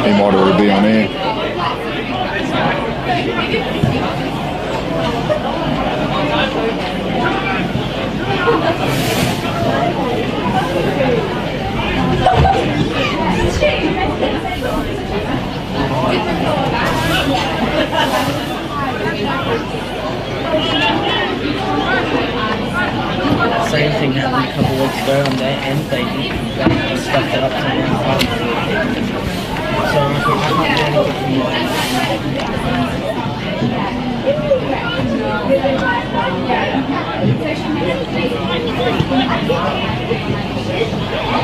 He might already be on air. Same thing happened a couple of weeks ago on their end. They stuffed it up to round 5. So I can't do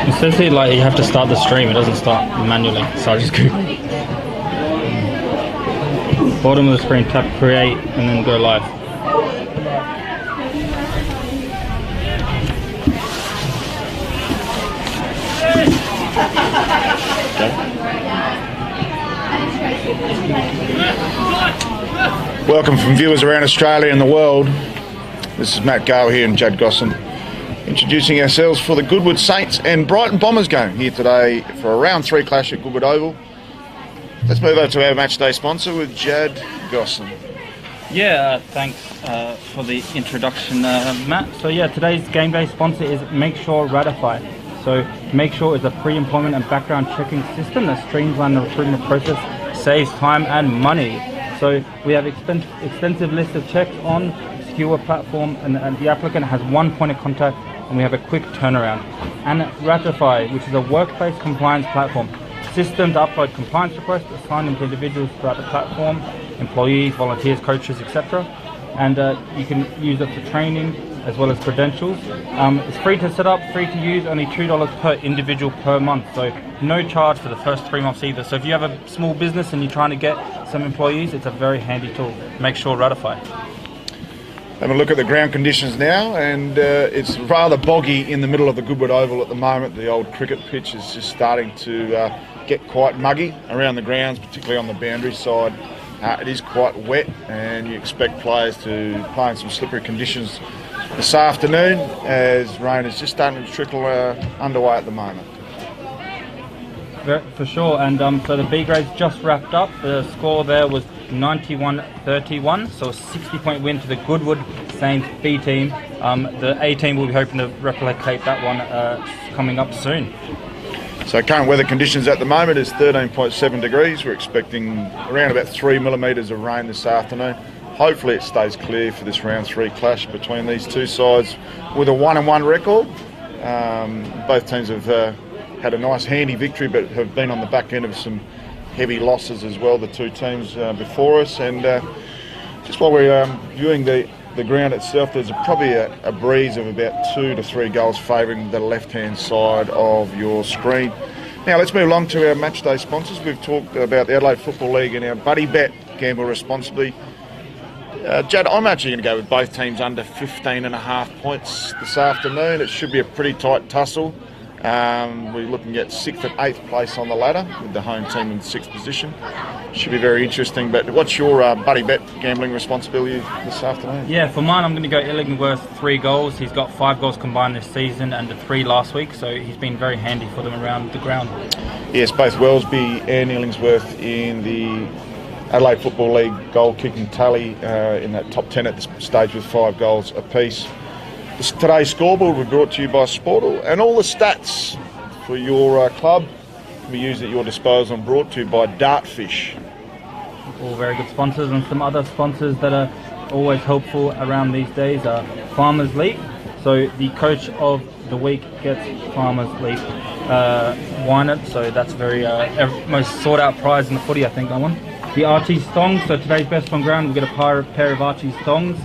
It says here like you have to start the stream, it doesn't start manually, so I just Google. Bottom of the screen, tap create and then go live. Welcome from viewers around Australia and the world. This is Matt Gale here and Judd Gosson, introducing ourselves for the Goodwood Saints and Brighton Bombers game here today for a round 3 clash at Goodwood Oval. Let's move over to our matchday sponsor with Judd Gosson. Yeah, thanks for the introduction, Matt. So yeah, today's game day sponsor is Make Sure Ratify. So Make Sure is a pre-employment and background checking system that streamlines the recruitment process, saves time and money. So we have extensive list of checks on secure platform, and the applicant has one point of contact, and we have a quick turnaround. And Ratify, which is a workplace compliance platform, system to upload compliance requests, assign them to individuals throughout the platform, employees, volunteers, coaches, etc. And you can use it for training as well as credentials. It's free to set up, free to use, only $2 per individual per month. So no charge for the first 3 months either. So if you have a small business and you're trying to get some employees, it's a very handy tool. Make sure Ratify. Have a look at the ground conditions now, and it's rather boggy in the middle of the Goodwood Oval at the moment. The old cricket pitch is just starting to get quite muggy around the grounds, particularly on the boundary side. It is quite wet, and you expect players to play in some slippery conditions this afternoon, as rain is just starting to trickle underway at the moment. For sure, and so the B grades just wrapped up. The score there was 91-31, so a 60-point win to the Goodwood Saints B team. The A team will be hoping to replicate that one coming up soon. So current weather conditions at the moment is 13.7 degrees. We're expecting around about 3 millimetres of rain this afternoon. Hopefully it stays clear for this round 3 clash between these two sides with a 1-1 record. Both teams have had a nice handy victory, but have been on the back end of some heavy losses as well, the two teams before us. And just while we're viewing the ground itself, there's probably a breeze of about 2 to 3 goals favouring the left-hand side of your screen. Now let's move along to our matchday sponsors. We've talked about the Adelaide Football League and our Buddy Bet, gamble responsibly. Judd, I'm actually going to go with both teams under 15.5 points this afternoon. It should be a pretty tight tussle. We're looking at 6th and 8th place on the ladder, with the home team in 6th position. Should be very interesting. But what's your Buddy Bet gambling responsibility this afternoon? Yeah, for mine, I'm going to go Illingworth 3 goals. He's got 5 goals combined this season and 3 last week, so he's been very handy for them around the ground. Yes, both Wellesby and Illingsworth in the Adelaide Football League goal-kicking tally in that top 10 at this stage with 5 goals apiece. Today's scoreboard was brought to you by Sportal, and all the stats for your club can be used at your disposal and brought to you by Dartfish. All very good sponsors, and some other sponsors that are always helpful around these days are Farmers League. So the coach of the week gets Farmers League wine, so that's very most sought out prize in the footy, I think, that one. The Archie's Thongs, so today's best on ground, we get a pair of Archie's Thongs.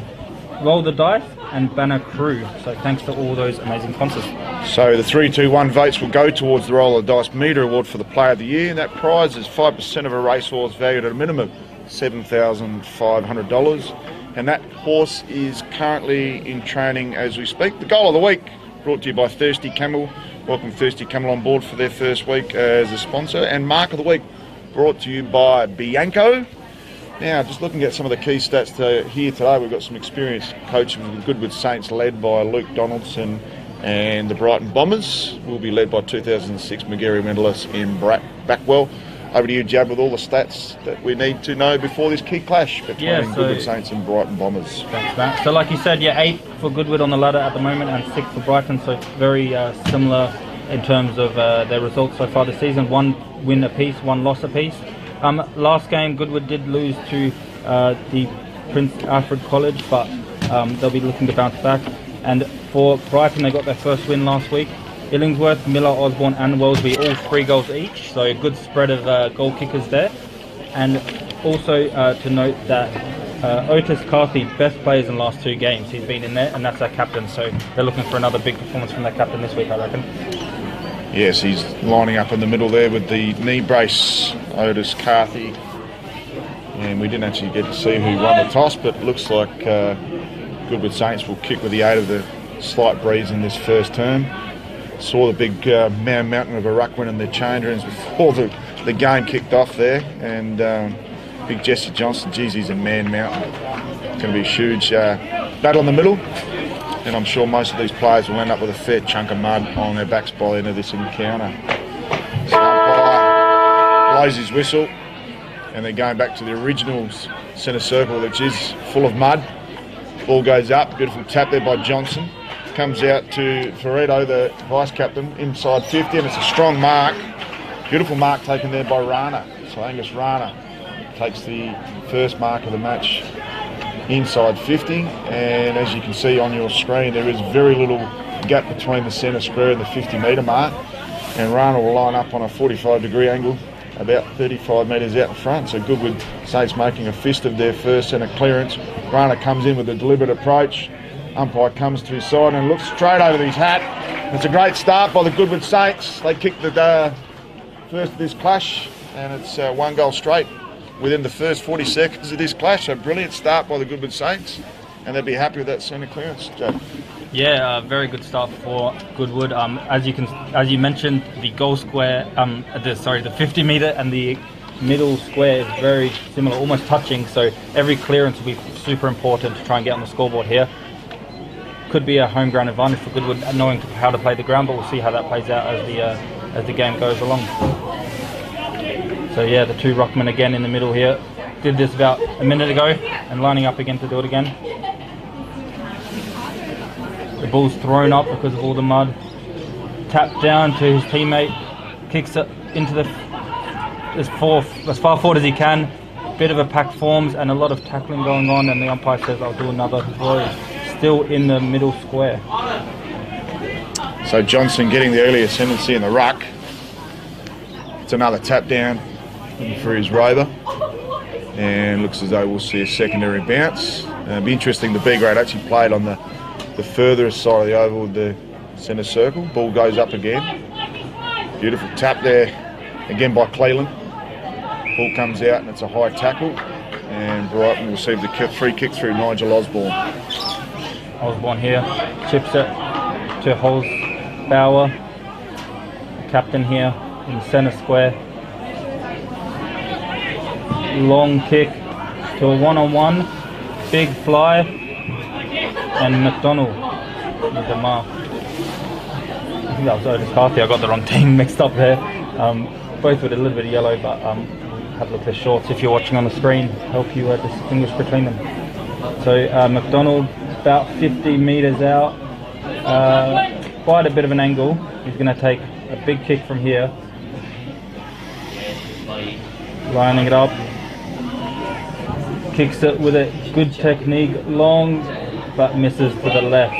Roll the Dice and Banner Crew. So thanks to all those amazing sponsors. So the 3-2-1 votes will go towards the Roll the Dice Media Award for the Player of the Year, and that prize is 5% of a racehorse valued at a minimum $7,500. And that horse is currently in training as we speak. The Goal of the Week brought to you by Thirsty Camel. Welcome Thirsty Camel on board for their first week as a sponsor. And Mark of the Week brought to you by Bianco. Now, just looking at some of the key stats here today, we've got some experienced coaching with the Goodwood Saints led by Luke Donaldson, and the Brighton Bombers will be led by 2006 Magarey medalist in Backwell. Over to you, Jab, with all the stats that we need to know before this key clash between Goodwood Saints and Brighton Bombers. Thanks, Matt. So like you said, 8 for Goodwood on the ladder at the moment and 6 for Brighton, so very similar in terms of their results so far this season. 1 win apiece, 1 loss apiece. Last game, Goodwood did lose to the Prince Alfred College, but they'll be looking to bounce back. And for Brighton, they got their first win last week. Illingsworth, Miller, Osborne and Wellesby, all 3 goals each, so a good spread of goal kickers there. And also to note that Otis Carthy, best players in the last 2 games, he's been in there, and that's our captain, so they're looking for another big performance from their captain this week, I reckon. Yes, he's lining up in the middle there with the knee brace, Otis Carthy. And we didn't actually get to see who won the toss, but it looks like Goodwood Saints will kick with the aid of the slight breeze in this first term. Saw the big mountain of a ruck win in the change rooms before the game kicked off there, and big Jesse Johnson, geez, he's a man mountain. It's going to be a huge battle in the middle, and I'm sure most of these players will end up with a fair chunk of mud on their backs by the end of this encounter. So umpire blows his whistle, and they're going back to the original centre circle, which is full of mud. Ball goes up, beautiful tap there by Johnson. Comes out to Ferretto, the vice captain, inside 50, and it's a strong mark. Beautiful mark taken there by Rana. So Angus Rana takes the first mark of the match inside 50, and as you can see on your screen, there is very little gap between the centre square and the 50-metre mark, and Rana will line up on a 45-degree angle about 35 metres out in front. So Goodwood Saints making a fist of their first centre clearance. Rana comes in with a deliberate approach. Umpire comes to his side and looks straight over his hat. It's a great start by the Goodwood Saints. They kicked the first of this clash, and it's 1 goal straight within the first 40 seconds of this clash. A brilliant start by the Goodwood Saints, and they'll be happy with that centre clearance, Joe. Yeah, very good start for Goodwood. As you mentioned, the goal square, the 50-metre and the middle square is very similar, almost touching. So every clearance will be super important to try and get on the scoreboard here. Could be a home ground advantage for Goodwood, knowing how to play the ground, but we'll see how that plays out as the game goes along. So yeah, the 2 ruckmen again in the middle here. Did this about a minute ago and lining up again to do it again. The ball's thrown up because of all the mud. Tapped down to his teammate, kicks it into as far forward as he can. Bit of a pack forms and a lot of tackling going on, and the umpire says I'll do another throw. Still in the middle square. So Johnson getting the early ascendancy in the ruck. It's another tap down for his rover, and looks as though we'll see a secondary bounce. It'll be interesting, the B grade actually played on the furthest side of the oval with the centre circle. Ball goes up again. Beautiful tap there again by Cleland. Ball comes out and it's a high tackle, and Brighton will receive the free kick through Nigel Osborne. Osborne here, chips it to Holzbauer, captain here in the centre square. Long kick to a 1-on-1, big fly, and McDonald with the mark. I think that was Otis Carthy, I got the wrong team mixed up there. Both with a little bit of yellow, but have a look at their shorts if you're watching on the screen, help you distinguish between them. So McDonald, about 50 metres out, quite a bit of an angle. He's going to take a big kick from here, lining it up, kicks it with a good technique, long, but misses to the left,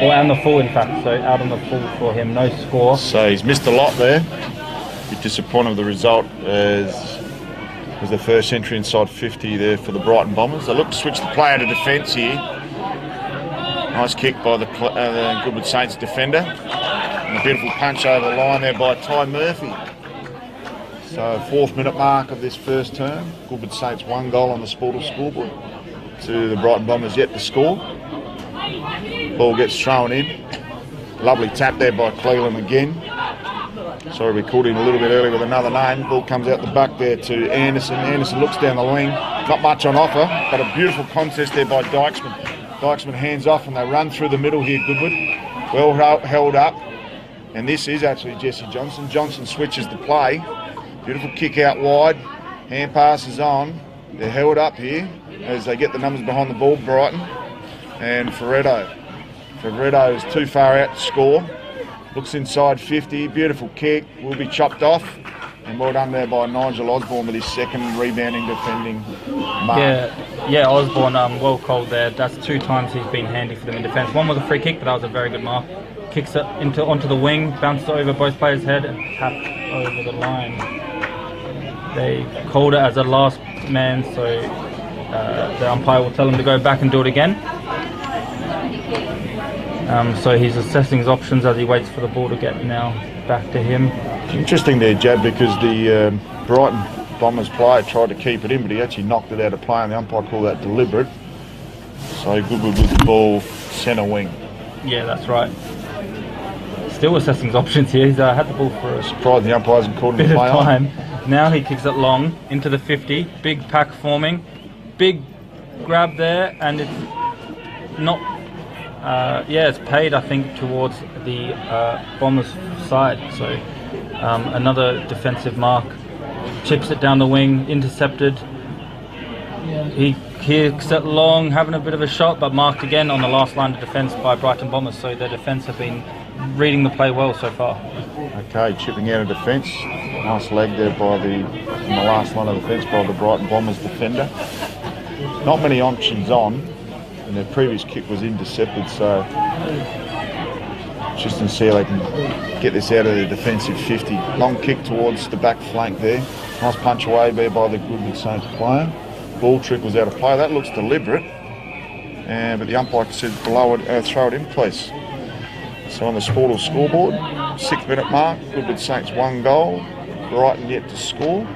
or on the full in fact, so out on the full for him, no score. So he's missed a lot there. Bit disappointed with the result, as was the first entry inside 50 there for the Brighton Bombers. They look to switch the play out of defence here. Nice kick by the Goodwood Saints defender. And a beautiful punch over the line there by Ty Murphy. So 4th minute mark of this first term. Goodwood Saints 1 goal on the Sportal scoreboard to the Brighton Bombers yet to score. Ball gets thrown in. Lovely tap there by Cleland again. Sorry, we called him a little bit earlier with another name. Ball comes out the back there to Anderson. Anderson looks down the wing. Not much on offer, but a beautiful contest there by Dykesman. Dykesman hands off and they run through the middle here, Goodwood. Well held up. And this is actually Jesse Johnson. Johnson switches the play. Beautiful kick out wide. Hand passes on. They're held up here as they get the numbers behind the ball, Brighton. And Ferretto. Ferretto is too far out to score. Looks inside 50. Beautiful kick. Will be chopped off. And well done there by Nigel Osborne with his second rebounding, defending mark. Yeah, Osborne well called there. That's 2 times he's been handy for them in defence. One was a free kick, but that was a very good mark. Kicks it onto the wing, bounces over both players' head and tapped over the line. They called it as a last man, so the umpire will tell him to go back and do it again. So he's assessing his options as he waits for the ball to get now back to him. Interesting there, Jab, because the Brighton Bombers player tried to keep it in, but he actually knocked it out of play, and the umpire called that deliberate. So Goodwood with the ball, centre wing. Yeah, that's right. Still assessing his options here. He's had the ball for a surprised the umpire hasn't called him bit to play of time. on. Now he kicks it long into the 50. Big pack forming. Big grab there, and it's not. It's paid, I think, towards the Bombers' side. So another defensive mark. Chips it down the wing, intercepted. He kicks it long, having a bit of a shot, but marked again on the last line of defence by Brighton Bombers. So their defence have been reading the play well so far. Okay, chipping out of defence. Nice leg there by the last line of defence by the Brighton Bombers defender. Not many options on, and their previous kick was intercepted, so just to see how they can get this out of the defensive 50. Long kick towards the back flank there. Nice punch away there by the Goodwood Saints player. Ball trickles out of play. That looks deliberate, but the umpire said below it, throw it in, please. So on the Sportal scoreboard, 6-minute mark, Goodwood Saints 1 goal, Brighton yet to score.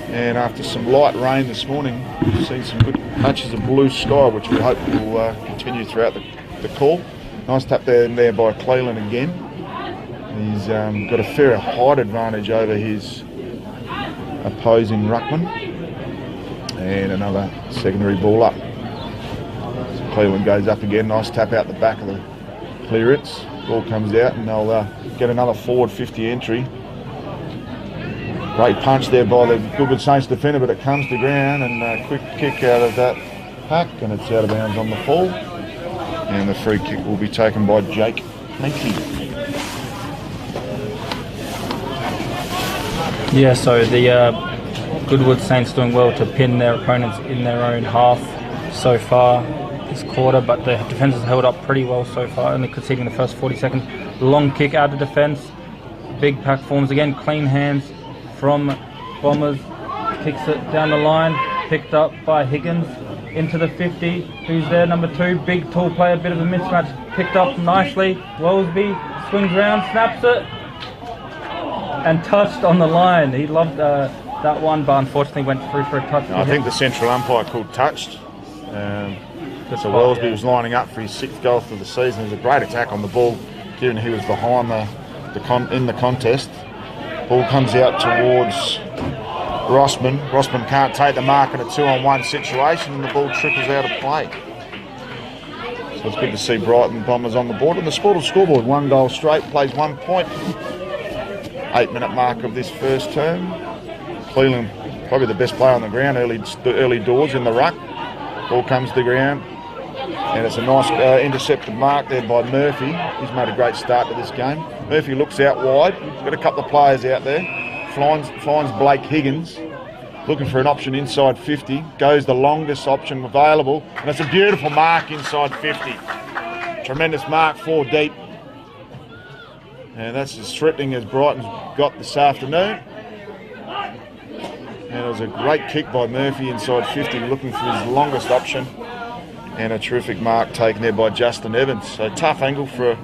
And after some light rain this morning, we've seen some good patches of blue sky, which we hope will continue throughout the call. Nice tap there by Cleland again. He's got a fair height advantage over his opposing ruckman. And another secondary ball up. So Cleland goes up again, nice tap out the back of the clearance. Ball comes out and they'll get another forward 50 entry. Great punch there by the Goodwood Saints defender, but it comes to ground, and a quick kick out of that pack, and it's out of bounds on the fall. And the free kick will be taken by Jake Mankey. Yeah, so the Goodwood Saints doing well to pin their opponents in their own half so far this quarter, but the defence has held up pretty well so far, only conceding the first 40 seconds. Long kick out of defence, big pack forms again, clean hands from Bombers, kicks it down the line, picked up by Higgins into the 50. Who's there? Number 2, big tall player, bit of a mismatch, picked up nicely. Wellesby swings round, snaps it, and touched on the line. He loved that one, but unfortunately went through for a touch. I think the central umpire called touched. So Wellesby was lining up for his 6th goal for the season. It was a great attack on the ball, given he was behind in the contest. Ball comes out towards Rossman. Rossman can't take the mark in a 2-on-1 situation, and the ball trickles out of play. So it's good to see Brighton Bombers on the board. And the Sportal scoreboard, 1 goal straight, plays 1 point. 8-minute mark of this first term. Cleland, probably the best player on the ground, early doors in the ruck. Ball comes to ground, and it's a nice intercepted mark there by Murphy. He's made a great start to this game. Murphy looks out wide. He's got a couple of players out there. Finds Blake Higgins, looking for an option inside 50. Goes the longest option available, and it's a beautiful mark inside 50. Tremendous mark, 4 deep. And that's as threatening as Brighton's got this afternoon. And it was a great kick by Murphy inside 50, looking for his longest option. And a terrific mark taken there by Justin Evans. So tough angle for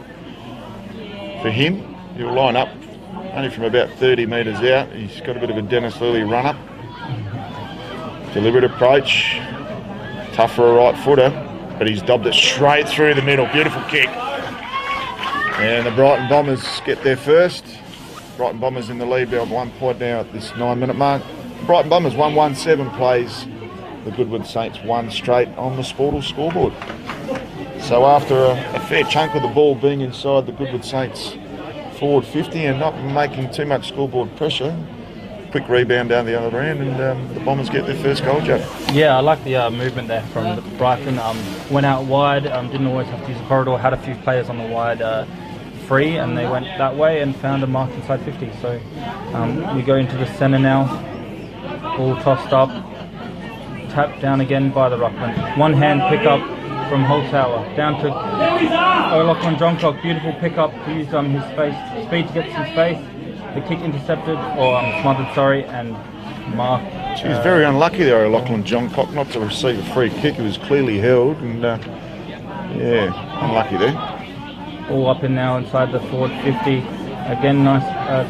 him. He'll line up only from about 30 metres out. He's got a bit of a Dennis Lilly run-up. Deliberate approach. Tough for a right footer, but he's dobbed it straight through the middle. Beautiful kick. And the Brighton Bombers get there first. Brighton Bombers in the lead by 1 point now at this 9-minute mark. Brighton Bombers 1-1-7 plays the Goodwood Saints 1 straight on the Sportal scoreboard. So after a fair chunk of the ball being inside the Goodwood Saints forward 50 and not making too much scoreboard pressure, quick rebound down the other end, and the Bombers get their first goal, Joe. Yeah, I like the movement there from Brighton. Went out wide, didn't always have to use the corridor, had a few players on the wide free, and they went that way and found a mark inside 50. So we go into the centre now, all tossed up, tapped down again by the ruckman. One hand pick up from Holzhauer, down to O'Loughlin Johncock, beautiful pick up, used his speed to get some space. The kick intercepted, or smothered, sorry, and Mark. She was very unlucky there, O'Loughlin Johncock, not to receive a free kick. It was clearly held, and yeah, unlucky there. All up in now inside the forward 50. Again, nice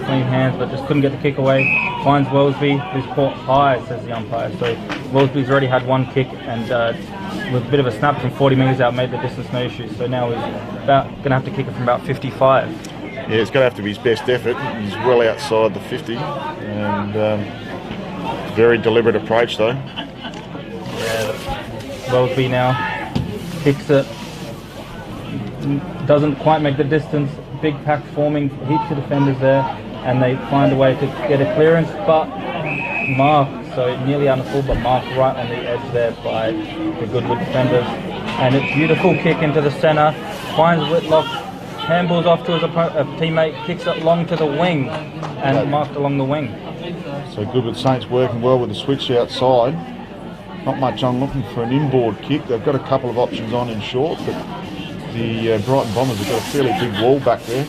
clean hands, but just couldn't get the kick away. Finds Wellesby, who's caught high, says the umpire. So Wellesby's already had one kick, and with a bit of a snap from 40 metres out, made the distance no issue. So now he's going to have to kick it from about 55. Yeah, it's going to have to be his best effort. He's well outside the 50, and very deliberate approach though. Yeah, Wellesby now kicks it. Doesn't quite make the distance. Big pack forming, heaps of defenders there, and they find a way to get a clearance, but Mark, so nearly on the full, but Mark right on the edge there by the Goodwood defenders. And a beautiful kick into the centre, finds Whitlock, handballs off to his teammate, kicks it long to the wing, and marked along the wing. So Goodwood Saints working well with the switch outside. Not much on looking for an inboard kick. They've got a couple of options on in short, but the Brighton Bombers have got a fairly big wall back there.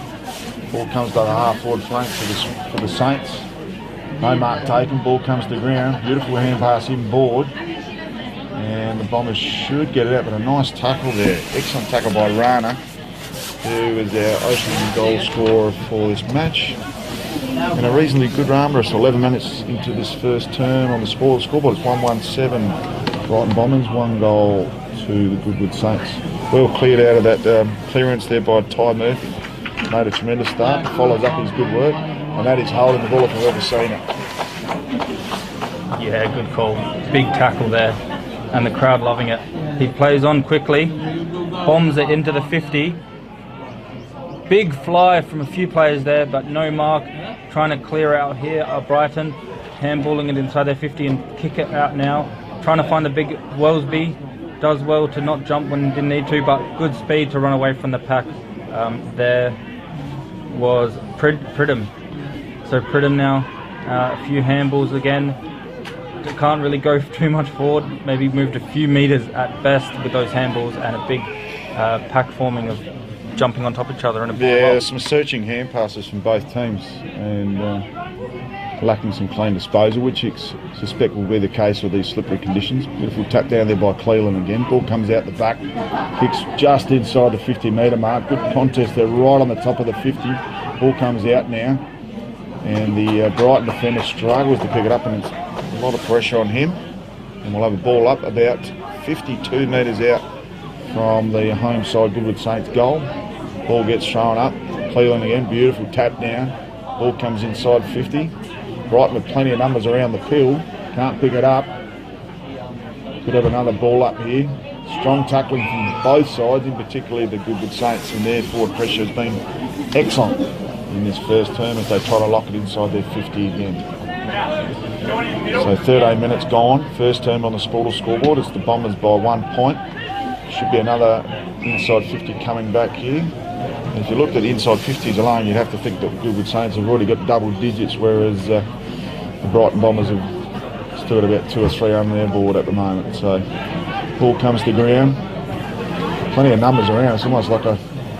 Ball comes to the half-forward flank for the Saints. No mark taken, ball comes to the ground. Beautiful hand pass inboard. And the Bombers should get it out, but a nice tackle there. Excellent tackle by Rana, who is our opening goal scorer for this match. And a reasonably good armor. It's 11 minutes into this first term on the scoreboard. It's 1-1-7 Brighton Bombers, 1 goal to the Goodwood Saints. Well cleared out of that clearance there by Ty Murphy. Made a tremendous start, follows up his good work, and that is holding the ball if I've ever seen it. Yeah, good call. Big tackle there, and the crowd loving it. He plays on quickly, bombs it into the 50. Big fly from a few players there, but no mark. Trying to clear out here Brighton, handballing it inside their 50 and kick it out now. Trying to find the big Wellesby. Does well to not jump when he didn't need to, but good speed to run away from the pack. There was Pridham. So Pridham now, a few handballs again. Can't really go too much forward, maybe moved a few metres at best with those handballs, and a big pack forming of jumping on top of each other. And there's some searching hand passes from both teams, and lacking some clean disposal, which I suspect will be the case with these slippery conditions. Beautiful tap down there by Cleland again. Ball comes out the back, kicks just inside the 50-metre mark. Good contest there, right on the top of the 50. Ball comes out now, and the Brighton defender struggles to pick it up, and it's a lot of pressure on him. And we'll have a ball up about 52 metres out from the home side Goodwood Saints goal. Ball gets thrown up. Cleland again, beautiful tap down. Ball comes inside 50. Brighton with plenty of numbers around the field, can't pick it up. Could have another ball up here. Strong tackling from both sides, in particularly the Goodwood Saints, and their forward pressure has been excellent in this first term as they try to lock it inside their 50 again. So 13 minutes gone, first term on the Sportal scoreboard. It's the Bombers by 1 point. Should be another inside 50 coming back here. If you looked at inside 50s alone, you'd have to think that the Goodwood Saints have already got double digits, whereas the Brighton Bombers have still got about 2 or 3 on their board at the moment. So ball comes to ground. Plenty of numbers around. It's almost like a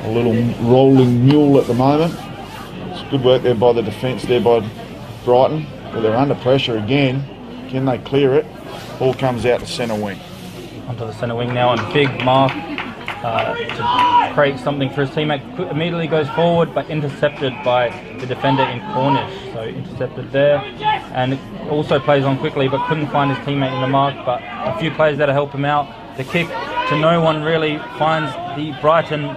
little rolling mule at the moment. It's good work there by the defence there by Brighton. But they're under pressure again. Can they clear it? Ball comes out to centre wing. Onto the centre wing now, and big mark to create something for his teammate. Immediately goes forward, but intercepted by the defender in Cornish. So intercepted there, and it also plays on quickly, but couldn't find his teammate in the mark. But a few players there to help him out. The kick to no one really finds the Brighton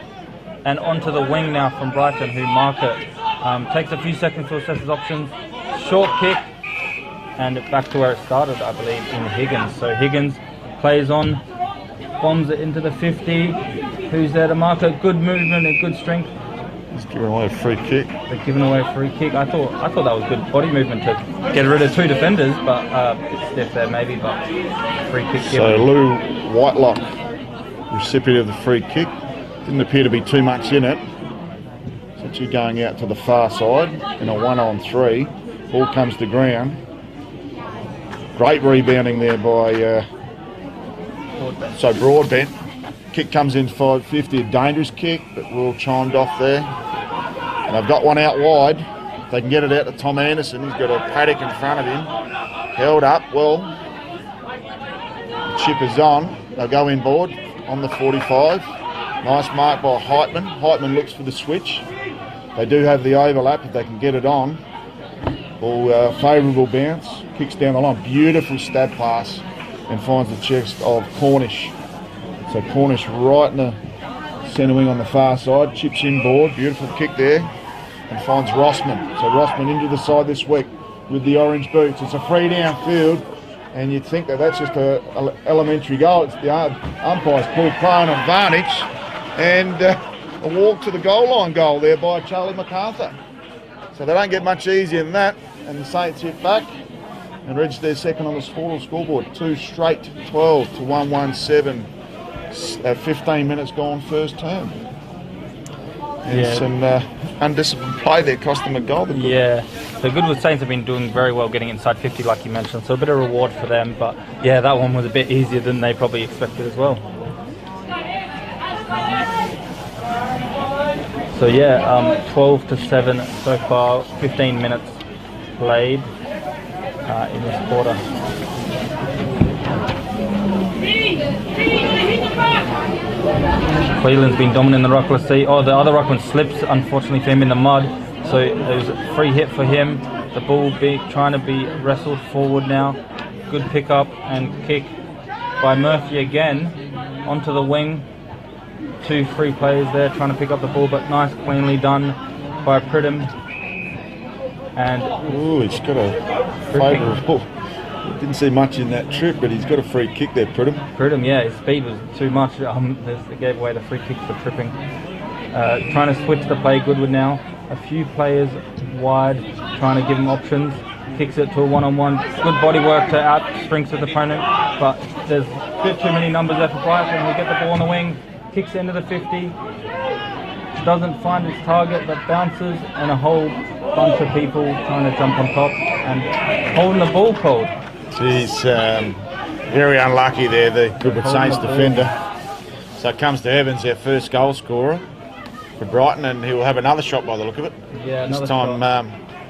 and onto the wing now from Brighton, who mark it. Takes a few seconds to assess his options. Short kick, and back to where it started, I believe, in Higgins. So Higgins plays on, bombs it into the 50. Who's there to mark it? Good movement and good strength. He's giving away a free kick. They're giving away a free kick. I thought that was good body movement to get rid of 2 defenders, but it's stiff there maybe, but free kick given. So Lou Whitelock, recipient of the free kick. Didn't appear to be too much in it. So actually going out to the far side in a 1-on-3. Ball comes to ground. Great rebounding there by Broadbent. Kick comes in 550, a dangerous kick, but we're all chimed off there. And I've got one out wide. If they can get it out to Tom Anderson. He's got a paddock in front of him. Held up well. The chip is on. They'll go inboard on the 45. Nice mark by Heitman. Heitman looks for the switch. They do have the overlap if they can get it on. Ball favourable bounce. Kicks down the line. Beautiful stab pass and finds the chest of Cornish. So Cornish right in the centre wing on the far side, chips inboard, beautiful kick there, and finds Rossman. So Rossman into the side this week with the orange boots. It's a free downfield, and you'd think that that's just an elementary goal. It's the umpire's pulled play on advantage, and a walk to the goal line goal there by Charlie MacArthur. So they don't get much easier than that, and the Saints hit back and register their second on the scoreboard. 2 straight 12 to 1-1-7. 15 minutes gone first term. And some undisciplined play there cost them a goal. Yeah, the Goodwood Saints have been doing very well getting inside 50 like you mentioned, so a bit of reward for them, but yeah, that one was a bit easier than they probably expected as well. So yeah, 12 to 7 so far, 15 minutes played in this quarter. Cleland's been dominant in the ruck. Let's see. Oh, the other ruckman slips, unfortunately for him, in the mud. So it was a free hit for him. The ball trying to be wrestled forward now. Good pick up and kick by Murphy again onto the wing. 2 free players there trying to pick up the ball, but nice, cleanly done by Pridham. And he's got a favourable. Didn't see much in that trip, but he's got a free kick there, Pridham. Pridham, yeah, his speed was too much. They gave away the free kick for tripping. Trying to switch the play, Goodwood now. A few players wide, trying to give him options. Kicks it to a 1-on-1. Good body work to outstrength his opponent, but there's a bit too many numbers there for Brighton. We get the ball on the wing, kicks it into the 50. Doesn't find its target, but bounces, and a whole bunch of people trying to jump on top and holding the ball cold. He's very unlucky there, the Goodwood Saints defender. So it comes to Evans, their first goal scorer for Brighton, and he'll have another shot by the look of it. Yeah, this time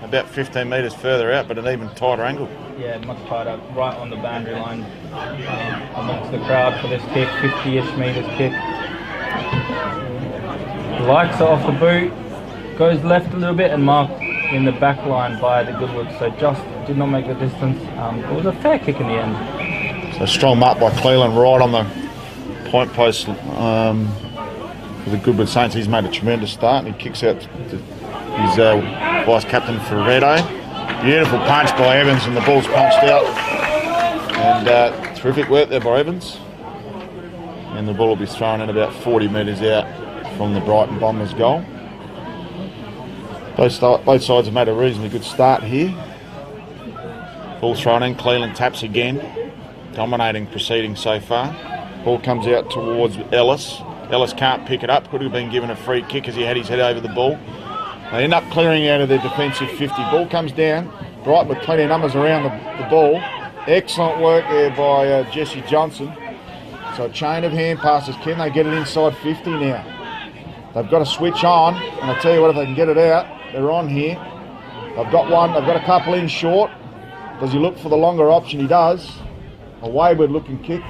about 15 metres further out, but an even tighter angle. Yeah, much tighter, right on the boundary line amongst the crowd for this kick, 50-ish metres kick. Likes it off the boot, goes left a little bit and marked in the back line by the Goodwood, so just did not make the distance. It was a fair kick in the end. So strong mark by Cleland right on the point post for the Goodwood Saints. He's made a tremendous start, and he kicks out to his vice captain Ferretto. Beautiful punch by Evans, and the ball's punched out. And terrific work there by Evans. And the ball will be thrown in about 40 metres out from the Brighton Bombers goal. Both sides have made a reasonably good start here. Ball thrown in, Cleland taps again. Dominating proceedings so far. Ball comes out towards Ellis. Ellis can't pick it up. Could have been given a free kick as he had his head over the ball. They end up clearing out of their defensive 50. Ball comes down. Brighton with plenty of numbers around the ball. Excellent work there by Jesse Johnson. So chain of hand passes. Can they get it inside 50 now? They've got to switch on, and I tell you what, if they can get it out, they're on here. They've got one, they've got a couple in short. Does he look for the longer option? He does. A wayward looking kick.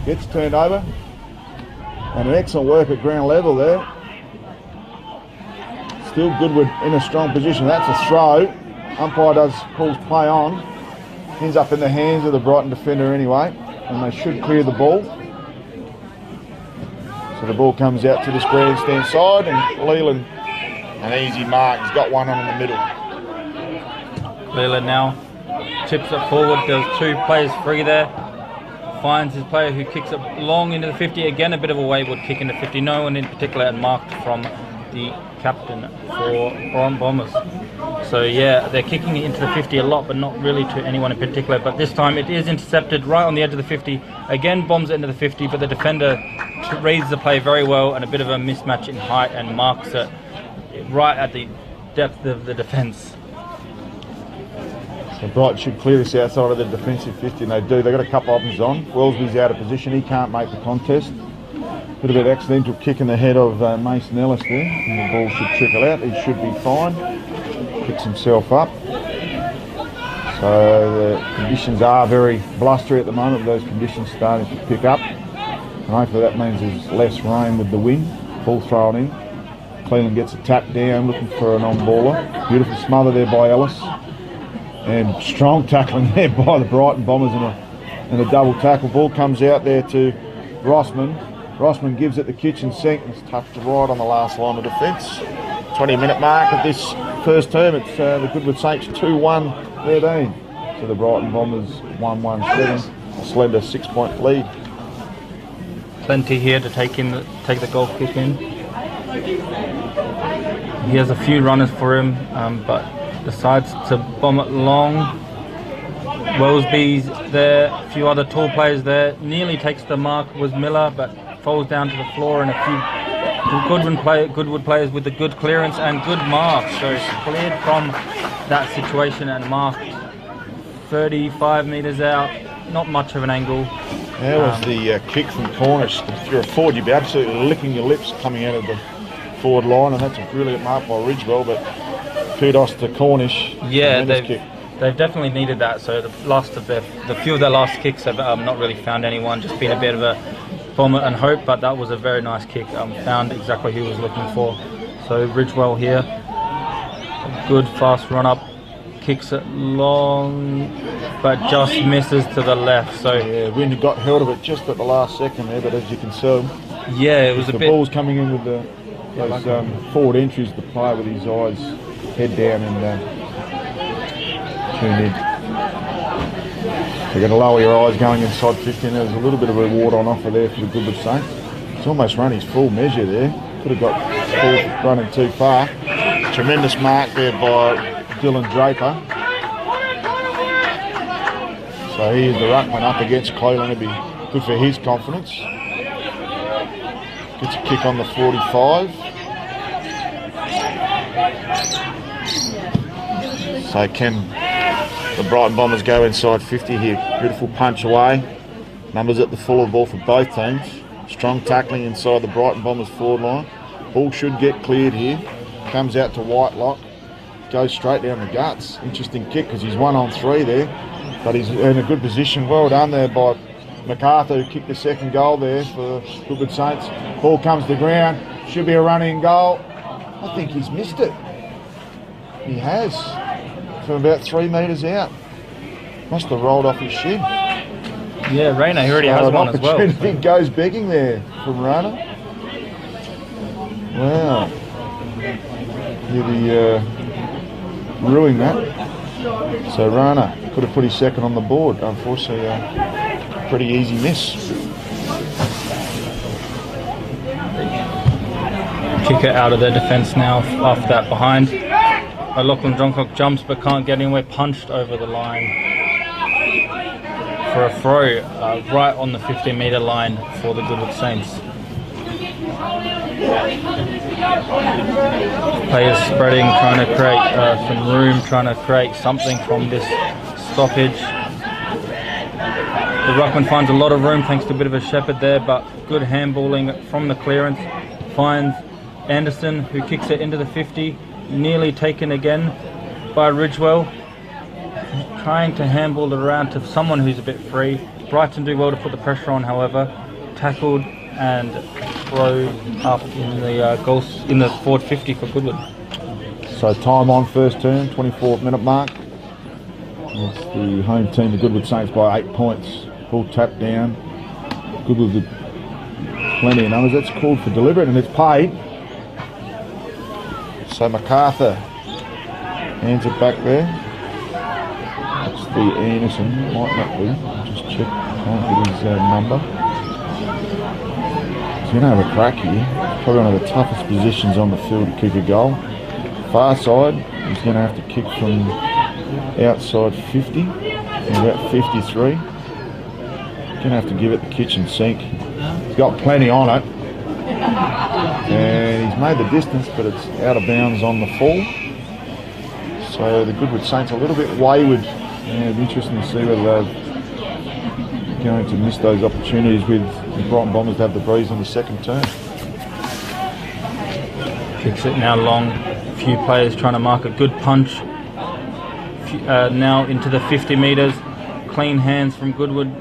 Gets turned over. And an excellent work at ground level there. Still Goodwood in a strong position. That's a throw. Umpire pulls play on. Ends up in the hands of the Brighton defender anyway. And they should clear the ball. So So the ball comes out to this grandstand side, and Leland, an easy mark. He's got one on in the middle. Leland now chips it forward. There's 2 players free there. Finds his player who kicks it long into the 50. Again, a bit of a wayward kick into 50. No one in particular had marked from the captain for Brighton Bombers. So yeah, they're kicking it into the 50 a lot, but not really to anyone in particular. But this time it is intercepted right on the edge of the 50. Again, bombs it into the 50, but the defender reads the play very well, and a bit of a mismatch in height, and marks it right at the depth of the defence. So Brighton should clear this outside of the defensive 50, and they do. They've got a couple options on. Wellesby's out of position. He can't make the contest. Bit of an accidental kick in the head of Mason Ellis there, and the ball should trickle out. He should be fine. Picks himself up. So the conditions are very blustery at the moment, but those conditions starting to pick up. And hopefully that means there's less rain with the wind. Ball thrown in. Cleveland gets a tap down, looking for an on-baller. Beautiful smother there by Ellis. And strong tackling there by the Brighton Bombers and a double tackle. Ball comes out there to Rossman. Rossman gives it the kitchen sink. It's touched right on the last line of defence. 20-minute mark of this first term. It's the Goodwood Saints 2-1-13. So the Brighton Bombers 1-1-7. A slender 6-point lead. Plenty here to take the goal kick in. He has a few runners for him, but decides to bomb it long. Wellesby's there, a few other tall players there. Nearly takes the mark was Miller, but falls down to the floor, and a few Goodwood players with a good clearance and good mark. So it's cleared from that situation and marked 35 metres out. Not much of an angle. That was the kick from Cornish. If you're a forward, you'd be absolutely licking your lips coming out of the forward line, and that's a brilliant mark by Ridgewell, but kudos to Cornish. Yeah, they've definitely needed that. So the few of their last kicks have not really found anyone, just been a bit of a bomber and hope, but that was a very nice kick. Found exactly who he was looking for. So Ridgewell here, a good fast run up, kicks it long, but just misses to the left. So yeah, wind got held of it just at the last second there, but as you can see, yeah, it was the ball's coming in with those forward entries. The player with his eyes head down and tuned in. So you're going to lower your eyes going inside 15. There's a little bit of reward on offer there for the Goodwood Saints. He's almost run his full measure there. Could have got full running too far. Tremendous mark there by Dylan Draper. So here's the ruckman up against Cleveland. It'd be good for his confidence. Gets a kick on the 45. So can the Brighton Bombers go inside 50 here? Beautiful punch away. Numbers at the full of the ball for both teams. Strong tackling inside the Brighton Bombers forward line. Ball should get cleared here. Comes out to Whitelock. Goes straight down the guts. Interesting kick because he's 1-on-3 there. But he's in a good position. Well done there by MacArthur, who kicked the second goal there for Goodwood Saints. Ball comes to ground. Should be a running goal. I think he's missed it. He has. From about 3 metres out. Must have rolled off his shin. Yeah, Rayner, he already has one as well. Opportunity goes begging there from Rana. Wow. He'll be ruining that. So Rana could have put his second on the board. Unfortunately, pretty easy miss. Kick it out of their defence now after that behind. Lachlan Johncock jumps but can't get anywhere, punched over the line for a throw right on the 15-metre line for the Goodwood Saints. Players spreading, trying to create some room, trying to create something from this stoppage. The ruckman finds a lot of room thanks to a bit of a shepherd there, but good handballing from the clearance. Finds Anderson, who kicks it into the 50. Nearly taken again by Ridgewell. Trying to handball it around to someone who's a bit free. Brighton do well to put the pressure on, however. Tackled and throw up in the goals in the forward 50 for Goodwood. So time on first turn, 24th minute mark. It's the home team, the Goodwood Saints, by 8 points. Ball tapped down. Goodwood plenty of numbers. That's called for deliberate and it's paid. So MacArthur hands it back there. That's the Anderson, might not be. Just check, can't get his number. He's going to have a crack here. Probably one of the toughest positions on the field to kick a goal. Far side, he's going to have to kick from outside 50, and about 53. Going to have to give it the kitchen sink. He's got plenty on it. And he's made the distance, but it's out of bounds on the fall. So the Goodwood Saints a little bit wayward. Yeah, it'll be interesting to see whether they're going to miss those opportunities with the Brighton Bombers to have the breeze on the second turn. Kicks it now long. A few players trying to mark a good punch. Now into the 50 metres. Clean hands from Goodwood.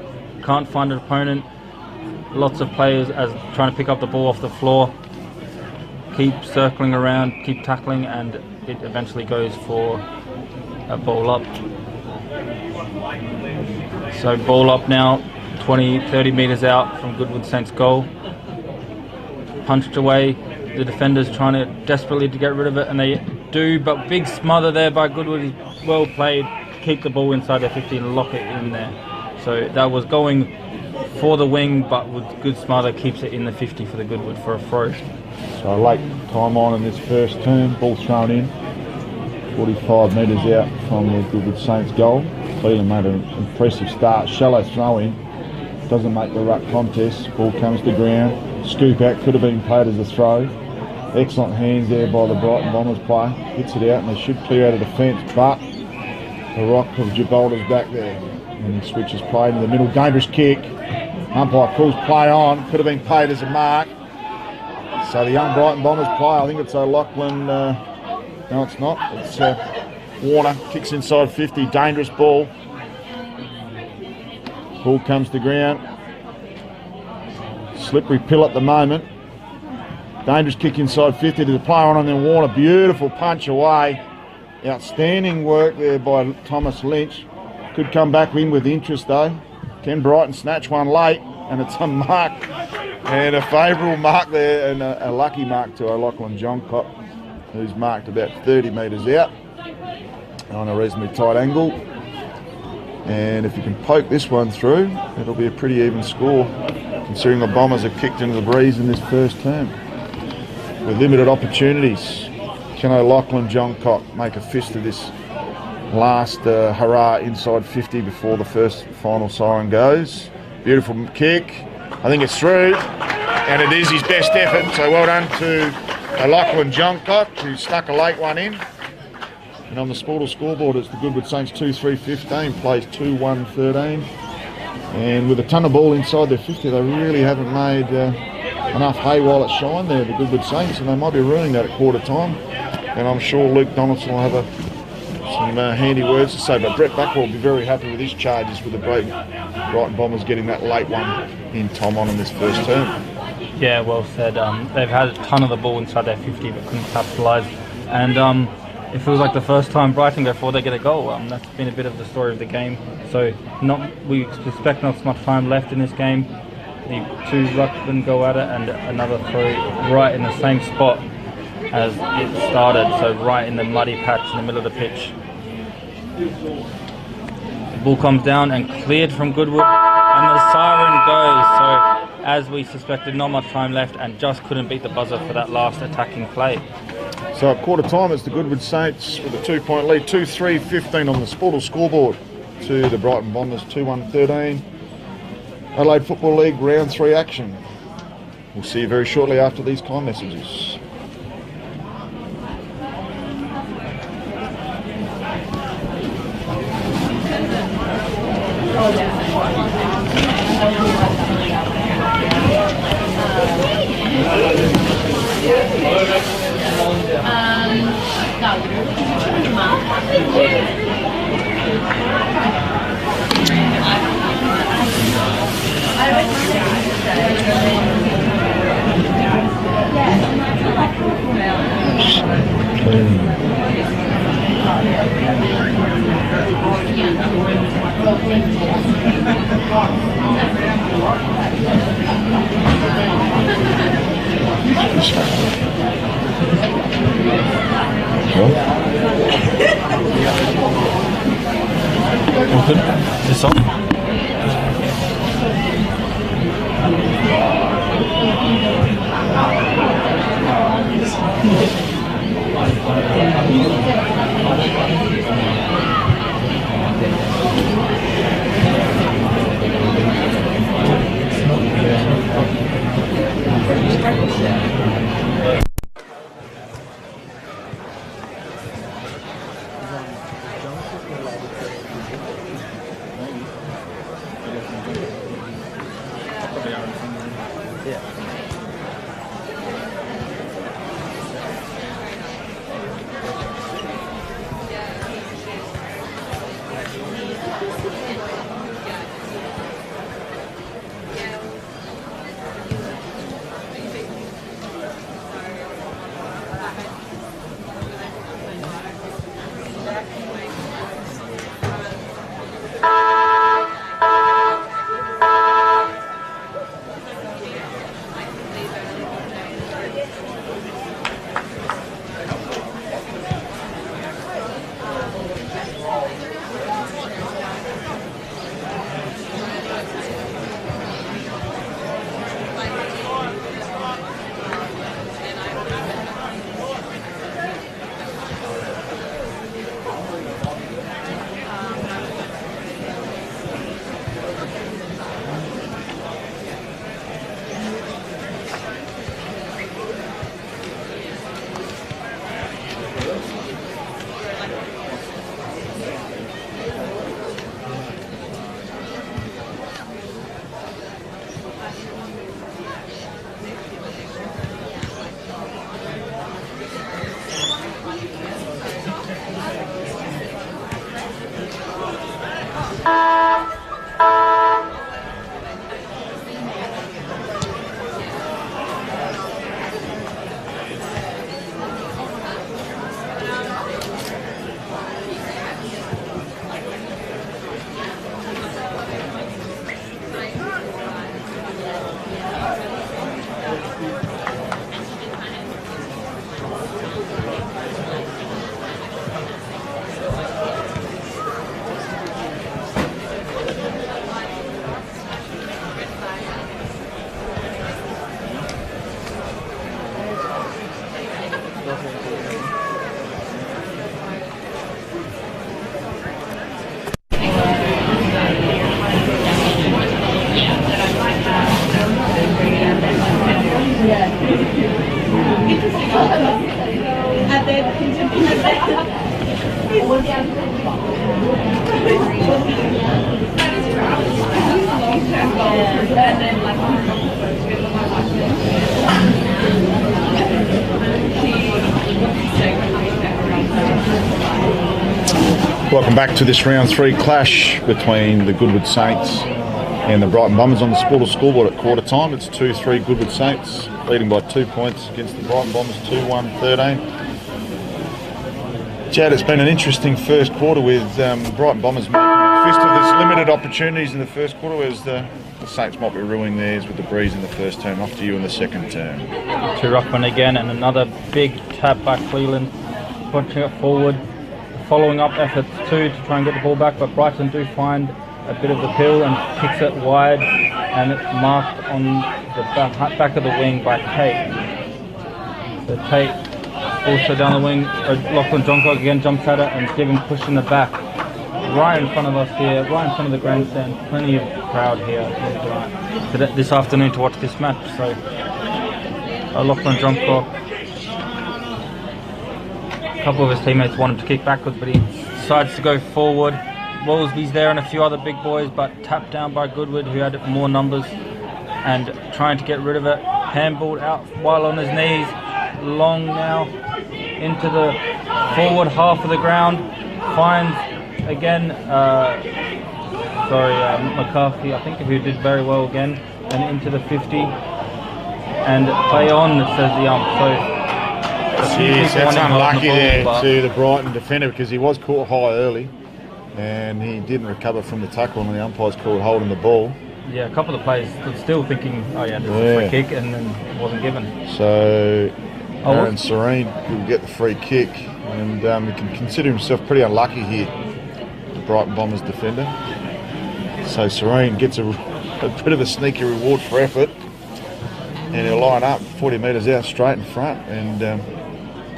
Can't find an opponent. Lots of players as trying to pick up the ball off the floor. Keep circling around, keep tackling, and it eventually goes for a ball up. So ball up now, 20-30 metres out from Goodwood Saints goal. Punched away. The defenders trying to desperately to get rid of it, and they do, but big smother there by Goodwood. Well played. Keep the ball inside their 50 and lock it in there. So that was going for the wing, but with good smother keeps it in the 50 for the Goodwood for a throw. So late time on in this first turn, ball thrown in, 45 metres out from the Goodwood Saints goal. Cleveland made an impressive start, shallow throw in, doesn't make the ruck contest, ball comes to ground, scoop out, could have been played as a throw. Excellent hands there by the Brighton Bombers player, hits it out and they should clear out of defence, but the rock of Gibraltar's back there. And he switches play into the middle, dangerous kick. Umpire calls play on, could have been paid as a mark. So the young Brighton Bombers player, I think it's O'Loughlin, no it's not, it's Warner, kicks inside 50, dangerous ball. Ball comes to ground. Slippery pill at the moment. Dangerous kick inside 50 to the player on and then Warner, beautiful punch away. Outstanding work there by Thomas Lynch. Could come back in with interest though. Can Brighton snatch one late and it's a mark. And a favourable mark there and a lucky mark to O'Loughlin Johncock, who's marked about 30 metres out on a reasonably tight angle. And if you can poke this one through, it'll be a pretty even score, considering the Bombers have kicked into the breeze in this first term. With limited opportunities, can O'Loughlin Johncock make a fist of this last hurrah inside 50 before the first final siren goes? Beautiful kick. I think it's through, and it is his best effort, so well done to O'Loughlin Johncock, who stuck a late one in. And on the Sportal scoreboard, it's the Goodwood Saints 2-3-15, plays 2-1-13. And with a ton of ball inside their 50, they really haven't made enough hay while it shined there, the Goodwood Saints, and they might be ruining that at quarter time. And I'm sure Luke Donaldson will have some handy words to say, but Brett Buckler will be very happy with his charges with the Brighton Bombers getting that late one in Tom on in this first term. Yeah, well said. They've had a ton of the ball inside their 50 but couldn't capitalise, and it feels like the first time Brighton go forward they get a goal. That's been a bit of the story of the game. So we expect not so much time left in this game. The two ruckmen go at it and another throw right in the same spot as it started, so right in the muddy patch in the middle of the pitch. The ball comes down and cleared from Goodwood, and the siren goes. So as we suspected, not much time left and just couldn't beat the buzzer for that last attacking play. So at quarter time, it's the Goodwood Saints with a 2-point lead, 2-3-15 on the Sportal scoreboard to the Brighton Bombers 2-1-13. Adelaide Football League round 3 action. We'll see you very shortly after these kind messages. this. This on? Welcome back to this round 3 clash between the Goodwood Saints and the Brighton Bombers on the Sportal scoreboard at quarter time. It's 2-3 Goodwood Saints leading by 2 points against the Brighton Bombers, 2-1-13. Chad, it's been an interesting first quarter with the Brighton Bombers making a fist of this limited opportunities in the first quarter, whereas the Saints might be ruining theirs with the breeze in the first term. Off to you in the second term. To Ruckman again, and another big tap by Cleveland, punching it forward. Following up efforts too to try and get the ball back, but Brighton do find a bit of the pill and kicks it wide, and it's marked on the back of the wing by Tate. So Tate also down the wing, Lachlan Johncock again jumps at it and Given push in the back. Right in front of us here, right in front of the grandstand, plenty of crowd here this afternoon to watch this match. So Lachlan Johncock, a couple of his teammates want him to kick backwards, but he decides to go forward. Wolseley's there and a few other big boys, but tapped down by Goodwood, who had more numbers, and trying to get rid of it. Handballed out while on his knees. Long now into the forward half of the ground. Finds again, McCarthy, I think, who did very well again, and into the 50. And play on, says the ump. So Jeez, that's unlucky there to the Brighton defender, because he was caught high early and he didn't recover from the tackle, and the umpire's called holding the ball. Yeah, a couple of players were still thinking, oh yeah, this is a free kick, and then it wasn't given. So Aaron Serene will get the free kick, and he can consider himself pretty unlucky here, the Brighton Bombers defender. So Serene gets a bit of a sneaky reward for effort, and he'll line up 40 metres out straight in front, and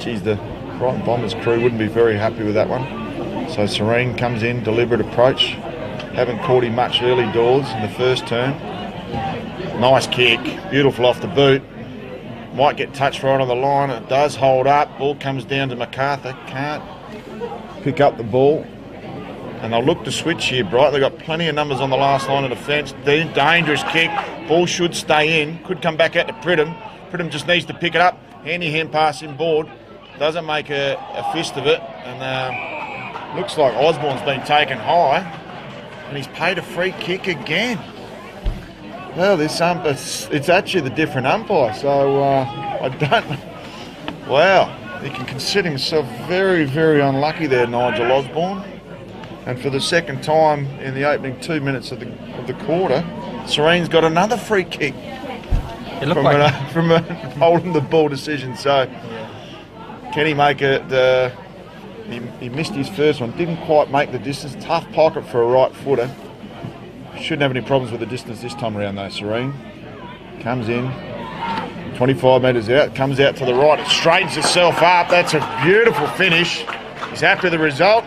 geez, the Brighton Bombers crew wouldn't be very happy with that one. So Serene comes in, deliberate approach. Haven't caught him much early doors in the first term. Nice kick, beautiful off the boot. Might get touched right on the line. It does hold up. Ball comes down to MacArthur. Can't pick up the ball. And they'll look to switch here, Brighton. They've got plenty of numbers on the last line of defence. Dangerous kick. Ball should stay in. Could come back out to Pridham. Pridham just needs to pick it up. Handy hand pass inboard. Doesn't make a fist of it. And looks like Osborne's been taken high. And he's paid a free kick again. Well, this it's actually the different umpire, so I don't. Wow, he can consider himself very, very unlucky there, Nigel Osborne. And for the second time in the opening 2 minutes of the quarter, Serene's got another free kick from a holding the ball decision. So can he make it? He missed his first one, didn't quite make the distance. Tough pocket for a right footer. Shouldn't have any problems with the distance this time around though. Serene comes in, 25 metres out, comes out to the right, it straightens itself up. That's a beautiful finish. He's happy with the result,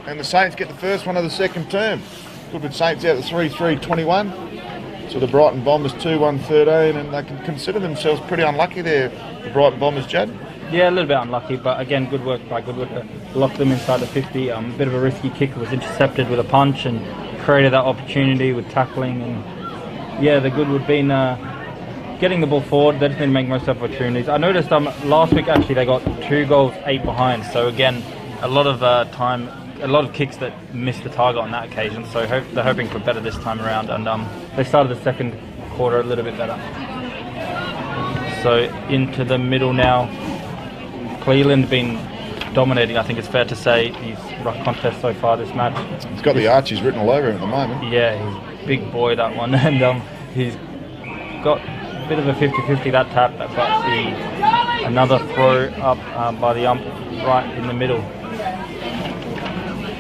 and the Saints get the first one of the second term. Goodwood Saints out to 3-3-21. So the Brighton Bombers 2-1-13, and they can consider themselves pretty unlucky there, the Brighton Bombers, Judd. Yeah, a little bit unlucky, but again, good work by Goodwood to lock them inside the 50. A bit of a risky kick, was intercepted with a punch and created that opportunity with tackling. And yeah, the Goodwood been getting the ball forward. They just need to make most of opportunities. I noticed last week actually they got 2 goals, 8 behind. So again, a lot of kicks that missed the target on that occasion. So they're hoping for better this time around. And they started the second quarter a little bit better. So into the middle now. Cleland been dominating, I think it's fair to say, his ruck contest so far this match. He's got the Archies written all over him at the moment. Yeah, he's a big boy, that one. And he's got a bit of a 50-50 that tap, but another throw up by the ump right in the middle.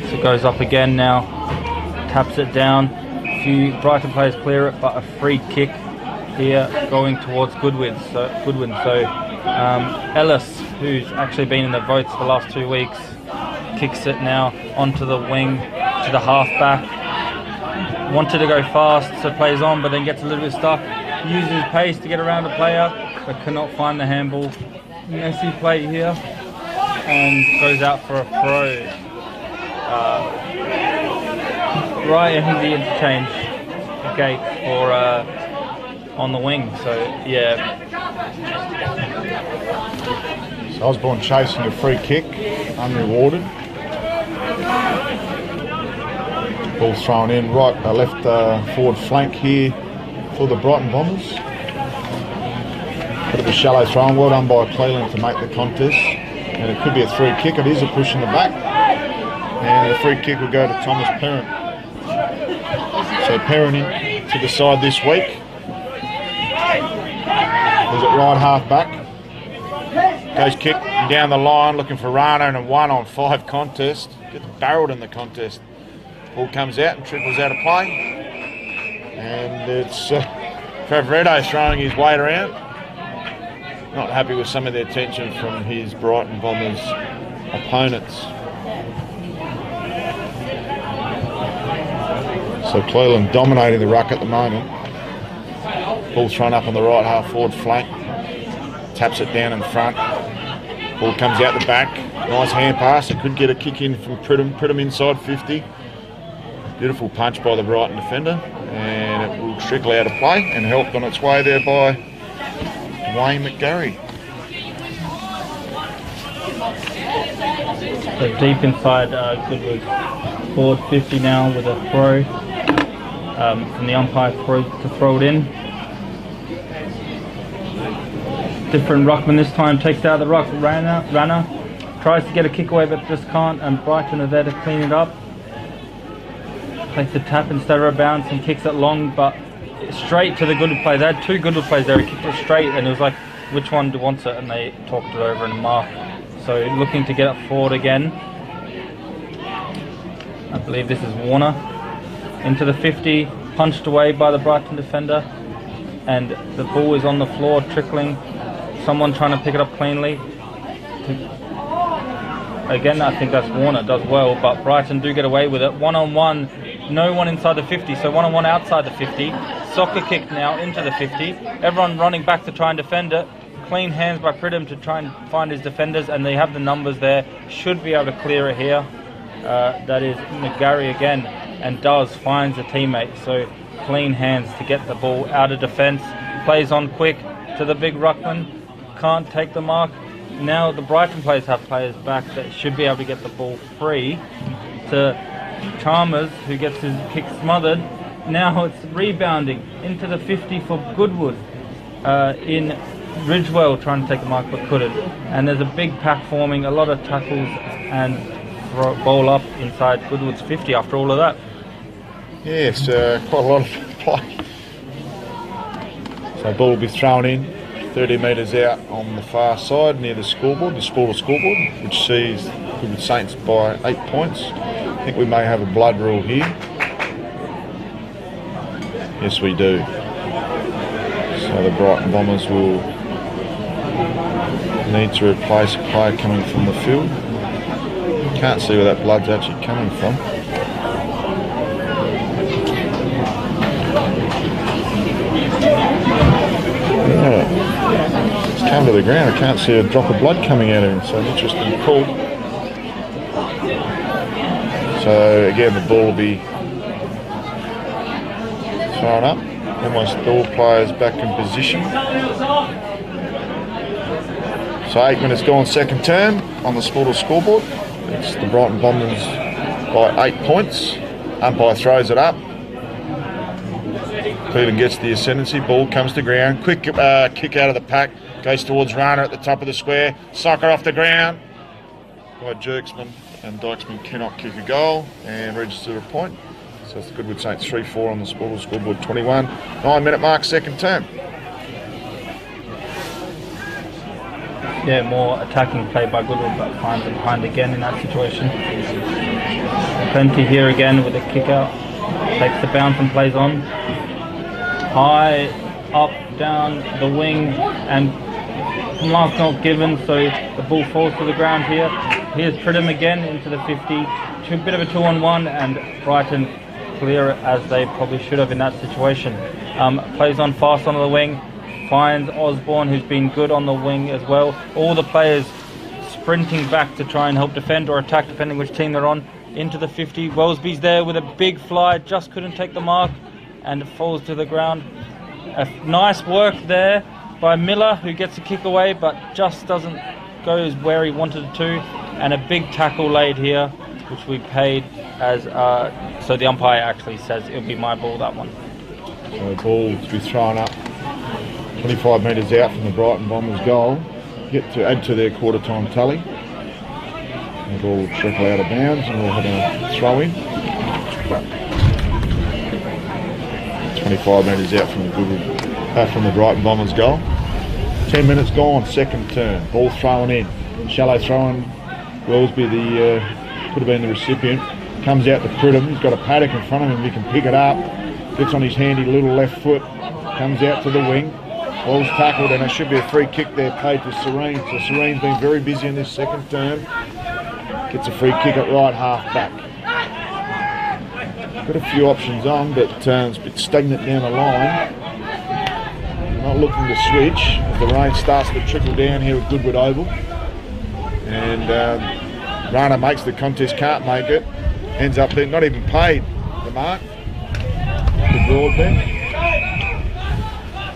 So it goes up again now, taps it down. A few Brighton players clear it, but a free kick here going towards Goodwin. So Ellis, who's actually been in the votes the last 2 weeks, kicks it now onto the wing to the half-back. Wanted to go fast, so plays on, but then gets a little bit stuck. Uses his pace to get around a player, but cannot find the handball. Messy play here, and goes out for a throw. Right in the interchange gate for on the wing. So yeah. So Osborne chasing a free kick, unrewarded. Ball thrown in right, left forward flank here for the Brighton Bombers. Bit of a shallow throw, well done by Cleland to make the contest. And it could be a free kick, it is a push in the back. And the free kick will go to Thomas Perrin. So Perrin in to the side this week. Is it right half back? Goes kick down the line, looking for Rana, and a 1-on-5 contest. Gets barreled in the contest. Ball comes out and triples out of play. And it's Favretto throwing his weight around. Not happy with some of the attention from his Brighton Bombers opponents. So Cleland dominating the ruck at the moment. Ball thrown up on the right half forward flank. Taps it down in front. Ball comes out the back. Nice hand pass. It could get a kick in from Pridham inside 50. Beautiful punch by the Brighton defender. And it will trickle out of play and helped on its way there by Wayne McGarry. So deep inside Goodwood. Forward 50 now with a throw. From the umpire to throw it in. Different ruckman this time, takes out the ruck. Rana tries to get a kick away but just can't, and Brighton are there to clean it up. Takes the tap instead of a bounce and kicks it long, but straight to the Goodwood players. They had two Goodwood players there. He kicked it straight, and it was like, which one wants it? And they talked it over and mark. So looking to get it forward again. I believe this is Warner. Into the 50, punched away by the Brighton defender, and the ball is on the floor, trickling. Someone trying to pick it up cleanly. Again, I think that's Warner, does well, but Brighton do get away with it. One-on-one, no one inside the 50, so one-on-one outside the 50. Soccer kick now into the 50. Everyone running back to try and defend it. Clean hands by Pridham to try and find his defenders, and they have the numbers there. Should be able to clear it here. That is McGarry again, and finds a teammate. So clean hands to get the ball out of defence. Plays on quick to the big ruckman. Can't take the mark. Now the Brighton players have players back that should be able to get the ball free to Chalmers, who gets his kick smothered. Now it's rebounding into the 50 for Goodwood. In Ridgewell trying to take the mark but couldn't. And there's a big pack forming, a lot of tackles, and ball up inside Goodwood's 50 after all of that. Yes, quite a lot of play. So ball will be thrown in 30 metres out on the far side near the scoreboard, the scoreboard, which sees Goodwood Saints by 8 points. I think we may have a blood rule here. Yes, we do. So the Brighton Bombers will need to replace a player coming from the field. Can't see where that blood's actually coming from. Yeah. It's come to the ground. I can't see a drop of blood coming out of him, so an interesting call. So again, the ball will be thrown up. Almost all players back in position. So 8 minutes gone, second term on the scoreboard. It's the Brighton Bombers by 8 points. Umpire throws it up. Cleveland gets the ascendancy. Ball comes to ground. Quick kick out of the pack. Goes towards Rana at the top of the square. Soccer off the ground by Jerksman. And Dykesman cannot kick a goal and register a point. So it's the Goodwood Saints 3-4 on the scoreboard 21. 9 minute mark, second term. Yeah, more attacking play by Goodwood, but finds it behind again in that situation. Plenty here again with a kick out. Takes the bounce and plays on. High, up, down the wing, and mark not given, so the ball falls to the ground here. Here's Pridham again into the 50. A bit of a 2-on-1, and Brighton clear it as they probably should have in that situation. Plays on fast onto the wing. Finds Osborne, who's been good on the wing as well. All the players sprinting back to try and help defend or attack, depending which team they're on. Into the 50. Wellesby's there with a big fly, just couldn't take the mark, and it falls to the ground. Nice work there by Miller, who gets a kick away, but just doesn't go where he wanted it to. And a big tackle laid here, which we paid as, so the umpire actually says it'll be my ball, that one. So the ball to be thrown up 25 metres out from the Brighton Bombers goal. Get to add to their quarter time tally. The ball will trickle out of bounds and we'll have a throw in. 25 metres out from the Brighton Bombers goal. 10 minutes gone, second turn. Ball thrown in. Shallow throw-in. Wellesby could have been the recipient. Comes out to Pridham. He's got a paddock in front of him. He can pick it up. Gets on his handy little left foot. Comes out to the wing. Ball's tackled, and it should be a free kick there paid to Serene. So Serene's been very busy in this second term. Gets a free kick at right half back. Got a few options on, but it's a bit stagnant down the line. Not looking to switch as the rain starts to trickle down here at Goodwood Oval. And Rana makes the contest, can't make it. Ends up being not even paid the mark. The broadband.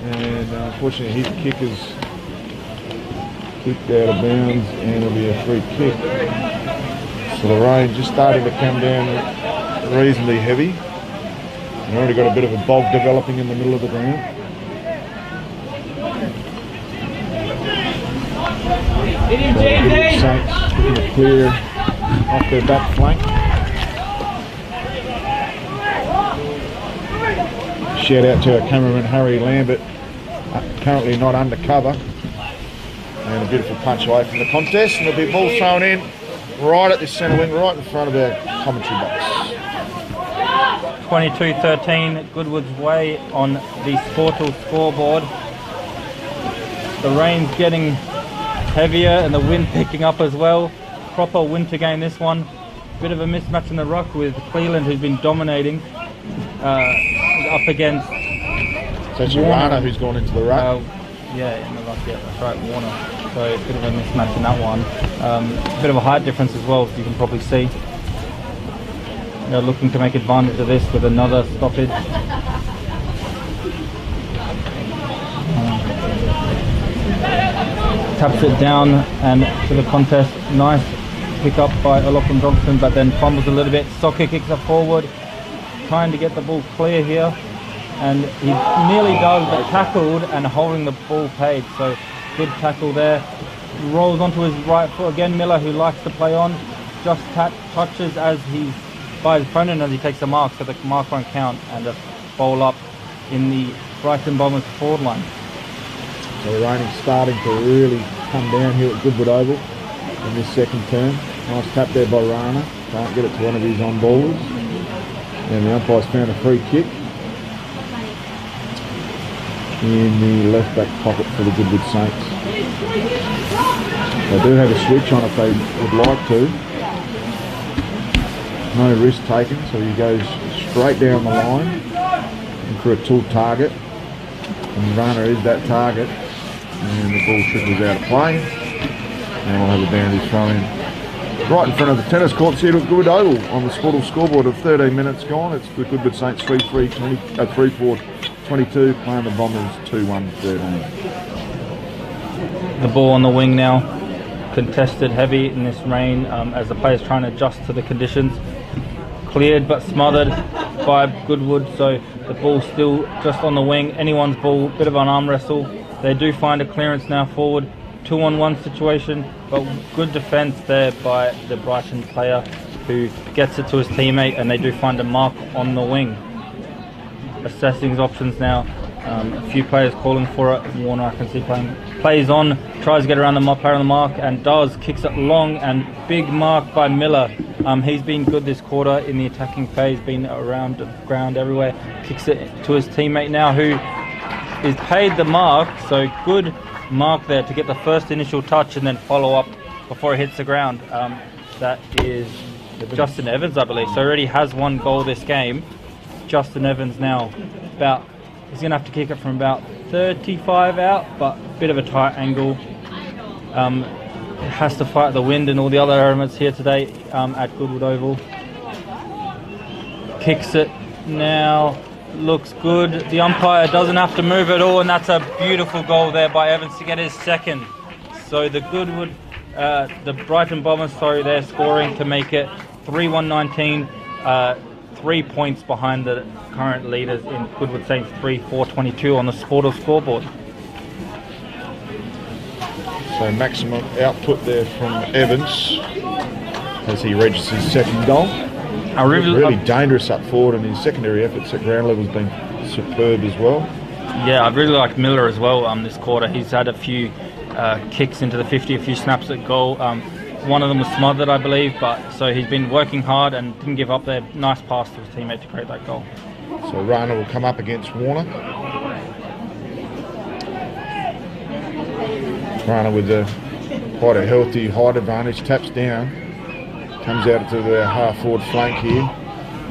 And unfortunately his kick is kicked out of bounds and it'll be a free kick. So the rain just starting to come down reasonably heavy. We've already got a bit of a bog developing in the middle of the ground. So the Saints looking to clear off their back flank. shout out to our cameraman Harry Lambert, currently not under cover. And a beautiful punch away from the contest, and there'll be a ball thrown in right at this centre wing, right in front of our commentary box. 22-13, Goodwood's way on the Sportal scoreboard. The rain's getting heavier and the wind picking up as well. Proper winter game this one. Bit of a mismatch in the ruck with Cleland, who's been dominating, up against... So it's Warner who's gone into the ruck. Yeah, in the ruck, yeah, that's right, Warner. So a bit of a mismatch in that one. Bit of a height difference as well, as you can probably see. They're looking to make advantage of this with another stoppage. Taps it down and to the contest. Nice pick up by Olafon Johnson, but then fumbles a little bit. Soccer kicks it forward, trying to get the ball clear here. And he nearly does, but tackled and holding the ball paid. So good tackle there. Rolls onto his right foot again. Miller, who likes to play on, just touches as he's by his opponent as he takes a mark, so the mark won't count, and a bowl up in the Brighton Bombers forward line. So the rain is starting to really come down here at Goodwood Oval in this second term. Nice tap there by Rana. Can't get it to one of his on-ballers. And the umpire's found a free kick in the left-back pocket for the Goodwood Saints. They do have a switch on if they would like to. No risk taken, so he goes straight down the line for a tall target. And Rana is that target. And the ball trickles out of play. And we'll have a boundary throw in right in front of the tennis courts here at Goodwood Oval on the Sportal scoreboard of 13 minutes gone. It's the Goodwood Saints 3-4-22 playing the Bombers 2-1-13. The ball on the wing now, contested heavy in this rain as the players trying to adjust to the conditions. Cleared but smothered by Goodwood, so the ball's still just on the wing. Anyone's ball, bit of an arm wrestle. They do find a clearance now forward. 2-on-1 situation, but good defence there by the Brighton player who gets it to his teammate, and they do find a mark on the wing. Assessing his options now. A few players calling for it. Warner, I can see plays on, tries to get around the player on the mark, and does. Kicks it long, and big mark by Miller. He's been good this quarter in the attacking phase, been around the ground everywhere. Kicks it to his teammate now, who is paid the mark, so good mark there to get the first initial touch and then follow up before it hits the ground. That is Justin Evans, I believe. So already has one goal this game. Justin Evans now he's going to have to kick it from about 35 out, but a bit of a tight angle. Has to fight the wind and all the other elements here today at Goodwood Oval. Kicks it now. Looks good. The umpire doesn't have to move at all, and that's a beautiful goal there by Evans to get his second. So the the Brighton Bombers, they're scoring to make it 3-1-19, 3 points behind the current leaders in Goodwood Saints 3-4-22 on the Sportal scoreboard. So maximum output there from Evans as he registers his second goal. Really dangerous up forward, and his secondary efforts at ground level has been superb as well. Yeah, I really like Miller as well this quarter. He's had a few kicks into the 50, a few snaps at goal. One of them was smothered, I believe, but so he's been working hard and didn't give up there. Nice pass to his teammate to create that goal. So Rana will come up against Warner. Rana with quite a healthy height advantage, taps down. Comes out to the half-forward flank here.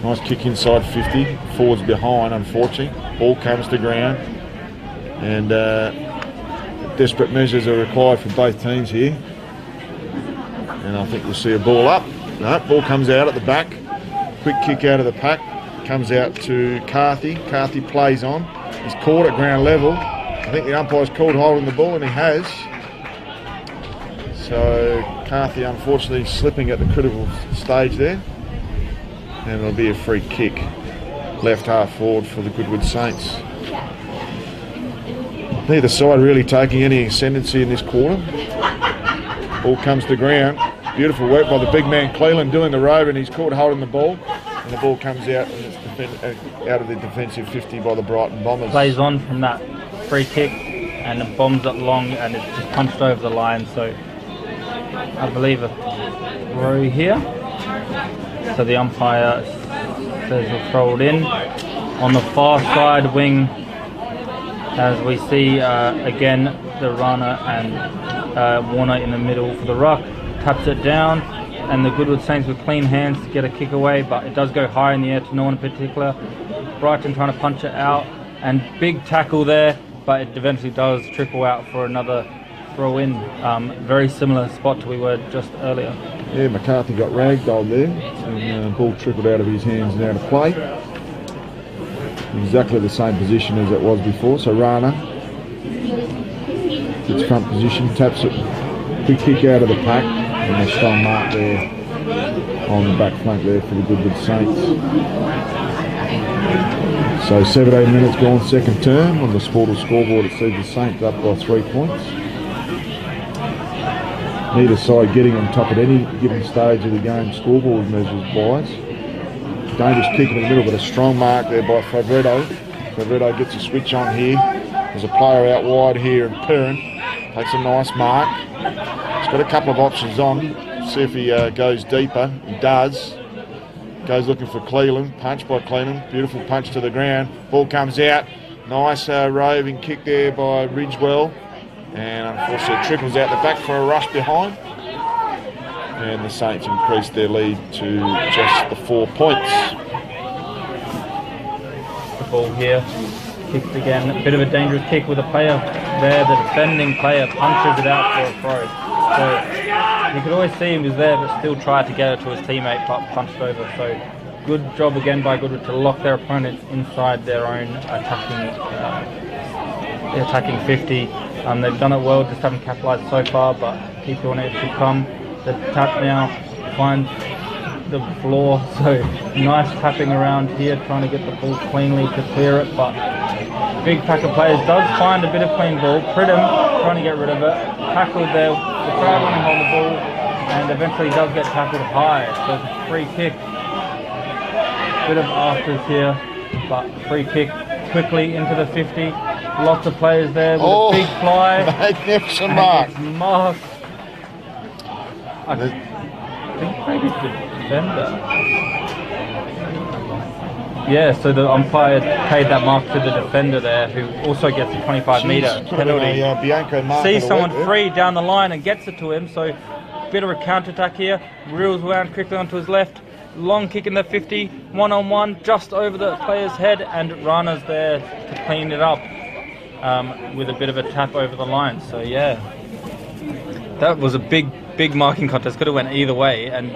Nice kick inside 50. Forwards behind, unfortunately. Ball comes to ground. And desperate measures are required for both teams here. And I think we'll see a ball up. No, ball comes out at the back. Quick kick out of the pack. Comes out to Carthy. Carthy plays on. He's caught at ground level. I think the umpire's called holding the ball, and he has. So Carthy unfortunately slipping at the critical stage there, and it'll be a free kick left half forward for the Goodwood Saints. Neither side really taking any ascendancy in this quarter. Ball comes to ground. Beautiful work by the big man Cleland doing the rover, and he's caught holding the ball. and the ball comes out and it's out of the defensive 50 by the Brighton Bombers. Plays on from that free kick and it bombs it long and it's just punched over the line. So I believe a throw here. So the umpire says we'll throw it in. On the far side wing, as we see again, the runner and Warner in the middle for the ruck, taps it down, and the Goodwood Saints with clean hands to get a kick away, but it does go high in the air to no one in particular. Brighton trying to punch it out, and big tackle there, but it eventually does trickle out for another throw in. Very similar spot to we were just earlier. Yeah, McCarthy got ragdolled there, and the ball trickled out of his hands and out of play. Exactly the same position as it was before, so Rana gets front position, taps it, quick kick out of the pack, and a strong mark there on the back flank there for the Goodwood Saints. So 17 minutes gone, second term. On the Sportal scoreboard it sees the Saints up by 3 points. Neither side getting on top at any given stage of the game scoreboard measures wise. Dangerous kick in the middle, but a strong mark there by Favretto. Favretto gets a switch on here. There's a player out wide here, and Perrin takes a nice mark. He's got a couple of options on. See if he goes deeper. He does. Goes looking for Cleland. Punch by Cleland. Beautiful punch to the ground. Ball comes out. Nice roving kick there by Ridgewell. And unfortunately it trickles out the back for a rush behind. And the Saints increased their lead to just the 4 points. The ball here, kicked again. A bit of a dangerous kick with a player there. The defending player punches it out for a throw. So you could always see he was there, but still tried to get it to his teammate, but punched over. So good job again by Goodwood to lock their opponents inside their own attacking 50. They've done it well, just haven't capitalised so far, but keep on it to come. The tap now finds the floor, so nice tapping around here, trying to get the ball cleanly to clear it, but big pack of players does find a bit of clean ball. Pridham trying to get rid of it, tackled there, the crowd running hold the ball, and eventually does get tackled high, so it's a free kick. Bit of afters here, but free kick quickly into the 50. Lots of players there with a big fly. Magnificent mark. Mark. I think maybe the defender. Yeah, so the umpire paid that mark to the defender there, who also gets a 25-metre penalty. Sees someone free down the line and gets it to him, so bit of a counter-attack here. Reels around quickly onto his left. Long kick in the 50, one-on-one, just over the player's head, and Rana's there to clean it up with a bit of a tap over the line. So yeah, that was a big marking contest. Could have went either way, and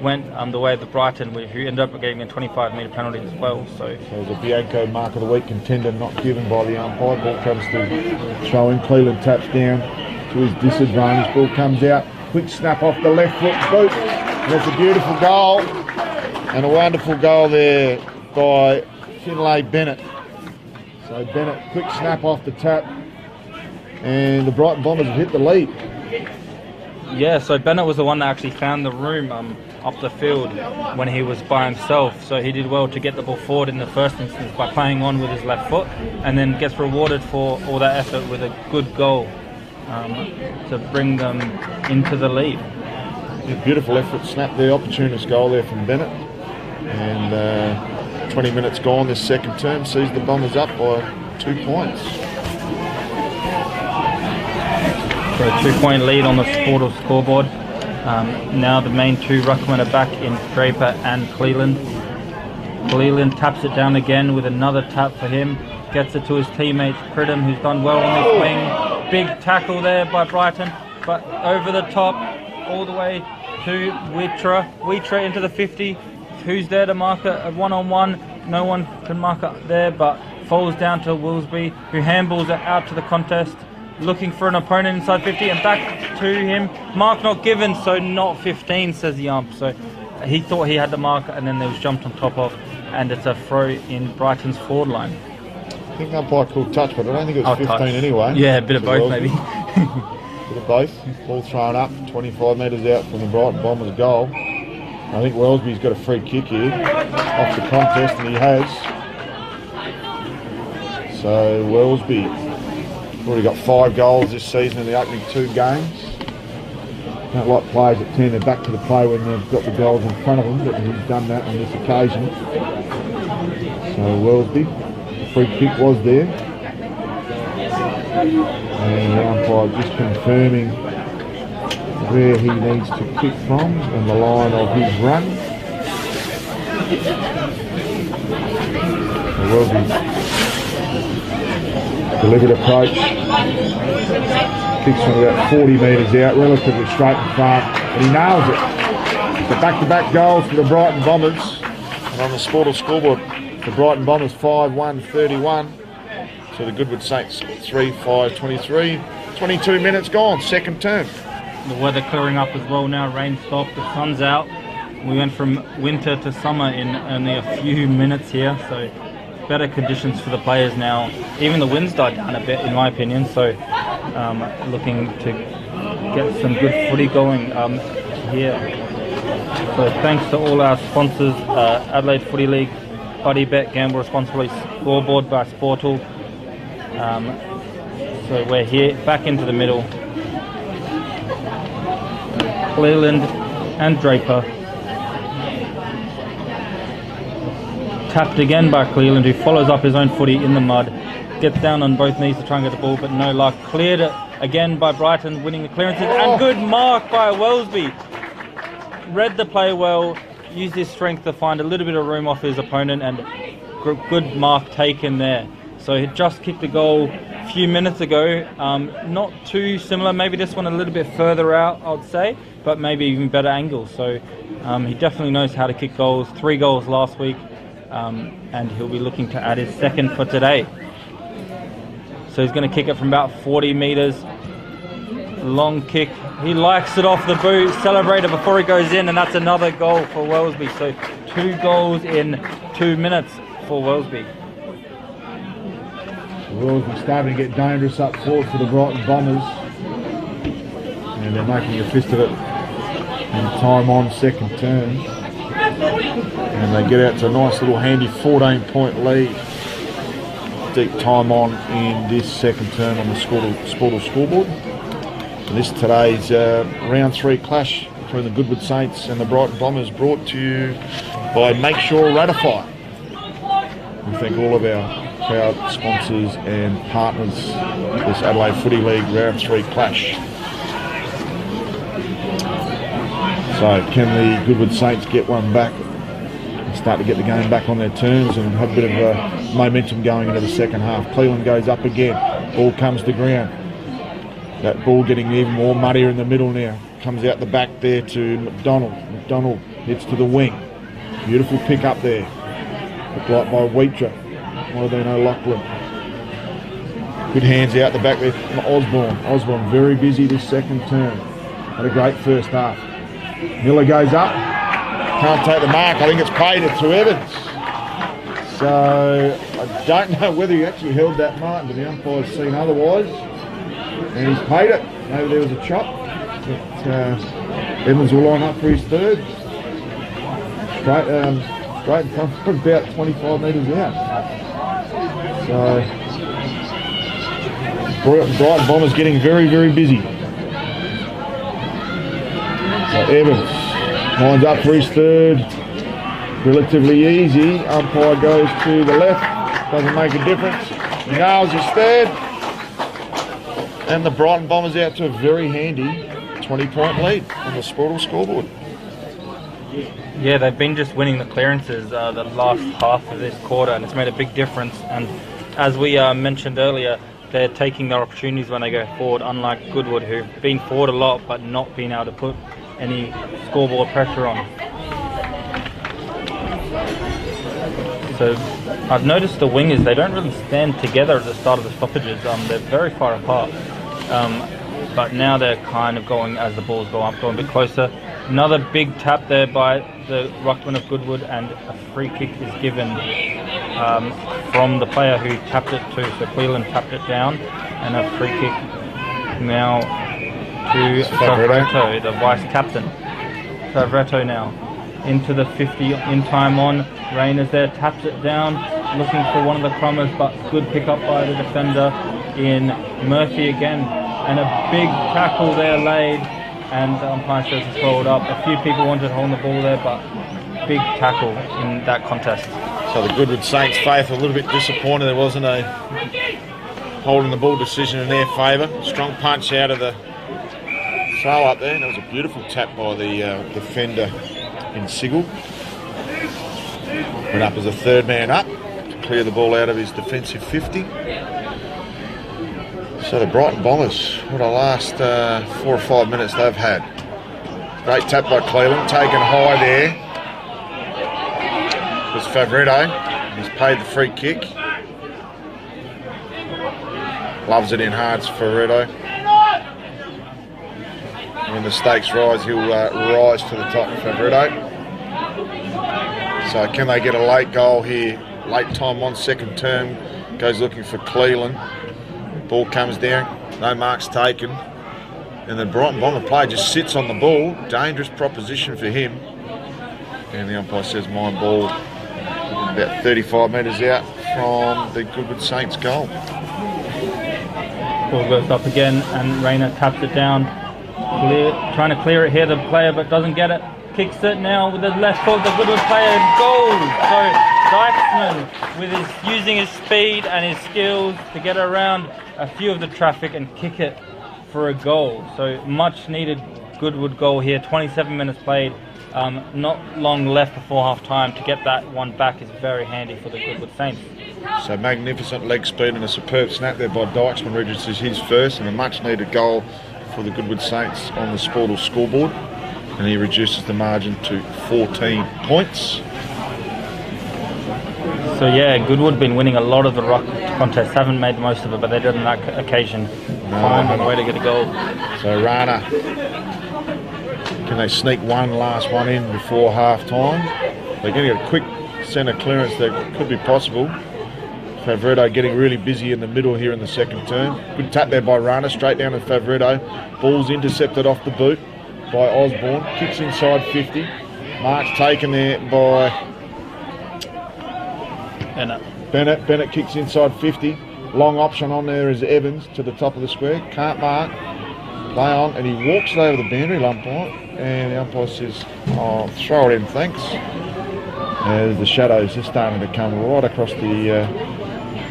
went the way of the Brighton, who ended up getting a 25-metre penalty as well. So it was a Bianco mark of the week contender, not given by the umpire. Ball comes to throw in. Cleland taps down to his disadvantage. Ball comes out. Quick snap off the left foot boot. And it's a beautiful goal. And a wonderful goal there by Finlay Bennett. So Bennett, quick snap off the tap. And the Brighton Bombers have hit the lead. Yeah, so Bennett was the one that actually found the room up the field when he was by himself. So he did well to get the ball forward in the first instance by playing on with his left foot, and then gets rewarded for all that effort with a good goal to bring them into the lead. Yeah, beautiful effort, snapped the opportunist goal there from Bennett. And 20 minutes gone, this second term sees the Bombers up by 2 points. So a 2-point lead on the Sportal scoreboard. Now the main two ruckmen are back in Draper and Cleland. Cleland taps it down again with another tap for him. Gets it to his teammate Pridham, who's done well on this wing. Big tackle there by Brighton, but over the top, all the way to Wheatra into the 50. Who's there to mark a one-on-one? No one can mark it there, but falls down to Willsby, who handballs it out to the contest, looking for an opponent inside 50, and back to him. Mark not given, so not 15, says the ump. So he thought he had the mark, and then there was jumped on top of, and it's a throw in Brighton's forward line. I think umpire called touch, but I don't think it was 15 touch. Anyway. Yeah, a bit of both maybe. Bit of both. Ball thrown up, 25 metres out from the Brighton Bombers goal. I think Wellesby's got a free kick here off the contest, and he has. So Wellesby already got 5 goals this season in the opening 2 games. Don't like players that turn their back to the play when they've got the goals in front of them, but he's done that on this occasion. So Wellesby, the free kick was there. And the umpire just confirming where he needs to kick from and the line of his run. So Wellesby, deliberate approach, kicks from about 40 metres out, relatively straight and far, and he nails it. The back-to-back goals for the Brighton Bombers, and on the Sportal scoreboard, the Brighton Bombers 5-1-31, so the Goodwood Saints 3-5-23. 22 minutes gone, second term. The weather clearing up as well now, rain stopped, the sun's out. We went from winter to summer in only a few minutes here, so better conditions for the players now. Even the wind's died down a bit in my opinion, so looking to get some good footy going here. So thanks to all our sponsors, Adelaide Footy League, Buddy Bet, Gamble Responsibly, Scoreboard by Sportal. So we're here back into the middle. Cleland and Draper. Tapped again by Cleland, who follows up his own footy in the mud. Gets down on both knees to try and get the ball, but no luck. Cleared it again by Brighton, winning the clearances. And good mark by Wellesby. Read the play well, used his strength to find a little bit of room off his opponent, and good mark taken there. So he just kicked the goal a few minutes ago. Not too similar, maybe this one a little bit further out, I'd say, but maybe even better angle. So he definitely knows how to kick goals. 3 goals last week, and he'll be looking to add his second for today. So he's going to kick it from about 40 metres. Long kick. He likes it off the boot. Celebrated before he goes in, and that's another goal for Wellesby. So 2 goals in 2 minutes for Wellesby. Wellesby starting to get dangerous up forward for the Brighton Bombers. And they're making a fist of it. And time on second turn. And they get out to a nice little handy 14-point lead. Deep time on in this second term on the Sportal scoreboard. And this today's round 3 clash between the Goodwood Saints and the Brighton Bombers, brought to you by Make Sure Ratify. We thank all of our proud sponsors and partners of this Adelaide Footy League round 3 clash. So can the Goodwood Saints get one back and start to get the game back on their terms and have a bit of momentum going into the second half? Cleland goes up again, ball comes to ground. That ball getting even more muddier in the middle now. Comes out the back there to McDonald. McDonald hits to the wing. Beautiful pick up there. Looked like by Wheatra. Might have been O'Loughlin. Good hands out the back there from Osborne. Osborne very busy this second term. Had a great first half. Miller goes up. Can't take the mark. I think it's paid it to Evans. So I don't know whether he actually held that mark, but the umpire's seen otherwise. And he's paid it. Maybe there was a chop. But Evans will line up for his third. Straight in front from about 25 metres out. So Brighton Bombers getting very, very busy. So Evans lines up for his third. Relatively easy. Umpire goes to the left. Doesn't make a difference. He nails his third. And the Brighton Bombers out to a very handy 20-point lead on the Sportal scoreboard. Yeah, they've been just winning the clearances the last half of this quarter, and it's made a big difference. And as we mentioned earlier, they're taking their opportunities when they go forward, unlike Goodwood, who've been forward a lot but not been able to put any scoreboard pressure on. So I've noticed the wingers, they don't really stand together at the start of the stoppages. They're very far apart. But now they're kind of going, as the balls go up, going a bit closer. Another big tap there by the ruckman of Goodwood, and a free kick is given from the player who tapped it too. So Cleland tapped it down, and a free kick now to Favretto, the vice captain. Favretto now. into the 50 in time on. Rayner's there, taps it down, looking for one of the crummers, but good pick up by the defender in Murphy again. And a big tackle there laid, and the umpire says it's rolled up. A few people wanted to hold the ball there, but big tackle in that contest. So the Goodwood Saints faith a little bit disappointed there wasn't a holding the ball decision in their favour. Strong punch out of the throw up there, and it was a beautiful tap by the defender in Sigel. Went up as a third man up to clear the ball out of his defensive 50. So the Brighton Bombers, what a last 4 or 5 minutes they've had. Great tap by Cleveland, taken high there. It was Favretto, he's paid the free kick. Loves it in hard, Favretto. When the stakes rise, he'll rise to the top, Favretto. So can they get a late goal here? Late time on, second term, goes looking for Cleveland. Ball comes down, no marks taken. And the Brighton Bomber player just sits on the ball. Dangerous proposition for him. And the umpire says mine ball about 35 metres out from the Goodwood Saints goal. Ball goes up again and Rayner taps it down. Trying to clear it here, the player, but doesn't get it. Kicks it now with the left foot, the Goodwood player goal. So Dykesman with using his speed and his skills to get around a few of the traffic and kick it for a goal. So much needed Goodwood goal here. 27 minutes played. Not long left before half time. To get that one back is very handy for the Goodwood Saints. So magnificent leg speed and a superb snap there by Dykesman registers his first, and a much needed goal for the Goodwood Saints on the Sportal scoreboard, and he reduces the margin to 14 points. So yeah, Goodwood been winning a lot of the ruck contests, haven't made the most of it, but they did on that occasion. Find a way to get a goal. So Rana, can they sneak one last one in before half time? They're going to get a quick centre clearance that could be possible. Favretto getting really busy in the middle here in the second term. Good tap there by Rana, straight down to Favretto. Ball's intercepted off the boot by Osborne. Kicks inside 50. Mark's taken there by Bennett. Bennett kicks inside 50. Long option on there is Evans to the top of the square. Can't mark. Lay on, and he walks it over the boundary, umpire. And the umpire says, "Oh, throw it in, thanks." As the shadows are starting to come right across the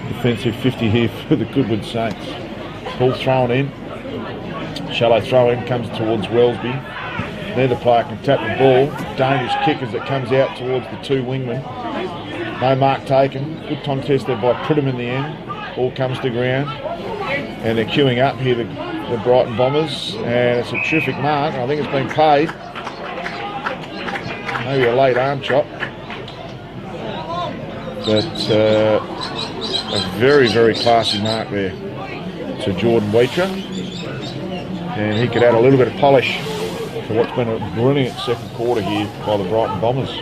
defensive 50 here for the Goodwood Saints. Ball thrown in. Shallow throw in, comes towards Wellesby. There the player can tap the ball. Dangerous kick as it comes out towards the two wingmen. No mark taken. Good contest there by Pridham in the end. Ball comes to ground. And they're queuing up here, the Brighton Bombers. And it's a terrific mark. I think it's been paid. Maybe a late arm chop. But a very, very classy mark there to Jordan Weecher. And he could add a little bit of polish to what's been a brilliant second quarter here by the Brighton Bombers.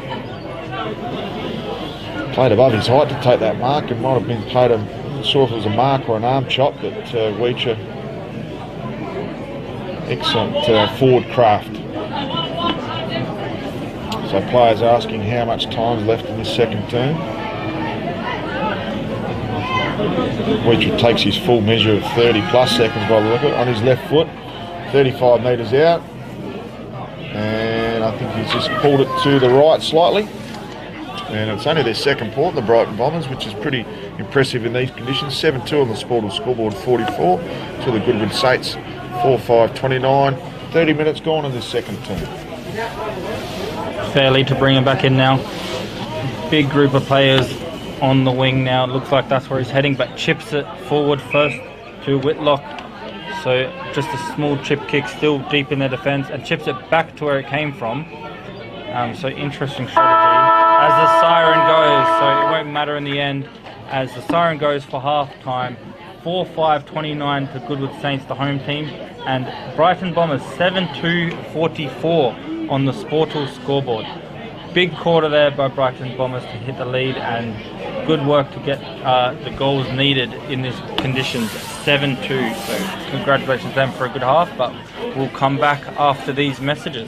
Played above his height to take that mark, and might have been paid, I'm not sure if it was a mark or an arm chop, but Weecher, excellent forward craft. So players asking how much time's left in this second term. Weecher takes his full measure of 30 plus seconds by the look of it on his left foot, 35 metres out, and I think he's just pulled it to the right slightly. And it's only their second point, the Brighton Bombers, which is pretty impressive in these conditions. 7-2 on the Sportal scoreboard, 44 to the Goodwood Saints, 4-5-29. 30 minutes gone in this second term. Fairly to bring him back in now. Big group of players on the wing now. It looks like that's where he's heading, but chips it forward first to Whitlock. So just a small chip kick, still deep in their defence, and chips it back to where it came from. So interesting strategy. As the siren goes, so it won't matter in the end. As the siren goes for half time, 4-5-29 to Goodwood Saints, the home team, and Brighton Bombers 7-2-44 on the Sportal scoreboard. Big quarter there by Brighton Bombers to hit the lead, and good work to get the goals needed in these conditions. 7-2, so congratulations to them for a good half, but we'll come back after these messages.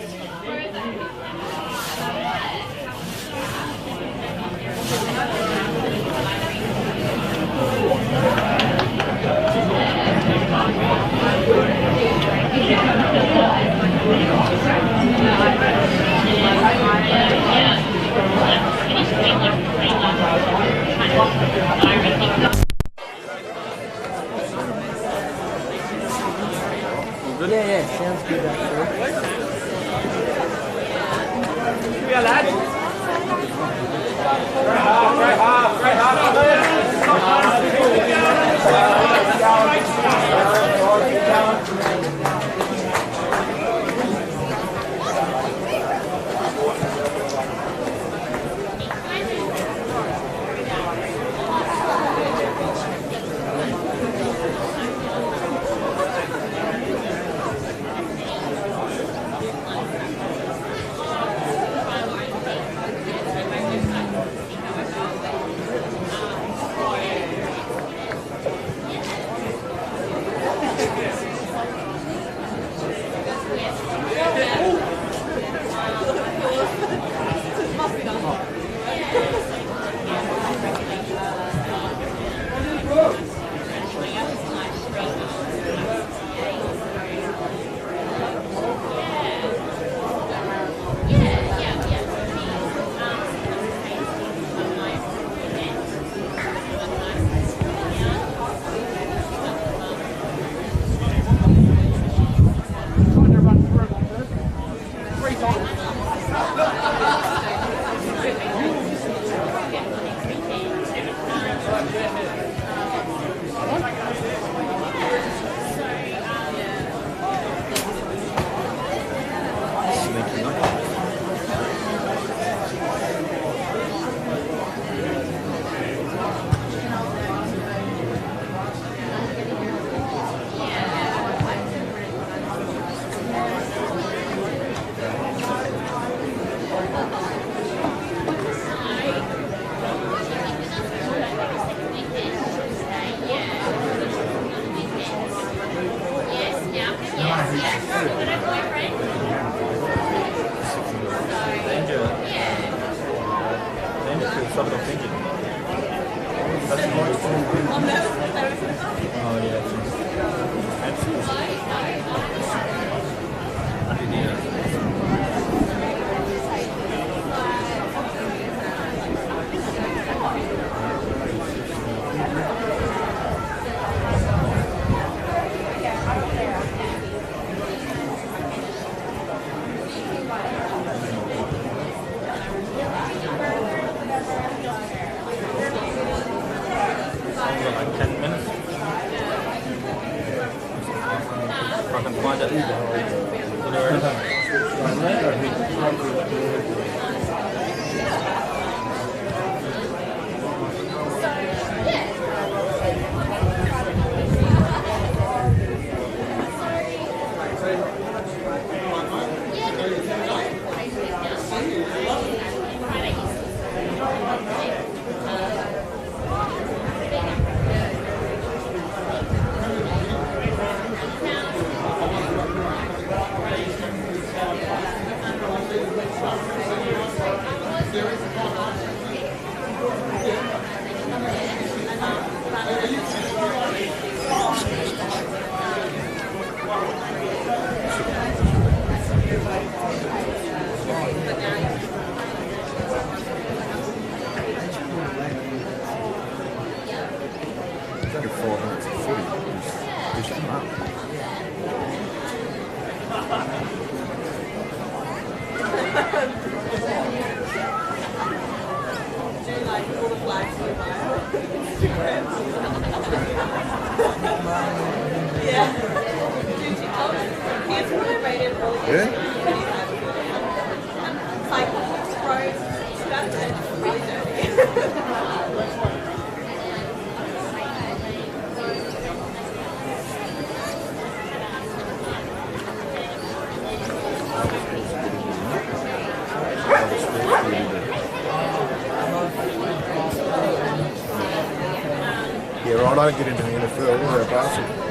Yeah, right, I don't get into the NFL or our basketball.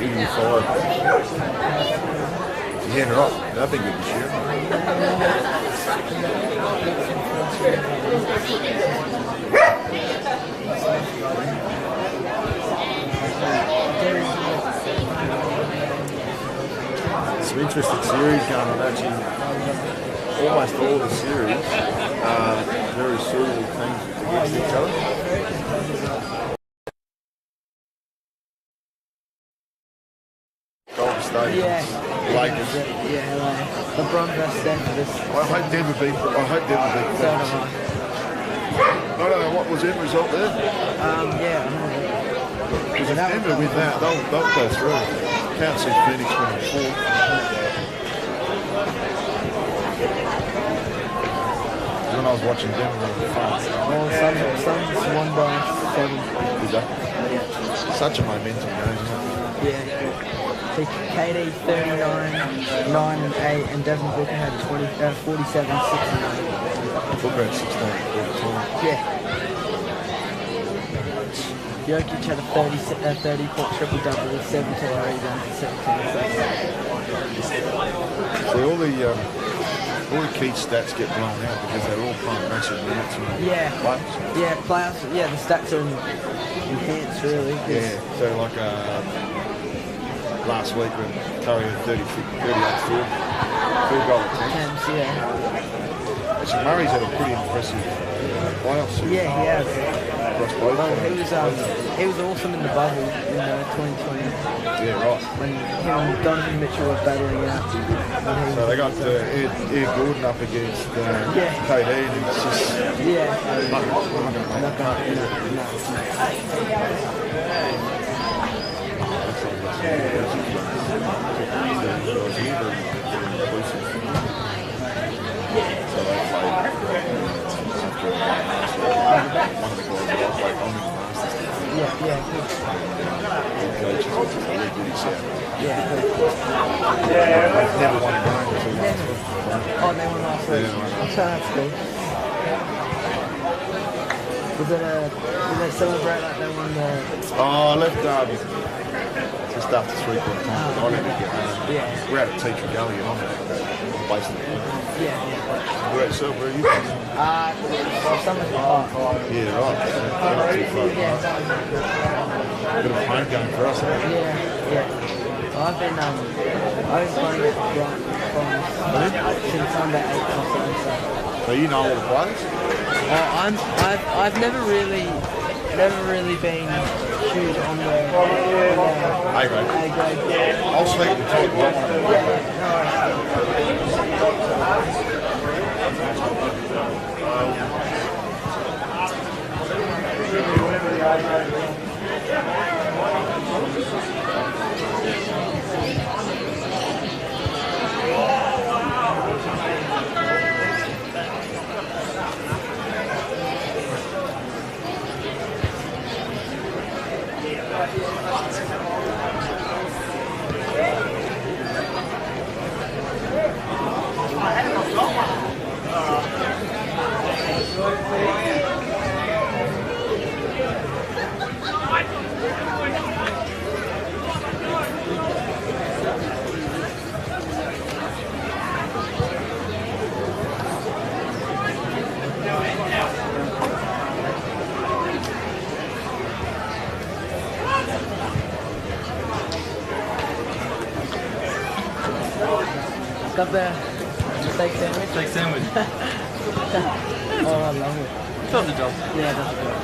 85. Yeah, right. That'd be good this year. It's an interesting series going on. Actually, almost all the series are very suitable teams against each other. stadium. Yeah. Lakers. Yeah, LA. LeBron versus Denver. I hope Denver beat. So do I. I don't know what was the end result there. Yeah. Because if Denver win that, they'll go through. Can't see Phoenix winning 4. When I was watching Denver on the front. Well, Suns won by 7. Is that? Yeah. Such a momentum game, isn't it? Yeah. So KD 39, 9 and 8, and Devin Booker had 47, 6 and 8. Booker had 16 all the time. Yeah. Jokic had a 30-point triple-double with 17 rebounds and 17 assists. See, all the key stats get blown out because they're all playing massive minutes. Yeah. Playoffs. Yeah, playoffs. Yeah, the stats are enhanced, really. Yeah, so like last week when Curry had 38 field goal attempts. Yeah. Actually, Murray's had a pretty impressive playoff series. Yeah, he has. Across both He was awesome in the bubble in 2020 Yeah, right. when him and Donovan Mitchell were battling out. So they got Ed Gordon up against KD, and it's just So they played after one of the guys that I played on the Masters. The coaches was really good himself. They've never won a game until last week. Oh, they won last week. That's cool. Did they celebrate like they won the... Oh, I left Derby just after 3/4 time. I didn't get home. We're out at Teacher Gully and I'm based in We're at Silver, where are you from? Someone's hot. Yeah, right. Not too far. Bit of a home game for us, isn't it? Yeah. I've been playing at Brighton since I'm about 8 or so. So you know all the players? I've never really been huge on the A grade. I'll sleep and talk about Got the steak sandwich? Steak sandwich. Oh, I love it. Does the job. Yeah, that's good.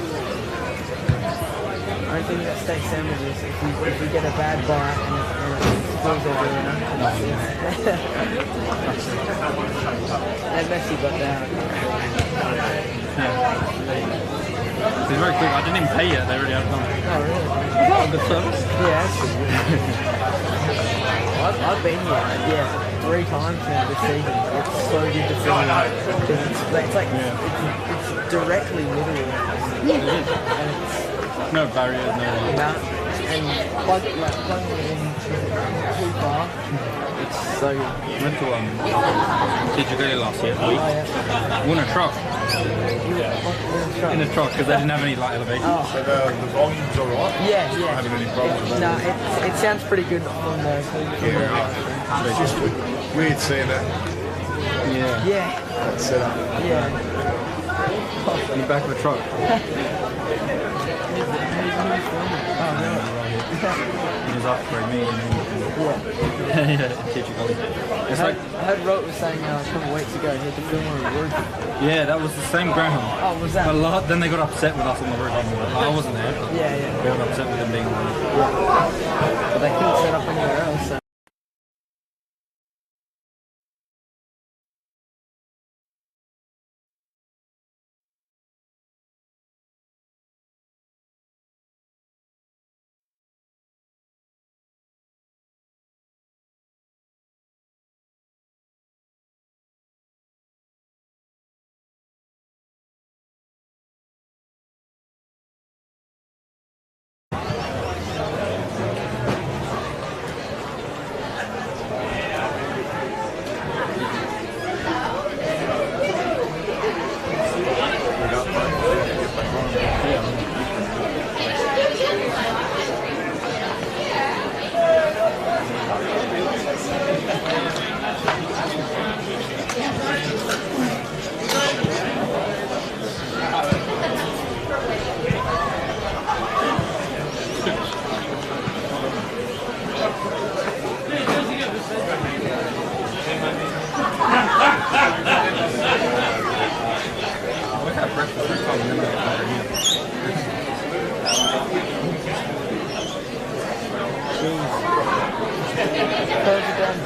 Only thing about steak sandwiches is if you get a bad bite and it spills everywhere. They're messy, but they're... It's very quick. I didn't even pay yet. They already have done. Oh, really? Oh, good service. Yeah, that's good. I've been here, 3 times now this season. It's so good to see it's directly middle. And it's No barriers, no. and plugging it in too far. It's so good. Went to Teacher Gully last year. Oh, yeah. Won a truck. Yeah. In a truck because they didn't have any light elevation. Oh. So the volume's alright? Yeah. Not having any problems with No, that? it sounds pretty good from the It's just weird seeing that Yeah. setup. Yeah. In the back of the truck. He was after me and Teacher Gully. It's I like, heard Rote was saying a couple weeks ago he had to film on the roof. yeah, that was the same ground. Oh, was that? A lot. Then they got upset with us on the roof. I wasn't there. But Yeah. they got upset with them being on the roof. But they couldn't set up anywhere else. So.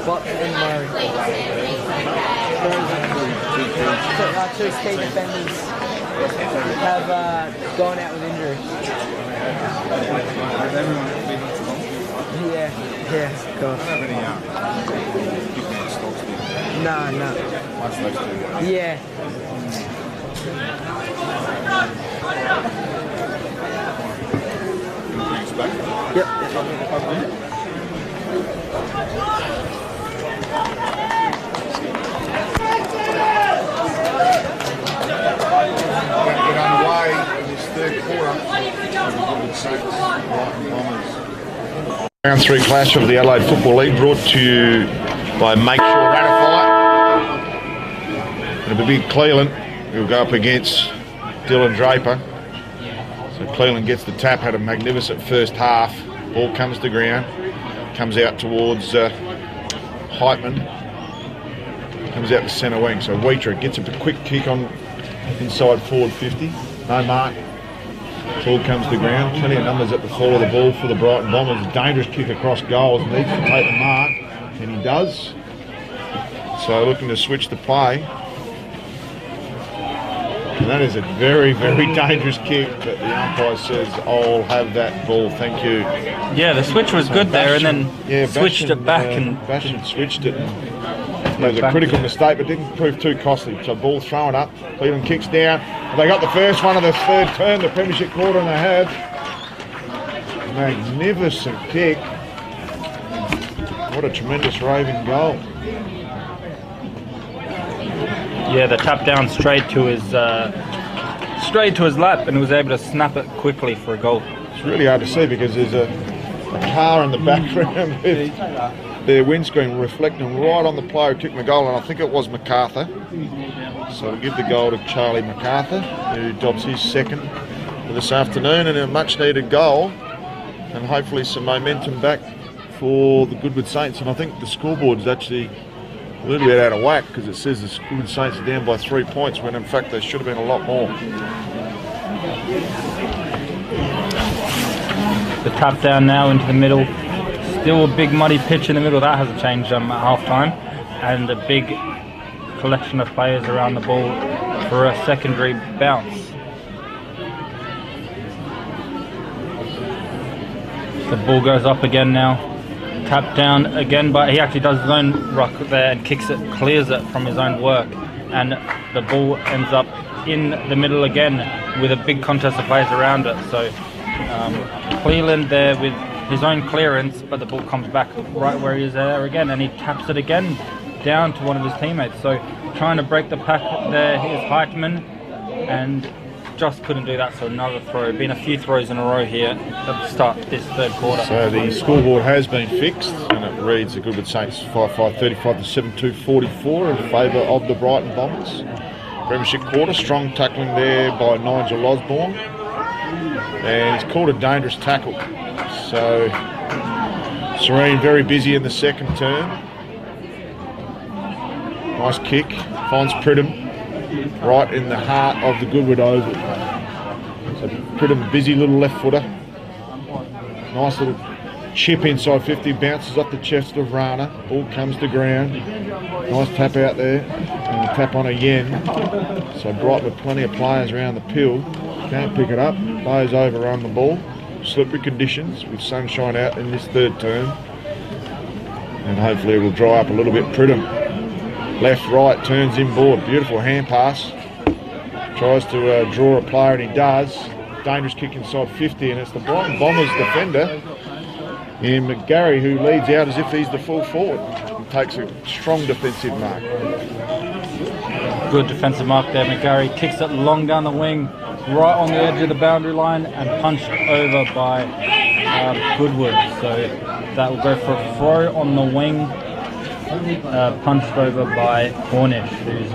Bots and Murray. Two key defenders have gone out with injury. Yeah, of course. I don't have any big man stocks there. No. Once those two go. Yeah. Brings back. Yep. Get underway in this third quarter. Goodwood Saints, Brighton Bombers. Round 3 clash of the Adelaide Football League brought to you by Make Sure Ratify. And it'll be Cleland who'll go up against Dylan Draper. So Cleland gets the tap, had a magnificent first half. Ball comes to ground, comes out towards Heitman, comes out to centre wing. So Wheater gets a quick kick on inside forward 50, no mark. Ball comes to ground, plenty of numbers at the fall of the ball for the Brighton Bombers. Dangerous kick across goals, needs to take the mark, and he does. So looking to switch the play. And that is a very, very dangerous kick, but the umpire says, I'll have that ball, thank you. Yeah, the switch was good there, and then switched it back. Bastion switched it. It was a critical mistake, but didn't prove too costly. So ball thrown up, Cleveland kicks down. They got the first one of the third term, the premiership quarter, and they have. Magnificent kick. What a tremendous raving goal. Yeah, the tap down straight to his lap, and he was able to snap it quickly for a goal. It's really hard to see because there's a car in the background with their windscreen reflecting right on the player who kicked the goal, and I think it was MacArthur. So we'll give the goal to Charlie MacArthur, who dobs his second for this afternoon, and a much needed goal, and hopefully some momentum back for the Goodwood Saints. And I think the scoreboard's actually a little bit out of whack because it says the Goodwood Saints are down by 3 points when in fact they should have been a lot more. The tap down now into the middle. Still a big muddy pitch in the middle. That hasn't changed at half time. And a big collection of players around the ball for a secondary bounce. The ball goes up again now. Tap down again, but he actually does his own ruck there and kicks it, clears it from his own work. And the ball ends up in the middle again with a big contest of players around it. So Cleland there with his own clearance, but the ball comes back right where he is there again, and he taps it again down to one of his teammates. So trying to break the pack there is Heitman, and just couldn't do that. So another throw. Been a few throws in a row here at the start this third quarter. So the scoreboard has been fixed, and it reads the Goodwood Saints 5-5 35 to 7-2 44 in favour of the Brighton Bombers. Premiership quarter, strong tackling there by Nigel Osborne, and he's called a dangerous tackle. So Serene very busy in the second turn. Nice kick, finds Pridham right in the heart of the Goodwood Oval. So Pridham, busy little left footer. Nice little chip inside 50, bounces off the chest of Rana. Ball comes to ground. Nice tap out there, and a tap on again. So Brighton with plenty of players around the pill. Can't pick it up, bows overrun the ball. Slippery conditions with sunshine out in this third term, and hopefully it will dry up a little bit. Pridham, left, right, turns inboard. Beautiful hand pass. Tries to draw a player, and he does. Dangerous kick inside 50, and it's the Brighton Bombers defender in McGarry who leads out as if he's the full forward and takes a strong defensive mark. Good defensive mark there. McGarry kicks it long down the wing, right on the edge of the boundary line, and punched over by Goodwood. So that will go for a throw on the wing. Punched over by Cornish, who's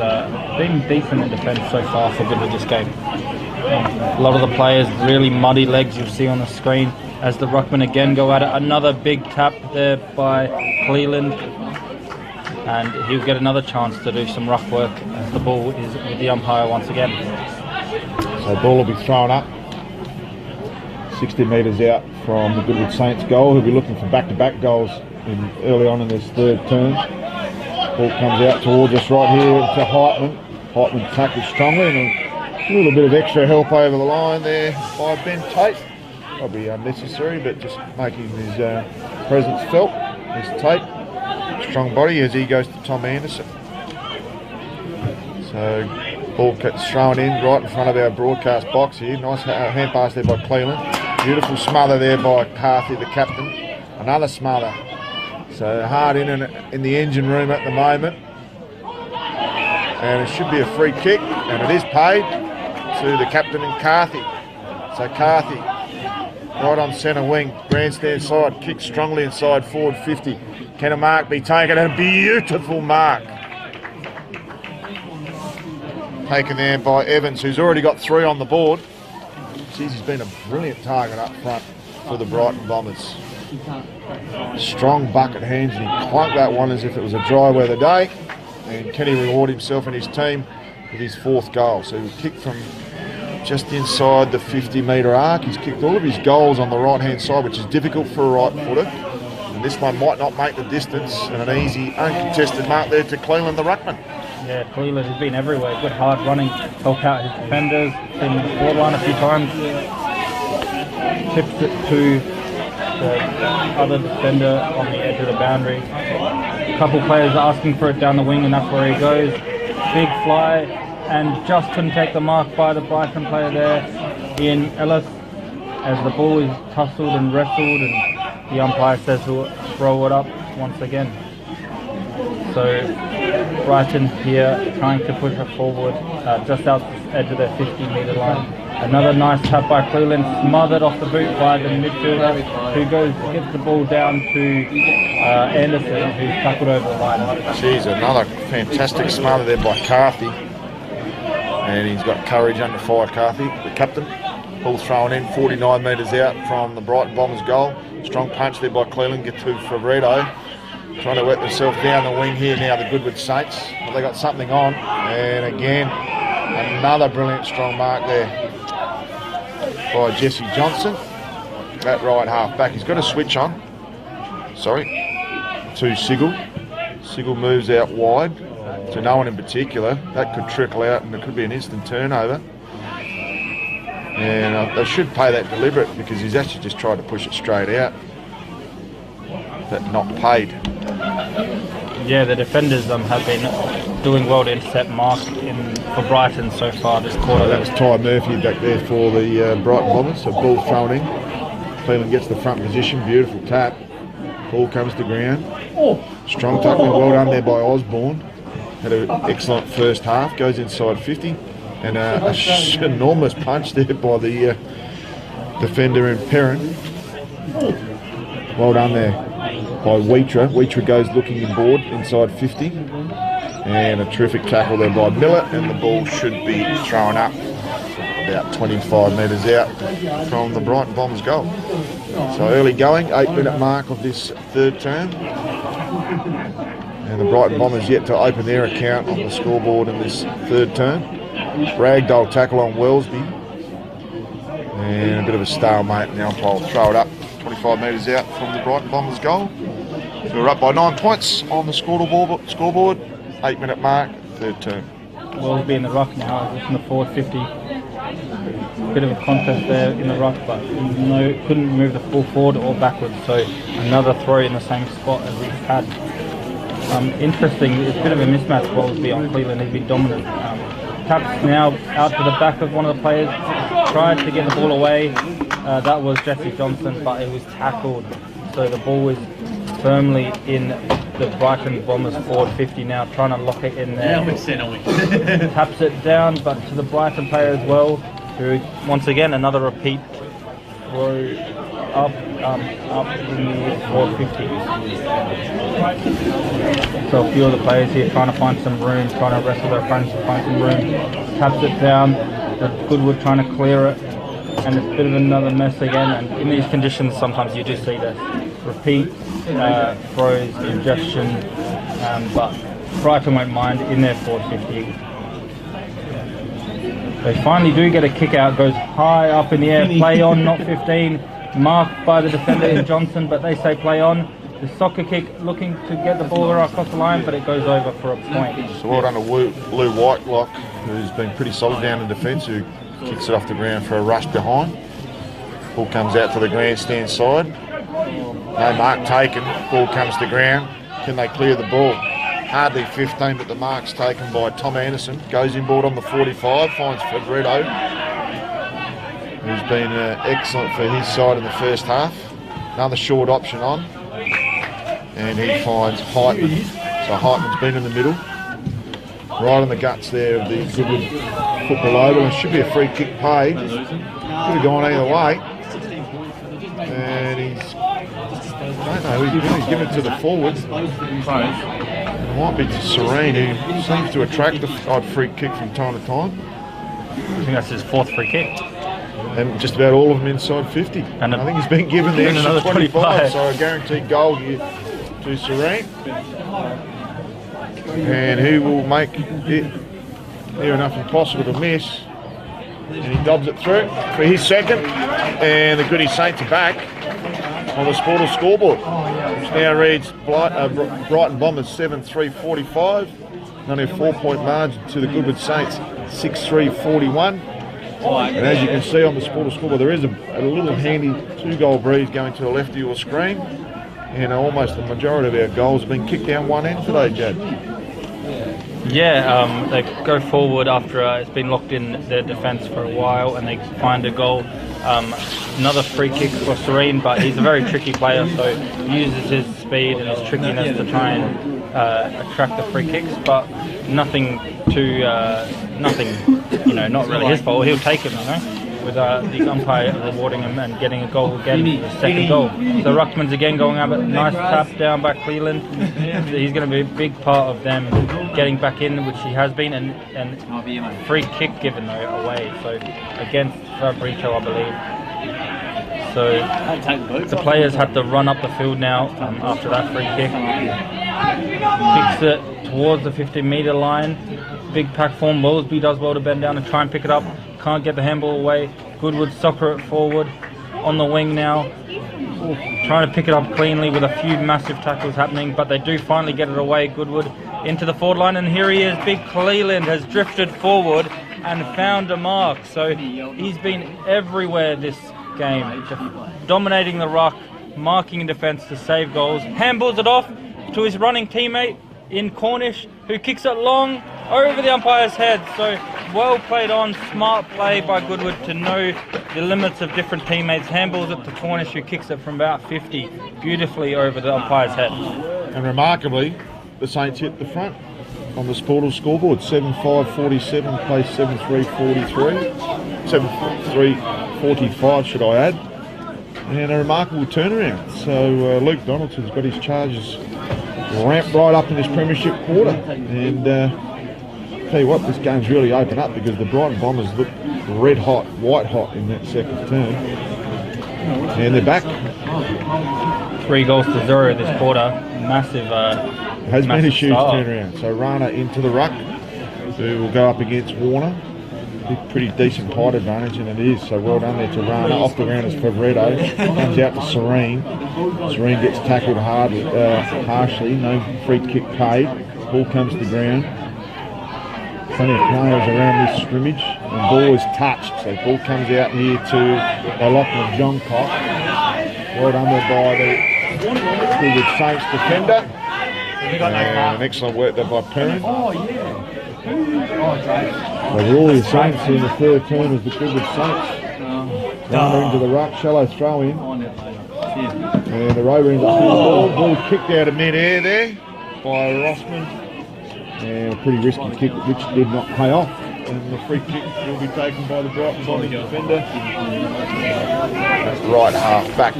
been decent in defence so far for Goodwood this game. A lot of the players really muddy legs, you'll see on the screen as the ruckman again go at it. Another big tap there by Cleland, and he'll get another chance to do some ruck work as the ball is with the umpire once again. So ball will be thrown up 60 metres out from the Goodwood Saints goal. He'll be looking for back-to-back goals early on in this third term. Ball comes out towards us right here to Heitman. Heitman tackled strongly and a little bit of extra help over the line there by Ben Tate. Probably unnecessary, but just making his presence felt. There's Tate, strong body as he goes to Tom Anderson. So ball gets thrown in right in front of our broadcast box here. Nice hand pass there by Cleland. Beautiful smother there by Carthy, the captain. Another smother. So hard in the engine room at the moment. And it should be a free kick, and it is paid to the captain and Carthy. So Carthy, right on centre wing, grandstand side, kicks strongly inside forward 50. Can a mark be taken? And a beautiful mark. Taken there by Evans, who's already got 3 on the board. Jeez, he's been a brilliant target up front for the Brighton Bombers. Strong bucket hands, and he clunked that one as if it was a dry weather day. And can he reward himself and his team with his 4th goal? So he kicked from just inside the 50-metre arc. He's kicked all of his goals on the right-hand side, which is difficult for a right-footer. And this one might not make the distance, and an easy, uncontested mark there to Cleland, the ruckman. Yeah, Cleland has been everywhere. Good hard running, help out his defenders. Been in the borderline a few times. Tips it to the other defender on the edge of the boundary. A couple players asking for it down the wing, and that's where he goes. Big fly, and just couldn't take the mark by the Brighton player there, Ian Ellis, as the ball is tussled and wrestled, and the umpire says he'll throw it up once again. So Brighton here trying to push it forward, just out the edge of their 50-metre line. Another nice tap by Cleland, smothered off the boot by the midfielder, who gets the ball down to Anderson, who's tackled over the line. Jeez, another fantastic smother there by Carthy. And he's got courage under fire, Carthy, the captain. Ball thrown in, 49 metres out from the Brighton Bombers goal. Strong punch there by Cleland, get to Favretto. Trying to wet themselves down the wing here now, the Goodwood Saints. But they got something on. And again, another brilliant strong mark there by Jesse Johnson. That right half back. He's got a switch on. Sorry. To Sigel. Sigel moves out wide to no one in particular. That could trickle out and it could be an instant turnover. And they should pay that deliberate because he's actually just tried to push it straight out. But not paid. Yeah, the defenders have been doing well to intercept mark for Brighton so far this quarter. That was Ty Murphy back there for the Brighton Bombers. So ball thrown in. Cleveland gets the front position. Beautiful tap. Ball comes to ground. Strong tackling. Well done there by Osborne. Had an excellent first half. Goes inside 50. And an enormous punch there by the defender in Perrin. Well done there by Wheatra. Wheatra goes looking inboard inside 50. And a terrific tackle there by Miller. And the ball should be thrown up about 25 metres out from the Brighton Bombers goal. So early going, 8-minute mark of this third term. And the Brighton Bombers yet to open their account on the scoreboard in this third term. Ragdoll tackle on Wellesby. And a bit of a stalemate, and the umpire will throw it up 25 metres out from the Brighton Bombers goal. So we're up by 9 points on the scoreboard. 8-minute mark, third term. Wellesby in the ruck now, in the forward 50. Bit of a contest there in the ruck, but couldn't move the ball forward or backwards. So another throw in the same spot as he's had. Interesting, it's a bit of a mismatch. Wellesby on Cleveland, he's been dominant. Taps now out to the back of one of the players. Tried to get the ball away. That was Jesse Johnson, but it was tackled. So the ball is firmly in the Brighton Bombers forward 50 now, trying to lock it in there. Taps it down, but to the Brighton player as well, who once again another repeat throw up in the forward 50. So a few of the players here trying to find some room, trying to wrestle their friends to find some room. Taps it down. The Goodwood trying to clear it, and it's a bit of another mess again. And in these conditions, sometimes you do see this repeat throws, ingestion, but Brighton won't mind in their forward 50. They finally do get a kick out, goes high up in the air, play on, not 15, marked by the defender in Johnson, but they say play on. The soccer kick looking to get the ball across the line, but it goes over for a point. So well done to Lou Whitelock, who's been pretty solid down in defence, who kicks it off the ground for a rush behind. Ball comes out to the grandstand side. No mark taken. Ball comes to ground. Can they clear the ball? Hardly 15, but the mark's taken by Tom Anderson. Goes inboard on the 45, finds Fabretto, who's been excellent for his side in the first half. Another short option on. And he finds Heitman. So Heitman's been in the middle. Right on the guts there of the Goodwood Football Oval. It should be a free kick paid. Could have gone either way. And he's... I don't know, he's given it to the forwards. It might be to Serene, who seems to attract the odd free kick from time to time. I think that's his 4th free kick. And just about all of them inside 50. And I think he's been given the extra 25, so a guaranteed goal here to Serene. And he will make it near enough impossible to miss. And he dobs it through for his second. And the Goody Saints are back on the Sportal scoreboard, which now reads Brighton Bombers 7-3-45. Only a 4-point margin to the Goodwood Saints 6-3-41. And as you can see on the Sportal scoreboard, there is a little handy 2-goal breeze going to the left of your screen. And almost the majority of our goals have been kicked down one end today, Jad. Yeah, they go forward after it's been locked in their defence for a while, and they find a goal. Another free kick for Serene, but he's a very tricky player, so he uses his speed and his trickiness to try and attract the free kicks, but nothing, not really his fault. He'll take him, with the umpire rewarding him and getting a goal again, the second goal. So Ruckman's again going up, nice tap down by Cleland. He's going to be a big part of them getting back in, which he has been, and free kick given away, so against Fabricio, I believe. So the players had to run up the field now after that free kick. Kicks it towards the 15-metre line. Big pack form. Willsby does well to bend down and try and pick it up. Can't get the handball away. Goodwood soccer it forward on the wing now. Trying to pick it up cleanly with a few massive tackles happening, but they do finally get it away. Goodwood into the forward line, and here he is. Big Cleland has drifted forward and found a mark. So he's been everywhere this game, dominating the ruck, marking in defence to save goals. Handballs it off to his running teammate in Cornish, who kicks it long over the umpire's head. So well played on, smart play by Goodwood to know the limits of different teammates. Handballs it to Cornish, who kicks it from about 50, beautifully over the umpire's head. And remarkably, the Saints hit the front on the Sportal scoreboard, 7-5-47, place 7-3-43, 7-3-45 should I add, and a remarkable turnaround. So Luke Donaldson's got his charges ramped right up in this premiership quarter, and tell you what, this game's really opened up because the Brighton Bombers look red hot, white hot in that second term, and they're back. 3-0 this quarter, massive. Has been a huge turnaround. So Rana into the ruck, who will go up against Warner. Pretty decent height advantage, and it is. So well done there to Rana. Off the ground is Favretto. Comes out to Serene. Serene gets tackled harshly. No free kick paid. Ball comes to ground. Plenty of players around this scrimmage. And ball is touched. So ball comes out here to Lachlan Johncock. Well done there by the Goodwood Saints defender. And excellent work there by Perrin. So Rory Saints in the third term as the Goodwood Saints. Runner into the ruck, shallow throw in. And the rover ends up with the ball. Ball kicked out of mid-air there by Rossman. And a pretty risky kick which did not pay off. And the free kick will be taken by the Brighton Bombing defender. That's right half back.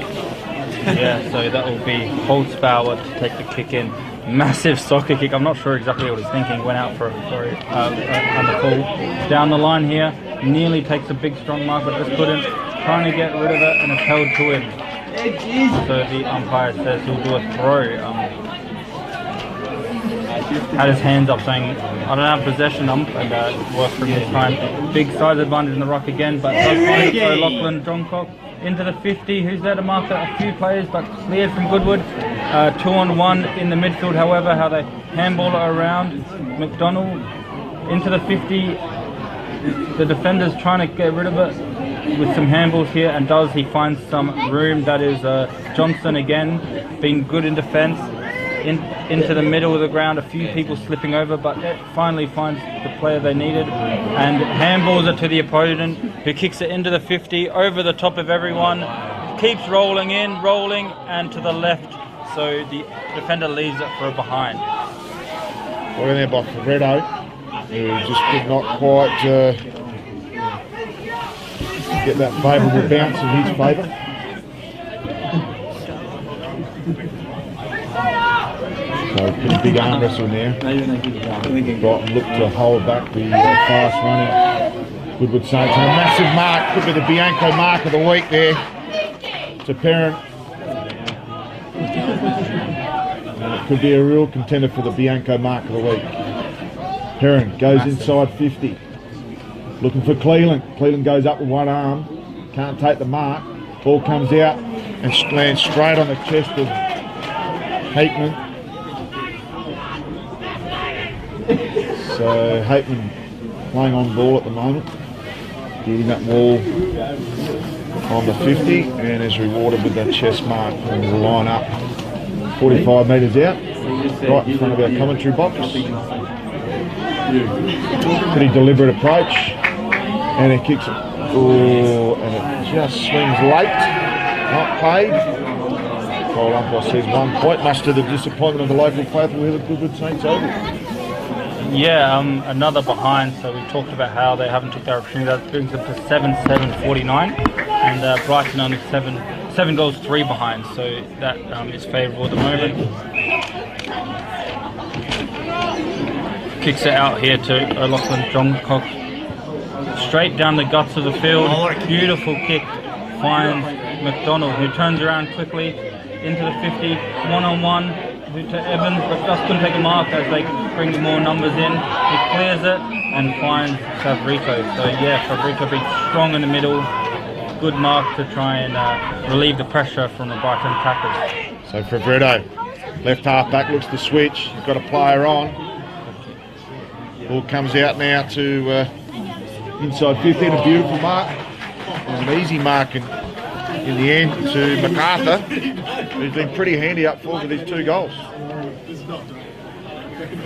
Yeah, so that will be Holtzbauer to take the kick in. Massive soccer kick. I'm not sure exactly what he's thinking. Went out for under call. Down the line here, nearly takes a big strong mark, but just couldn't. Trying to get rid of it, and it's held to him. So the umpire says he'll do a throw. Had his hands up saying, I don't have possession, and it worked for him this time. Big size advantage in the ruck again, but does find Lachlan Johncock into the 50. Who's there to mark a few players, but cleared from Goodwood. 2-on-1 in the midfield, however, how they handball it around. McDonald into the 50. The defender's trying to get rid of it with some handballs here, and he finds some room. That is Johnson again, being good in defence. Into the middle of the ground, a few people slipping over, but it finally finds the player they needed and handballs it to the opponent, who kicks it into the 50 over the top of everyone, keeps rolling, and to the left, so the defender leaves it for a behind. Well, in there by Ferretto, who just could not quite get that favourable bounce in his favour. So pretty big arm wrestle in there. Brighton look to hold back the fast running Goodwood Saints. And a massive mark, could be the Bianco mark of the week there. To Perrin. And it could be a real contender for the Bianco mark of the week. Perrin goes inside 50. Looking for Cleland. Cleland goes up with one arm. Can't take the mark. Ball comes out and lands straight on the chest of Hateman. So Hateman playing on ball at the moment. Getting that wall on the 50 and is rewarded with that chest mark, and will line up 45 metres out, right in front of our commentary box. Pretty deliberate approach, and he kicks it. Oh, and it just swings late, not paid. Kyle umpire says 1 point, much to the disappointment of the local faithful here at Goodwood Saints Oval. Yeah, another behind, so we talked about how they haven't took their opportunity. That brings them to 7-7-49, and Brighton only 7 goals 3 behind, so that is favourable at the moment. Kicks it out here to O'Loughlin Johncock, straight down the guts of the field. Beautiful kick, finds McDonald, who turns around quickly into the 50, one-on-one to Evans, but just couldn't take a mark as they bring more numbers in. He clears it and finds Fabrico. So yeah, Fabrico being strong in the middle. Good mark to try and relieve the pressure from the Brighton tackles. So Favretto, left half back, looks to switch. He's got a player on. Ball comes out now to inside 15, a beautiful mark. And an easy mark in the end to MacArthur, who's been pretty handy up forward with his 2 goals.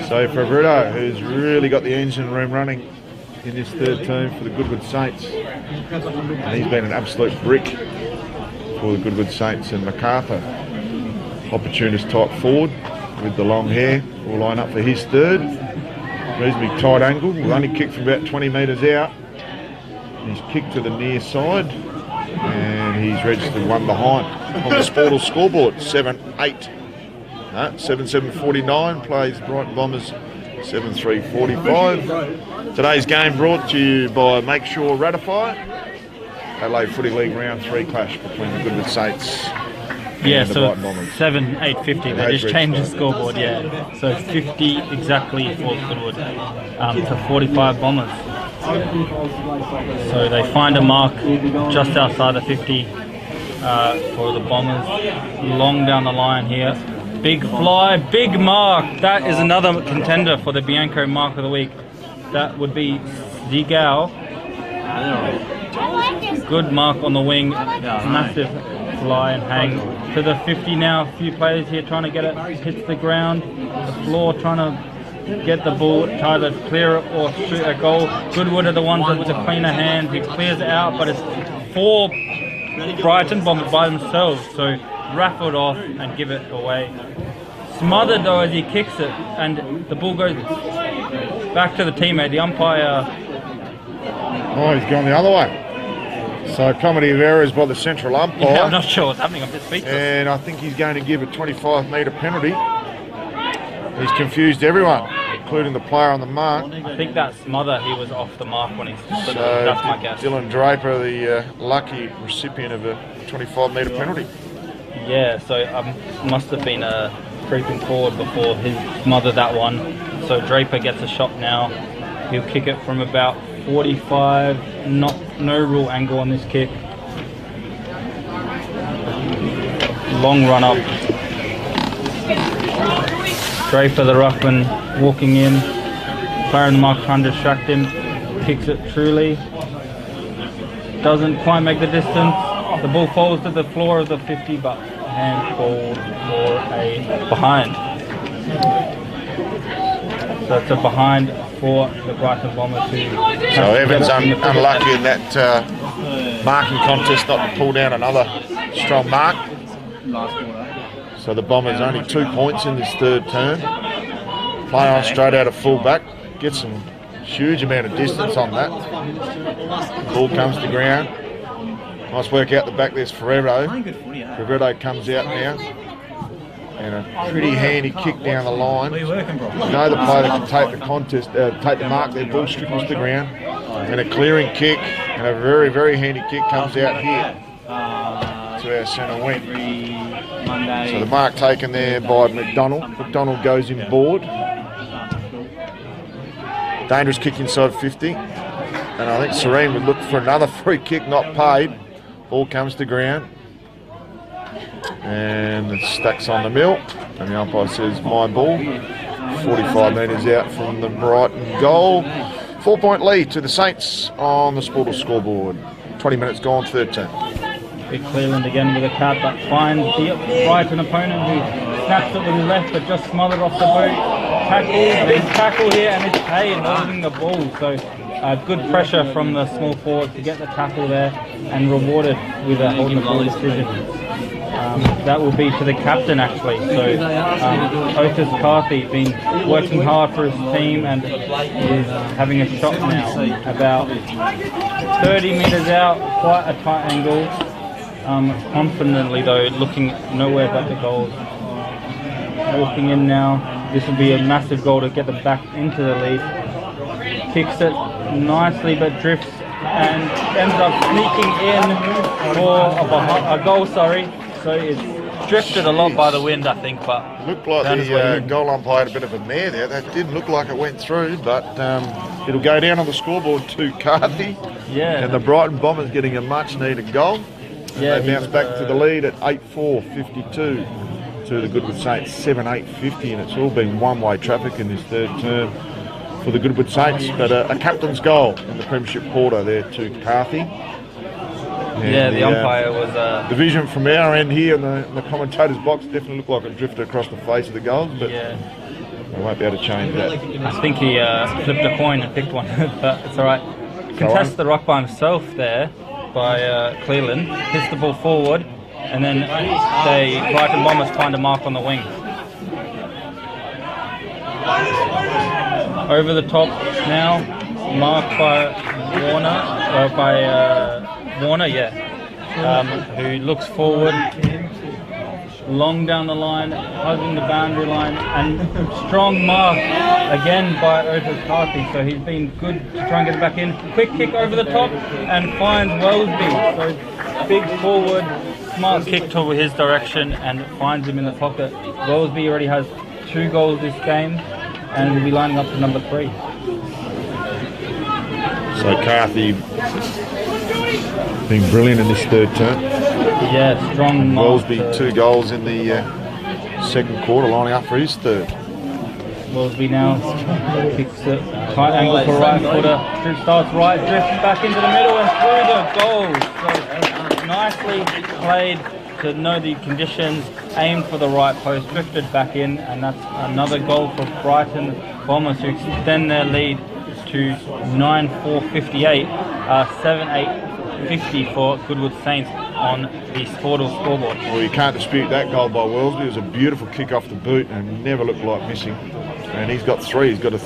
So Favretto, who's really got the engine room running in this third term for the Goodwood Saints. And he's been an absolute brick for the Goodwood Saints, and MacArthur, opportunist type forward with the long hair, will line up for his third. Reasonably tight angle, will only kick from about 20 metres out. He's kicked to the near side, and he's registered 1 behind on the Sportal scoreboard, 7-8. 7-7-49, plays Brighton Bombers 7-3-45. Today's game brought to you by Make Sure Ratify. Adelaide Footy League Round 3 clash between the Goodwood Saints and the Brighton Bombers. 7-8-50, they just changed the scoreboard, yeah. So 50 exactly for Goodwood to 45 Bombers. So they find a mark just outside the 50 for the Bombers. Long down the line here. Big fly, big mark. That is another contender for the Bianco mark of the week. That would be Zigao. Good mark on the wing. Massive fly and hang to the 50 now. A few players here trying to get it. Hits the ground. The floor trying to get the ball, try to clear it or shoot a goal. Goodwood are the ones with the cleaner hand. He clears it out, but it's 4 Brighton Bombers by themselves. So raffled off and give it away. Smothered though as he kicks it, and the ball goes back to the teammate. The umpire. Oh, he's gone the other way. So comedy of errors by the central umpire. Yeah, I'm not sure what's happening. I'm just speechless. And I think he's going to give a 25-metre penalty. He's confused everyone, including the player on the mark. I think that smother, he was off the mark when he stood. So that's my guess. Dylan Draper, the lucky recipient of a 25-metre penalty. Yeah, so must have been creeping forward before he smothered that one. So Draper gets a shot now. He'll kick it from about 45. No real angle on this kick. Long run up. Straight for the ruckman, walking in. Player in the mark trying to distract him. Kicks it truly. Doesn't quite make the distance. The ball falls to the floor of the 50, but handball for a behind. So it's a behind for the Brighton Bombers. So Evans unlucky in that marking contest not to pull down another strong mark. So the Bombers only 2 points in this third term. Play on straight out of full back. Get some huge amount of distance on that. Ball comes to ground. Nice work out the back. There's Ferrero. Ferrero comes out now. And a pretty handy kick down the line. You know the player that can take the contest, take the mark there. Ball stripped to the ground. And a clearing kick. And a very, very handy kick comes out here to our centre wing. So the mark taken there by McDonald. McDonald goes in board. Dangerous kick inside 50. And I think Serene would look for another free kick, not paid. Ball comes to ground. And it stacks on the mill. And the umpire says, my ball. 45 metres out from the Brighton goal. 4-point lead to the Saints on the Sportal scoreboard. 20 minutes gone, third term. Big Cleveland again with a cat, but finds the Brighton opponent who snaps it with his left, but just smothered off the boot. Tackle, big tackle here, and it's Hay holding the ball. So good pressure from the small forward to get the tackle there, and rewarded with a holding the ball decision. That will be to the captain actually. So Otis Carthy been working hard for his team and is having a shot now. About 30 metres out, quite a tight angle. Confidently though, looking nowhere but the goals. Walking in now. This will be a massive goal to get them back into the lead. Kicks it nicely but drifts and ends up sneaking in for a goal, sorry. So it's drifted a lot by the wind, I think, but looked like the goal umpire had a bit of a mare there. That didn't look like it went through, but it'll go down on the scoreboard to Carthy. Yeah. And the Brighton Bombers getting a much needed goal. Yeah, they bounce back to the lead at 8-4-52 to the Goodwood Saints 7-8-50, and it's all been one-way traffic in this third term for the Goodwood Saints. But a captain's goal in the Premiership quarter there to Carthy. And yeah, the umpire was... The vision from our end here in the commentator's box definitely looked like it drifted across the face of the goals, but yeah. I won't be able to change that. I think he flipped a coin and picked one, but it's alright. Contests the rock by himself there by Cleland, hits the ball forward, and then the Brighton Bombers find a mark on the wing. Over the top now, marked by Warner, who looks forward, long down the line, hugging the boundary line, and strong mark again by Otis Carthy. So he's been good to try and get it back in. Quick kick over the top and finds Wellesby. So big forward, smart kick to his direction and finds him in the pocket. Wellesby already has 2 goals this game and will be lining up for number 3. So Carthy being brilliant in this third term. Yeah, strong mark. Wellesby 2 goals in the second quarter, lining up for his third. Wellesby now kicks it, tight angle for right footer, starts right, drifts back into the middle and through the goal. So nicely played to know the conditions, aimed for the right post, drifted back in, and that's another goal for Brighton Bombers to extend their lead to 9-4-58, 7-8-50 for Goodwood Saints on the Sportal scoreboard. Well, you can't dispute that goal by Wellesby. It was a beautiful kick off the boot and never looked like missing. And he's got 3. He's got a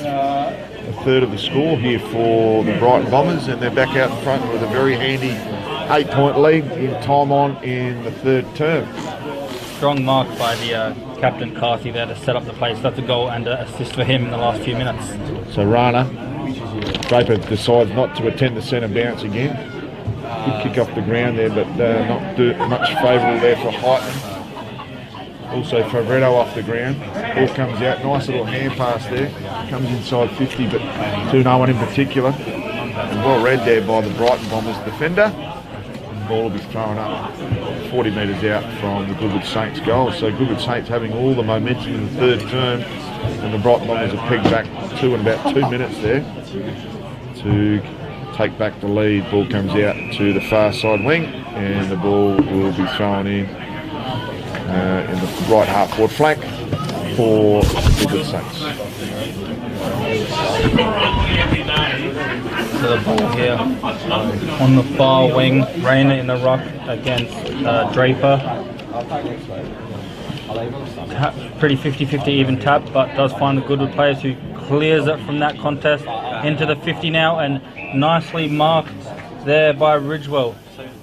third of the score here for the Brighton Bombers, and they're back out in front with a very handy 8-point lead in time on in the third term. Strong mark by the captain Carthy there to set up the place. That's a goal and an assist for him in the last few minutes. So Rana, Draper decides not to attend the centre bounce again. Good kick off the ground there, but not do much favourable there for Highton. Also Favretto off the ground. Ball comes out, nice little hand pass there. Comes inside 50, but to no one in particular. And well read there by the Brighton Bombers defender. ball will be thrown up 40 metres out from the Goodwood Saints goal. So Goodwood Saints having all the momentum in the third term, and the Brighton Bombers are pegged back in about 2 minutes there to take back the lead. Ball comes out to the far side wing, and the ball will be thrown in the right half forward flank for the Goodwood Saints. To the ball here on the far wing, Rayner in the ruck against Draper. Pretty 50-50 even tap, but does find the Goodwood players, who clears it from that contest into the 50 now, and nicely marked there by Ridgewell.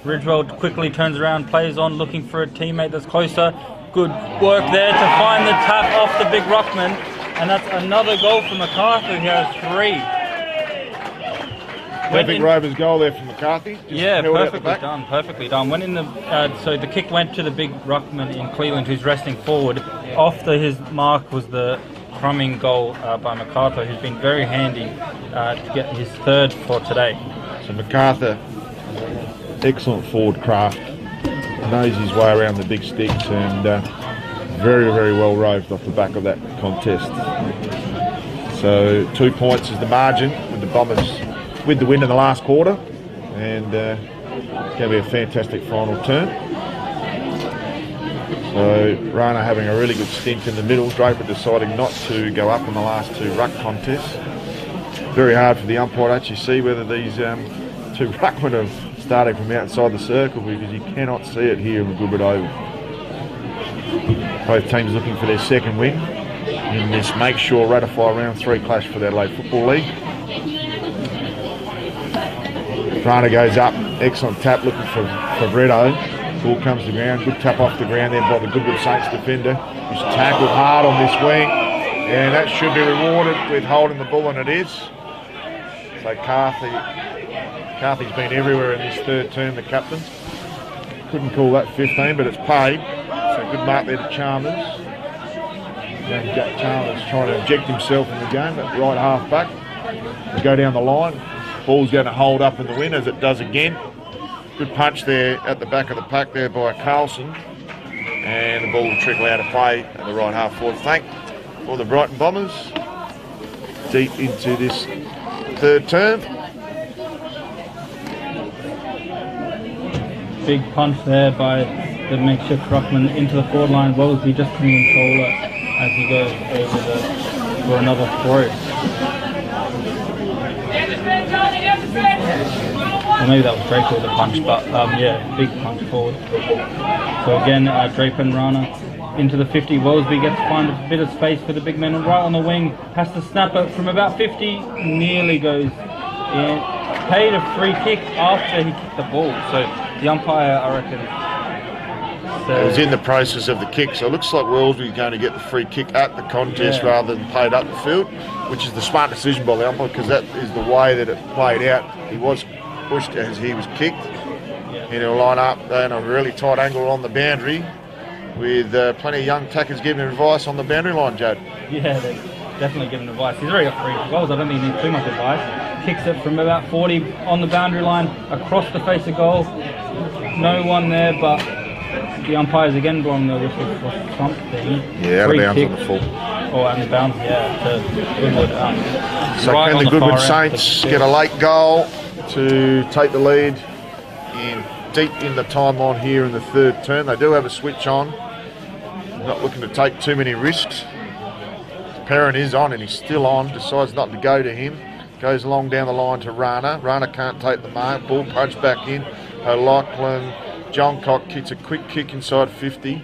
Ridgewell quickly turns around, plays on, looking for a teammate that's closer. Good work there to find the tap off the big ruckman, and that's another goal for MacArthur. He has 3. Perfect Rovers goal there from McCarthy. Yeah, perfectly done. Went in the so the kick went to the big ruckman in Cleveland, who's resting forward. After his mark was the crumbing goal by MacArthur, who's been very handy to get his 3rd for today. So MacArthur, excellent forward craft, knows his way around the big sticks, and very, very well roved off the back of that contest. So 2 points is the margin with the Bombers with the win in the last quarter, and it's going to be a fantastic final turn. So Rana having a really good stint in the middle, Draper deciding not to go up in the last 2 ruck contests. Very hard for the umpire to actually see whether these 2 ruckmen are starting from outside the circle, because you cannot see it here in the Goodwood Oval. Both teams looking for their 2nd win in this make sure ratify round 3 clash for the Adelaide Football League. Rana goes up, excellent tap looking for Bretto. Ball comes to the ground, good tap off the ground there by the Goodwood Saints defender, who's tackled hard on this wing, and that should be rewarded with holding the ball, and it is. So Carthy's been everywhere in this 3rd term, the captain. Couldn't call that 15, but it's paid. So good mark there to Chalmers. Jack Chalmers trying to inject himself in the game, that right half back. To go down the line. Ball's going to hold up in the wind, as it does again. Good punch there at the back of the pack there by Carlson. And the ball will trickle out of play at the right half forward flank for the Brighton Bombers. Deep into this 3rd term. Big punch there by the makeshift ruckman into the forward line. Wellesley just couldn't control it as he goes over for another throw. Well, maybe that was Draper with a punch, but yeah, big punch forward. So again, Draper and Rana into the 50. Wellesby gets to find a bit of space for the big man, and right on the wing, has to snap it from about 50, nearly goes in. Paid a free kick after he kicked the ball. So the umpire, I reckon, it was in the process of the kick, so it looks like Wellesby's going to get the free kick at the contest rather than played up the field, which is the smart decision by the umpire, because that is the way that it played out. He was pushed as he was kicked, and he'll line up in a really tight angle on the boundary, with plenty of young tackers giving advice on the boundary line, Jad. Yeah, they're definitely giving advice. He's already got 3 goals. I don't think he needs too much advice. Kicks it from about 40 on the boundary line, across the face of goal. No one there, but the umpire's again blowing the whistle for something. Yeah, out of bounds on the full. Oh, out of bounds, yeah, to Goodwood. So right can the Goodwood Saints get a late goal to take the lead deep in the timeline here in the 3rd term? They do have a switch on. Not looking to take too many risks. Perrin is on, and he's still on. Decides not to go to him. Goes along down the line to Rana. Rana can't take the mark. Ball punched back in. O'Loughlin. John Cock kicks a quick kick inside 50.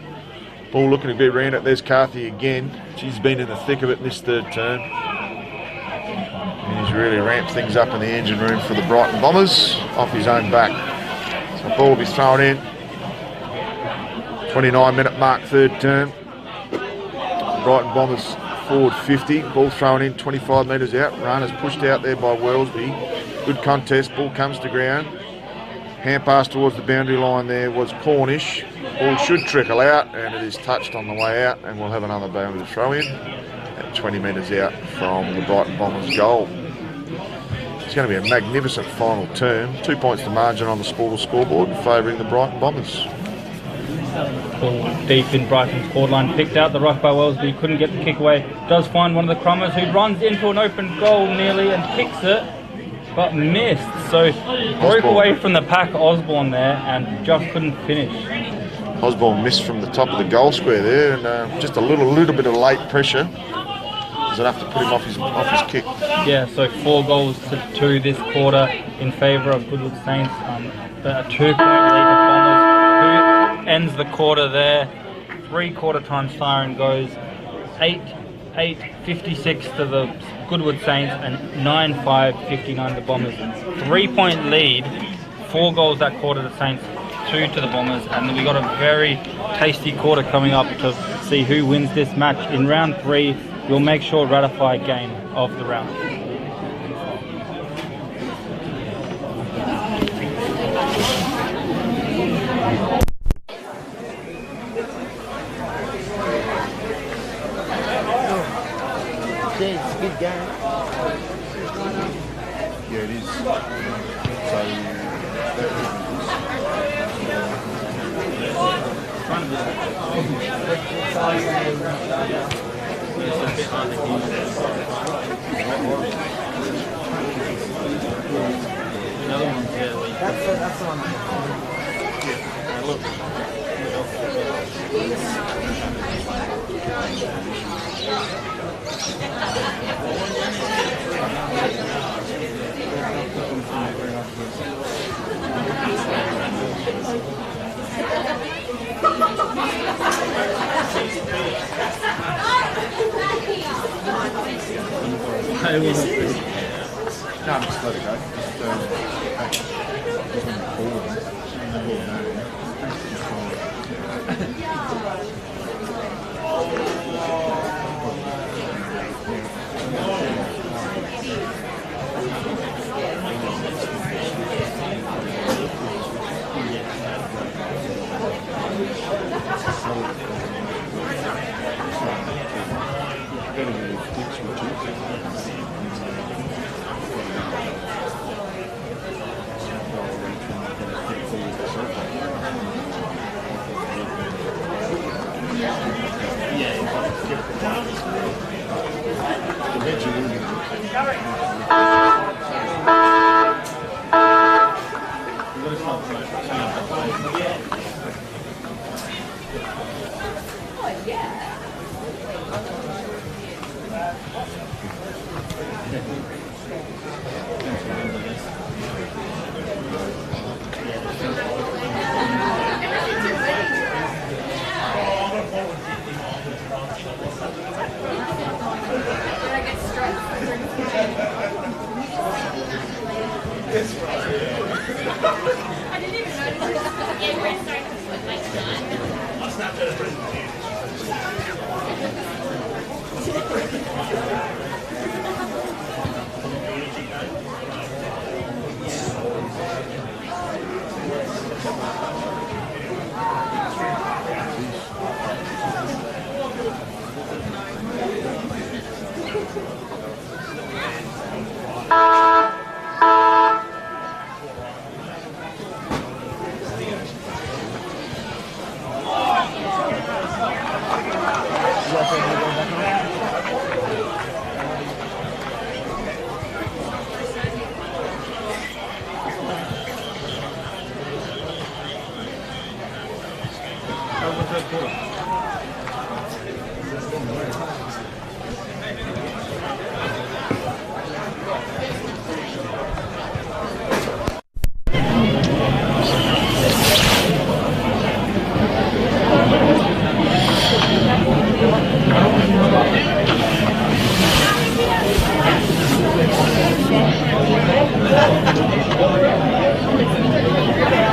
Ball looking to be round it. There's Carthy again. She's been in the thick of it in this 3rd term. And he's really ramped things up in the engine room for the Brighton Bombers off his own back. So the ball will be thrown in. 29-minute mark, 3rd term. Brighton Bombers forward 50. Ball thrown in 25 metres out. Rana's pushed out there by Wellesby. Good contest. Ball comes to ground. Hand pass towards the boundary line there was Cornish. Ball should trickle out, and it is touched on the way out, and we'll have another boundary throw in at 20 metres out from the Brighton Bombers goal. It's going to be a magnificent final term. 2 points to margin on the scoreboard, favouring the Brighton Bombers. Ball deep in Brighton's forward line, picked out the ruck by Wellesby, couldn't get the kick away. Does find one of the Crummers who runs into an open goal nearly and kicks it, but missed. So broke away from the pack, Osborne there, and just couldn't finish. Osborne missed from the top of the goal square there, and just a little bit of late pressure is enough to put him off his kick. Yeah, so 4 goals to 2 this quarter in favour of Goodwood Saints. A 2-point lead for Bombers, who ends the quarter there. 3-quarter time siren goes. 8-56 to the Goodwood Saints and 9-5-59 the Bombers. 3-point lead, 4 goals that quarter to Saints, 2 to the Bombers, and we got a very tasty quarter coming up to see who wins this match. In round 3, we'll make sure ratify game of the round. It's a good game. Yeah, it is. That's the one. No, just let it go.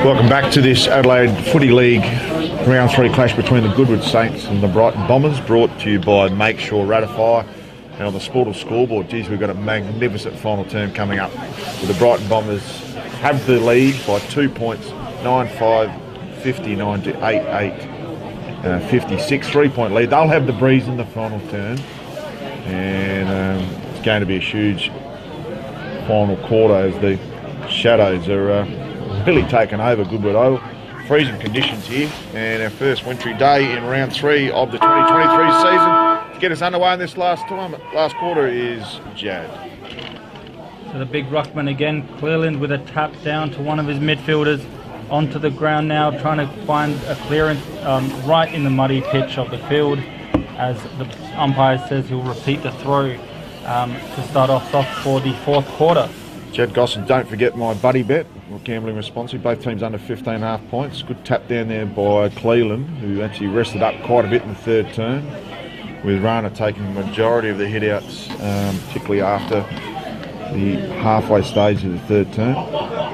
Welcome back to this Adelaide Footy League Round 3 clash between the Goodwood Saints and the Brighton Bombers, brought to you by Make Sure Ratify. And on the Sportal scoreboard, geez, we've got a magnificent final term coming up, with the Brighton Bombers have the lead by 2 points, 9-5-59 to 8-8-56, 3-point lead. They'll have the breeze in the final term, and it's going to be a huge final quarter as the shadows are really taking over Goodwood Oval. Freezing conditions here, and our first wintry day in round 3 of the 2023 season. To get us underway in this last quarter is Jad. So the big ruckman again, Clearland with a tap down to one of his midfielders onto the ground now, trying to find a clearance right in the muddy pitch of the field, as the umpire says he'll repeat the throw to start off soft for the 4th quarter. Jed Gosson, don't forget my buddy bet. We're gambling responsibly. Both teams under 15.5 points. Good tap down there by Cleland, who actually rested up quite a bit in the 3rd turn, with Rana taking the majority of the hit-outs, particularly after the halfway stage of the 3rd turn.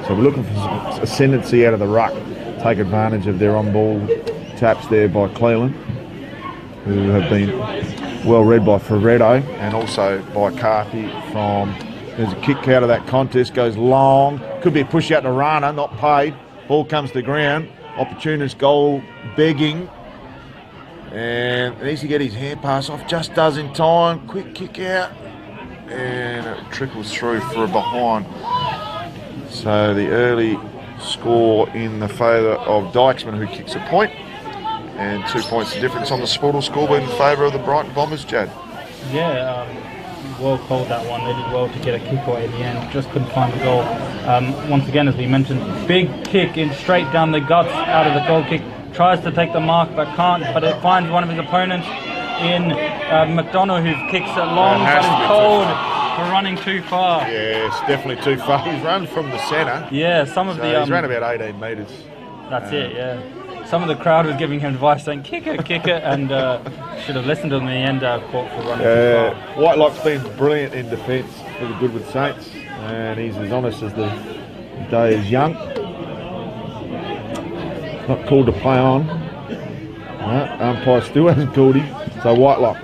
So we're looking for some ascendancy out of the ruck. Take advantage of their on-ball taps there by Cleland, who have been well read by Ferretto and also by Carthy from... There's a kick out of that contest, goes long. Could be a push out to Rana, not paid. Ball comes to the ground. Opportunist goal begging. And needs to get his hand pass off. Just does in time. Quick kick out. And it trickles through for a behind. So the early score in the favour of Dykesman, who kicks a point. And 2 points of difference on the Sportal scoreboard in favour of the Brighton Bombers, Jad. Yeah, well called that one. They did well to get a kick away in the end, just couldn't find the goal. Once again, as we mentioned, big kick in straight down the guts out of the goal kick. Tries to take the mark but can't, but it finds one of his opponents in McDonough, who kicks it long but is cold for running too far. Yeah, it's definitely too far. He's run from the centre. Yeah, some of the... he's ran about 18 metres. That's it, yeah. Some of the crowd was giving him advice saying, kick it, and should have listened to him in the end, caught for running too far. Whitelock's been brilliant in defence for the Goodwood Saints, and he's as honest as the day is young. Not called to play on. No, umpire still hasn't called him. So Whitelock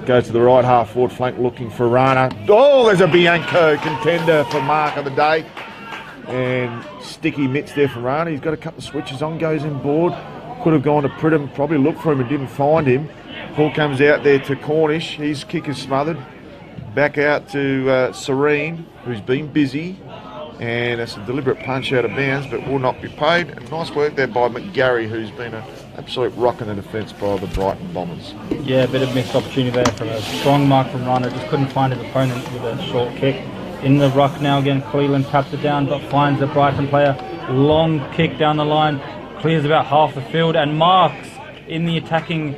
goes to the right half forward flank looking for Rana. Oh, there's a Bianco contender for mark of the day. And sticky mitts there for Rana. He's got a couple of switches on, goes in board. Could have gone to Pridham, probably looked for him and didn't find him. Ball comes out there to Cornish. His kick is smothered. Back out to Serene, who's been busy. And it's a deliberate punch out of bounds, but will not be paid. And nice work there by McGarry, who's been an absolute rock in the defence by the Brighton Bombers. Yeah, a bit of missed opportunity there from a strong mark from Rana. Just couldn't find his opponent with a short kick. In the ruck now again, Cleland taps it down but finds the Brighton player. Long kick down the line, clears about half the field and marks in the attacking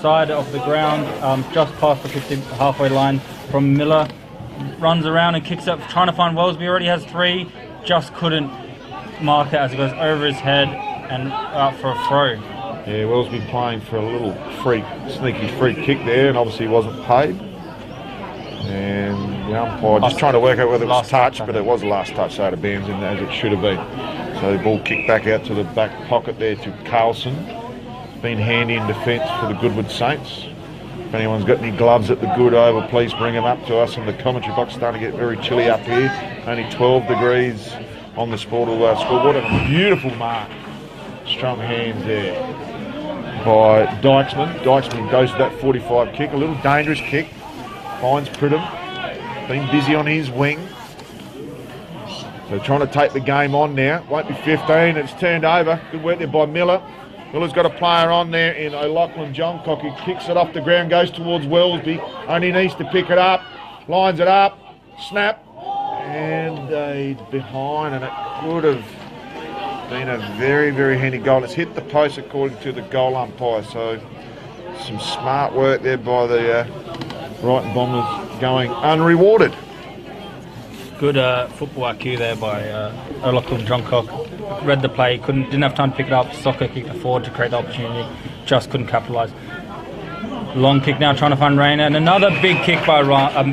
side of the ground, just past the 50 halfway line from Miller. Runs around and kicks up, trying to find Wellesby, already has 3, just couldn't mark it as it goes over his head and out for a throw. Yeah, Wellesby playing for a little sneaky free kick there, and obviously wasn't paid. And the umpire just trying to work out whether it was touch, but it was the last touch out of bounds as it should have been. So the ball kicked back out to the back pocket there to Carlson. Been handy in defence for the Goodwood Saints. If anyone's got any gloves at the Goodwood Oval, please bring them up to us in the commentary box. Starting to get very chilly up here. Only 12 degrees on the Sportal scoreboard, and a beautiful mark. Strong hands there by Dykesman. Dykesman goes to that 45 kick, a little dangerous kick. Finds Pridham, been busy on his wing. So trying to take the game on now. Won't be 15, it's turned over. Good work there by Miller. Miller's got a player on there in O'Loughlin Johncock. He kicks it off the ground, goes towards Wellesby. Only needs to pick it up, lines it up, snap. And he's behind, and it could have been a very, very handy goal. It's hit the post according to the goal umpire. So some smart work there by the Brighton Bombers going unrewarded. Good football IQ there by O'Loughlin Johncock. Read the play, didn't have time to pick it up. Soccer kicked it forward to create the opportunity, just couldn't capitalise. Long kick now, trying to find Rana, and another big kick by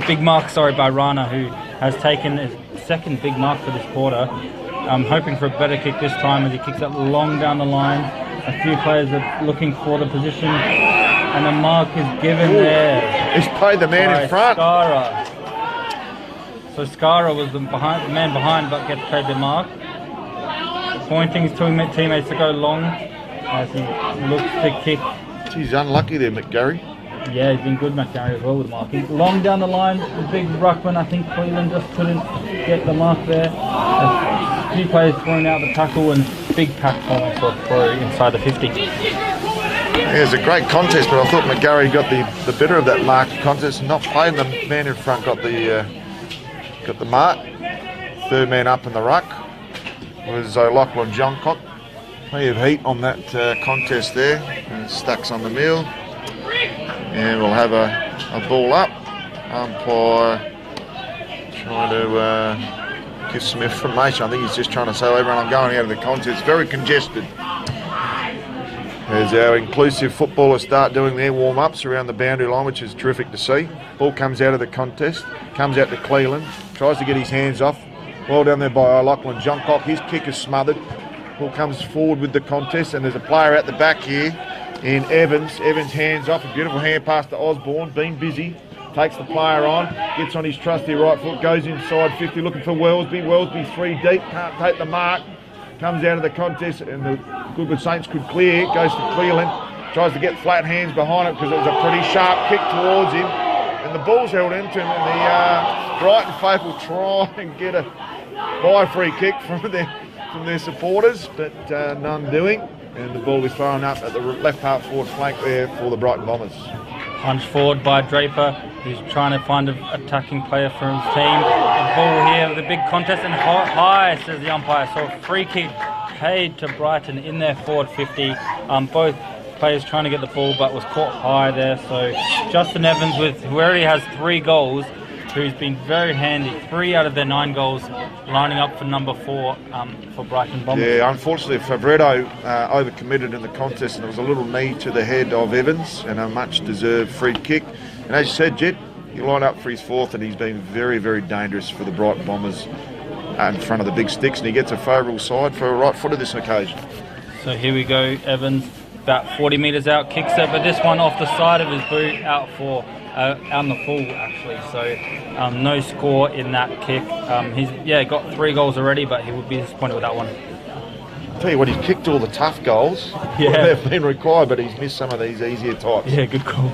big mark by Rana, who has taken his 2nd big mark for this quarter. I'm hoping for a better kick this time as he kicks it long down the line. A few players are looking for the position, and a mark is given there. He's played the man in front. Skara. So Skara was the man behind, but gets paid the mark. Pointing his teammates to go long as he looks to kick. He's unlucky there, McGarry. Yeah, he's been good, McGarry, as well with marking. Long down the line, the big ruckman. I think Cleveland just couldn't get the mark there. A few players throwing out the tackle and big pack falling for a throw inside the 50. Yeah, it was a great contest, but I thought McGarry got the better of that mark contest and not playing. The man in front got the mark. Third man up in the ruck was Lachlan Johncock. Plenty of heat on that contest there. And Stacks on the meal. And we'll have a ball up. Umpire trying to give some information. I think he's just trying to say, everyone, I'm going out of the contest. Very congested. As our inclusive footballers start doing their warm-ups around the boundary line, which is terrific to see. Ball comes out of the contest, comes out to Cleland, tries to get his hands off. Well down there by Lachlan Johncock. His kick is smothered. Ball comes forward with the contest, and there's a player at the back here in Evans. Evans hands off, a beautiful hand pass to Osborne, being busy. Takes the player on, gets on his trusty right foot, goes inside 50, looking for Wellesby. Wellesby 3 deep, can't take the mark. Comes out of the contest, and the Goodwood Saints could clear. Goes to Cleland, tries to get flat hands behind it because it was a pretty sharp kick towards him. And the ball's held into him, and the Brighton faithful try and get a by-free kick from their supporters, but none doing. And the ball is thrown up at the left half forward flank there for the Brighton Bombers. Punch forward by Draper, who's trying to find an attacking player for his team. The ball here with a big contest and high, says the umpire. So a free kick paid to Brighton in their forward 50. Both players trying to get the ball, but was caught high there. So Justin Evans, who already has 3 goals, who's been very handy. 3 out of their 9 goals, lining up for number 4 for Brighton Bombers. Yeah, unfortunately, Favretto overcommitted in the contest, and it was a little knee to the head of Evans, and a much-deserved free kick. And as you said, Jet, he lined up for his 4th, and he's been very, very dangerous for the Brighton Bombers in front of the big sticks, and he gets a favourable side for a right foot of this occasion. So here we go, Evans, about 40 metres out, kicks it, but this one off the side of his boot, out on the full actually. So no score in that kick. He's got 3 goals already, but he would be disappointed with that one. I'll tell you what, he's kicked all the tough goals. Yeah, they've been required, but he's missed some of these easier types. Yeah, good call.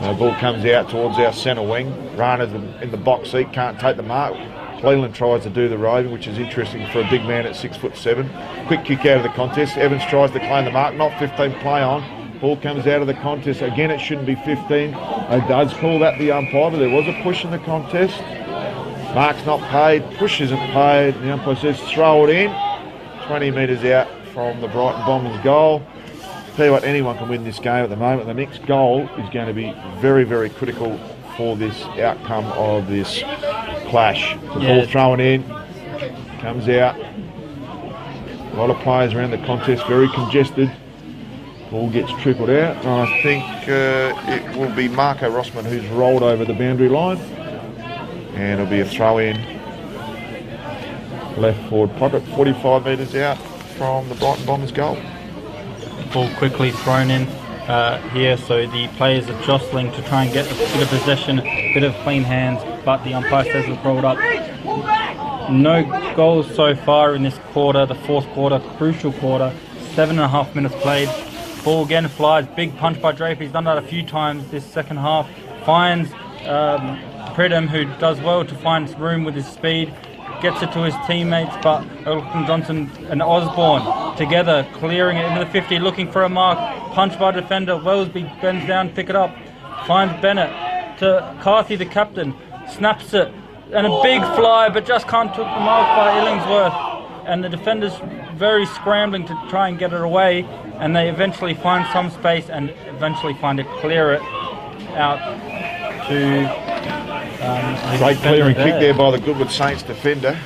The ball comes out towards our centre wing. Rana's in the box seat, can't take the mark. Cleland tries to do the roving, which is interesting for a big man at 6'7". Quick kick out of the contest. Evans tries to claim the mark, not 15 play on. Ball comes out of the contest. Again, it shouldn't be 15. It does call that the umpire, but there was a push in the contest. Mark's not paid, push isn't paid. The umpire says throw it in. 20 metres out from the Brighton Bombers goal. Tell you what, anyone can win this game at the moment. The next goal is going to be very, very critical for this outcome of this clash. The ball thrown in, comes out. A lot of players around the contest, very congested. Ball gets trickled out, and I think it will be Marco Rossman who's rolled over the boundary line, and it'll be a throw in left forward pocket, 45 metres out from the Brighton Bombers goal. Ball quickly thrown in here, so the players are jostling to try and get a bit of possession, a bit of clean hands, but the umpire says it's rolled up. No goals so far in this quarter, the 4th quarter, crucial quarter, 7.5 minutes played. Ball again flies, big punch by Draper. He's done that a few times this second half. Finds Pridham, who does well to find room with his speed. Gets it to his teammates, but Olsen Johnson and Osborne together clearing it into the 50, looking for a mark. Punch by defender. Wellesby bends down, pick it up. Finds Bennett to Carthy, the captain. Snaps it. And a big fly, but just can't took the mark by Illingsworth. And the defenders very scrambling to try and get it away, and they eventually find some space and eventually find to clear it out to great clearing kick there by the Goodwood Saints defender.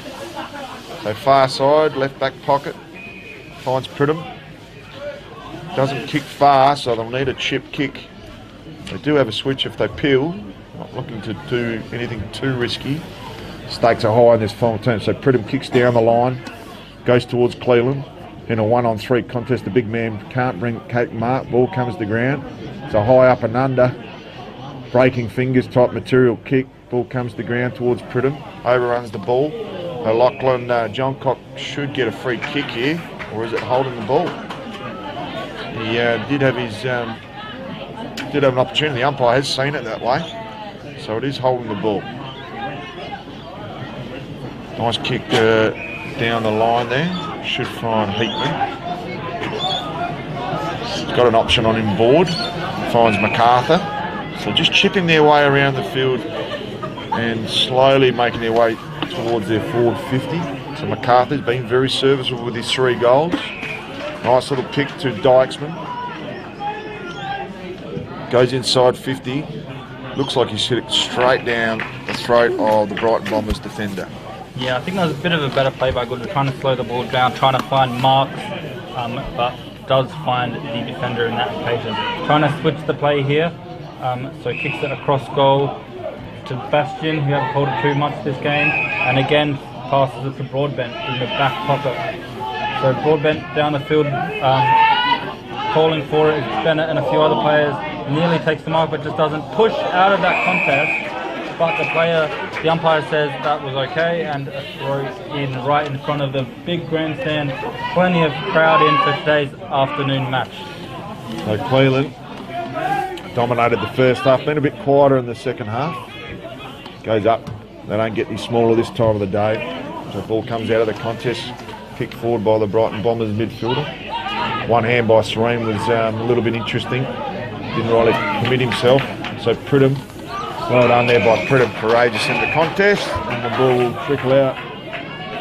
So far side, left back pocket, finds Pridham. Doesn't kick far, so they'll need a chip kick. They do have a switch if they peel. Not looking to do anything too risky. Stakes are high in this final turn, so Pridham kicks down the line. Goes towards Cleland in a 1-on-3 contest. The big man can't bring Kate Mark. Ball comes to ground. It's a high up and under, breaking fingers type material kick. Ball comes to ground towards Pridham. Overruns the ball. Lachlan Johncock should get a free kick here, or is it holding the ball? He did have did have an opportunity. The umpire has seen it that way. So it is holding the ball. Nice kick down the line there. Should find Heatman. He's got an option on him board. Finds MacArthur. So just chipping their way around the field and slowly making their way towards their forward 50. So MacArthur's been very serviceable with his 3 goals. Nice little pick to Dykesman. Goes inside 50. Looks like he's hit it straight down the throat of the Brighton Bombers defender. Yeah, I think that was a bit of a better play by Goodwood, trying to slow the ball down, trying to find marks, but does find the defender in that occasion. Trying to switch the play here, so kicks it across goal to Bastian, who hasn't pulled it too much this game, and again passes it to Broadbent in the back pocket. So Broadbent down the field, calling for it. Bennett and a few other players nearly takes the mark, but just doesn't push out of that contest. But the umpire says that was okay, and a throw in right in front of the big grandstand. Plenty of crowd in for today's afternoon match. So Cleveland dominated the first half, been a bit quieter in the second half. Goes up, they don't get any smaller this time of the day. So the ball comes out of the contest, kicked forward by the Brighton Bombers midfielder. One hand by Serene was a little bit interesting, didn't really commit himself. So Pridham, well done there by Pridham, courageous in the contest, and the ball will trickle out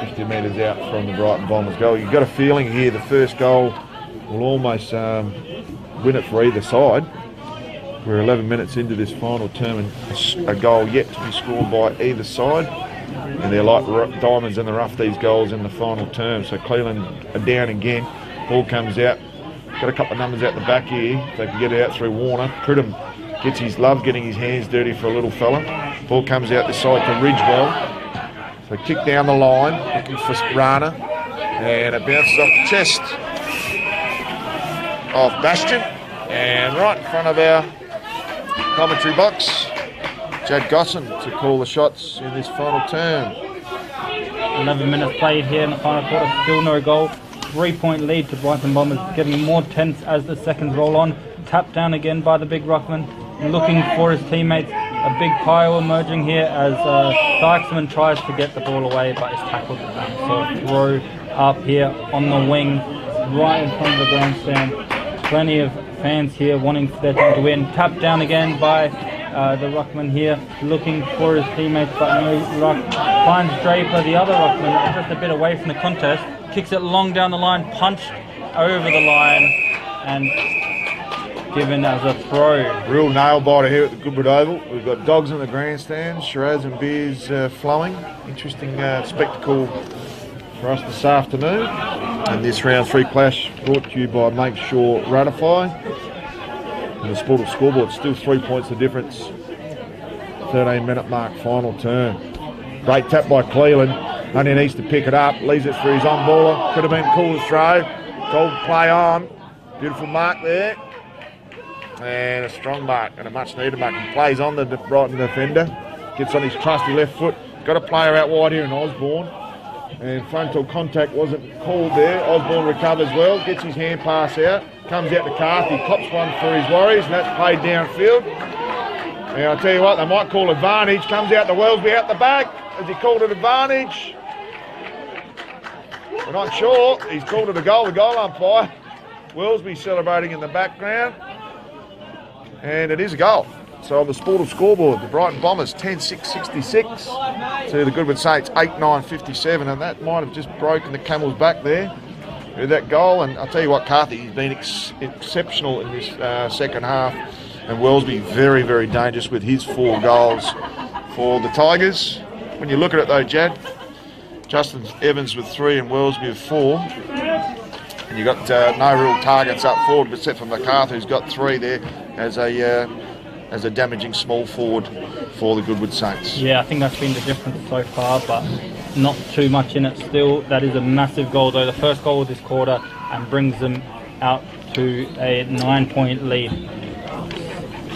50 metres out from the Brighton Bombers goal. You've got a feeling here the first goal will almost win it for either side. We're 11 minutes into this final term and a goal yet to be scored by either side. And they're like diamonds in the rough, these goals in the final term. So Cleveland are down again. Ball comes out. Got a couple of numbers out the back here. If they can get it out through Warner. Pridham loves getting his hands dirty for a little fella. Ball comes out this side to Ridgewell. So kick down the line, looking for Rana. And it bounces off the chest of Bastian. And right in front of our commentary box, Jad Gosson to call the shots in this final term. 11 minutes played here in the final quarter, still no goal. 3-point lead to Brighton Bombers, getting more tense as the seconds roll on. Tapped down again by the big ruckman, looking for his teammates. A big pile emerging here as Dykesman tries to get the ball away, but is tackled down. So a throw up here on the wing, right in front of the grandstand. Plenty of fans here wanting their team to win. Tapped down again by the ruckman here, looking for his teammates, but no luck. Finds Draper, the other ruckman, just a bit away from the contest. Kicks it long down the line, punched over the line, and given as a throw. Real nail biter here at the Goodwood Oval. We've got dogs in the grandstand, Shiraz and beers flowing. Interesting spectacle for us this afternoon. And this round 3 clash brought to you by Make Sure Ratify. And the Sport scoreboard, still 3 points the difference. 13-minute mark, final turn. Great tap by Cleveland. Only needs to pick it up, leaves it for his on-baller. Could have been cool to throw. Gold play on. Beautiful mark there. And a strong mark and a much needed mark. He plays on the Brighton defender. Gets on his trusty left foot. Got a player out wide here in Osborne. And frontal contact wasn't called there. Osborne recovers well. Gets his hand pass out. Comes out to Carthy. Cops one for his Warriors. And that's played downfield. And I'll tell you what, they might call advantage. Comes out to Wellesby out the back. Has he called it advantage? We're not sure. He's called it a goal. The goal umpire. Wellesby celebrating in the background. And it is a goal. So on the Sportal scoreboard, the Brighton Bombers 10-6-66 to the Goodwood Saints 8-9-57, and that might have just broken the camel's back there with that goal. And I'll tell you what, Carthy, he's been exceptional in this second half, and Wellesby very, very dangerous with his 4 goals for the Tigers. When you look at it though, Jad, Justin Evans with 3 and Wellesby with 4. And you've got no real targets up forward except for MacArthur, who's got 3 there as a damaging small forward for the Goodwood Saints. Yeah, I think that's been the difference so far, but not too much in it still. That is a massive goal though, the first goal of this quarter, and brings them out to a 9-point lead.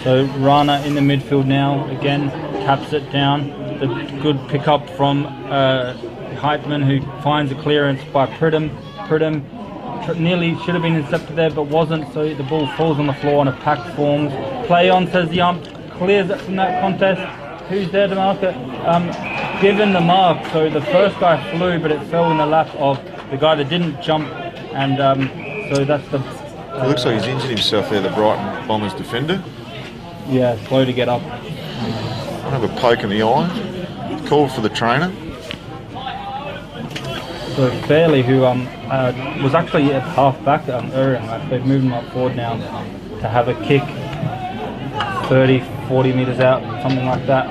So Rana in the midfield now, again, taps it down. The good pick up from Heitman, who finds a clearance by Pridham. Pridham nearly should have been intercepted there, but wasn't. So the ball falls on the floor and a pack forms. Play on, says the ump. Clears it from that contest. Who's there to mark it? Given the mark. So the first guy flew, but it fell in the lap of the guy that didn't jump. And so that's the... it looks like he's injured himself there, the Brighton Bombers defender. Yeah, slow to get up. I'll have a poke in the eye. Call for the trainer. So Fairley, who was actually at half back earlier, they've moved him up forward now to have a kick 30, 40 metres out, something like that.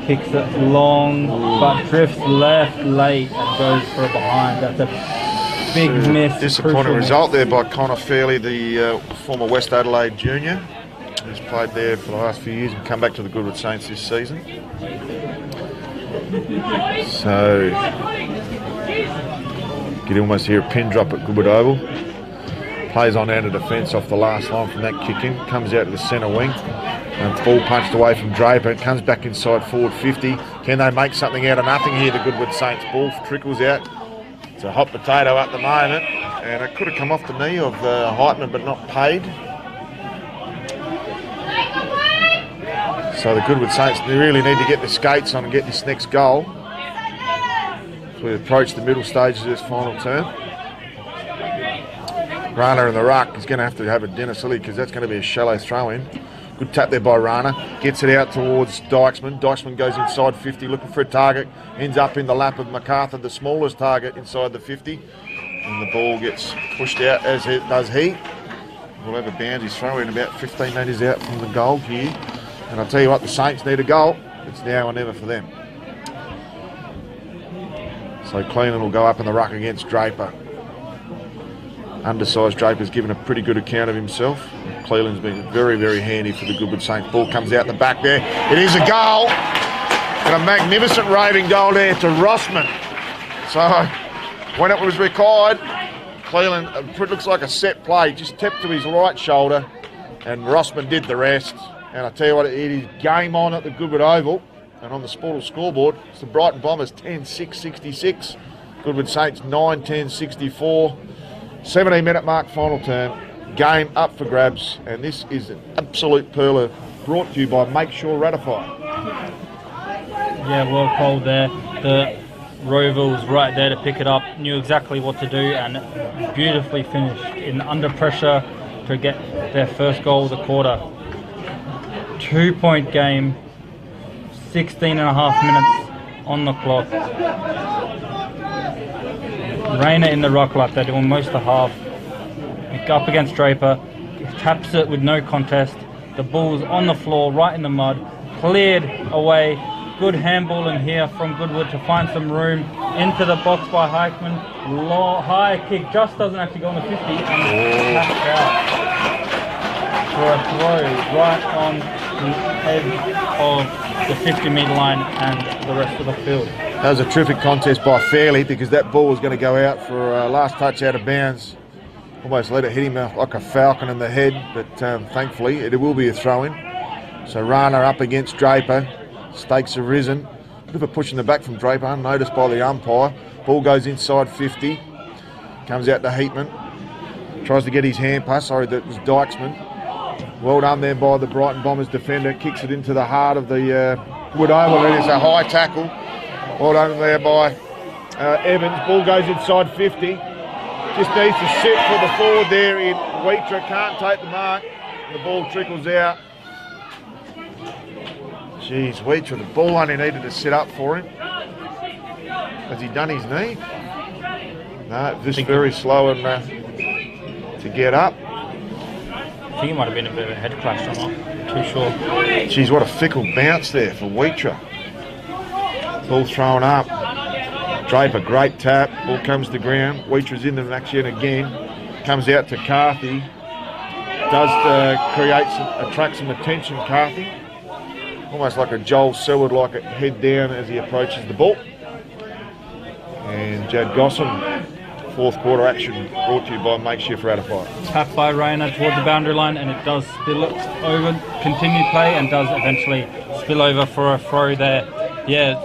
Kicks it long, but drifts left late and goes for a behind. That's a big miss. Disappointing result there by Connor Fairley, the former West Adelaide junior, who's played there for the last few years and come back to the Goodwood Saints this season. So you can almost hear a pin drop at Goodwood Oval. Plays on out of defence off the last line from that kick in. Comes out to the centre wing. And ball punched away from Draper. It comes back inside forward 50. Can they make something out of nothing here, the Goodwood Saints? Ball trickles out. It's a hot potato at the moment. And it could have come off the knee of Heitman, but not paid. So the Goodwood Saints, they really need to get the skates on and get this next goal. As we approach the middle stages of this final term. Rana in the ruck is going to have a dinner silly because that's going to be a shallow throw in. Good tap there by Rana. Gets it out towards Dykesman. Dykesman goes inside 50 looking for a target. Ends up in the lap of MacArthur, the smallest target inside the 50. And the ball gets pushed out as does he. We'll have a bouncy throw in about 15 metres out from the goal here. And I'll tell you what, the Saints need a goal. It's now or never for them. So Cleland will go up in the ruck against Draper. Undersized Draper's given a pretty good account of himself. Cleland's been very, very handy for the Goodwood Saints. Ball comes out the back there. It is a goal. And a magnificent raving goal there to Rossman. So when it was required, Cleland, it looks like a set play, just tapped to his right shoulder and Rossman did the rest. And I tell you what, it is game on at the Goodwood Oval. And on the Sportal scoreboard, it's the Brighton Bombers 10-6-66. Goodwood Saints 9-10-64. 17-minute mark final term. Game up for grabs. And this is an absolute perler brought to you by Make Sure Ratify. Yeah, well called there. The Rover was right there to pick it up, knew exactly what to do and beautifully finished in under pressure to get their first goal of the quarter. 2-point game, 16 and a half minutes on the clock. Rayner in the ruck like they're doing most of the half. Up against Draper, taps it with no contest. The ball's on the floor, right in the mud, cleared away. Good handballing here from Goodwood to find some room into the box by Heitman. High kick, just doesn't actually go on the 50 and tapped out for a throw right on the edge of the 50-metre line and the rest of the field. That was a terrific contest by Fairley because that ball was going to go out for a last touch out of bounds. Almost let it hit him like a falcon in the head, but thankfully it will be a throw-in. So Rana up against Draper. Stakes have risen. Bit of a push in the back from Draper, unnoticed by the umpire. Ball goes inside 50. Comes out to Heatman. Tries to get his hand pass. Sorry, that was Dykesman. Well done there by the Brighton Bombers defender. Kicks it into the heart of the Wood Oval. It is a high tackle. Well done there by Evans. Ball goes inside 50. Just needs to sit for the forward there in Wheatra. Can't take the mark. The ball trickles out. Jeez, Wheatra, the ball only needed to sit up for him. Has he done his knee? No, just very slow and to get up. I think it might have been a bit of a head clash, I'm not too sure. Jeez, what a fickle bounce there for Wheatra. Ball thrown up. Draper, great tap. Ball comes to ground. Wheatra's in the action again. Comes out to Carthy. Does attract some attention, Carthy. Almost like a Joel Selwood, like a head down as he approaches the ball. And Jad Gossam, fourth quarter action brought to you by Makeshift Ratify. Tap by Rayner towards the boundary line and it does spill over, continued play and does eventually spill over for a throw there. Yeah.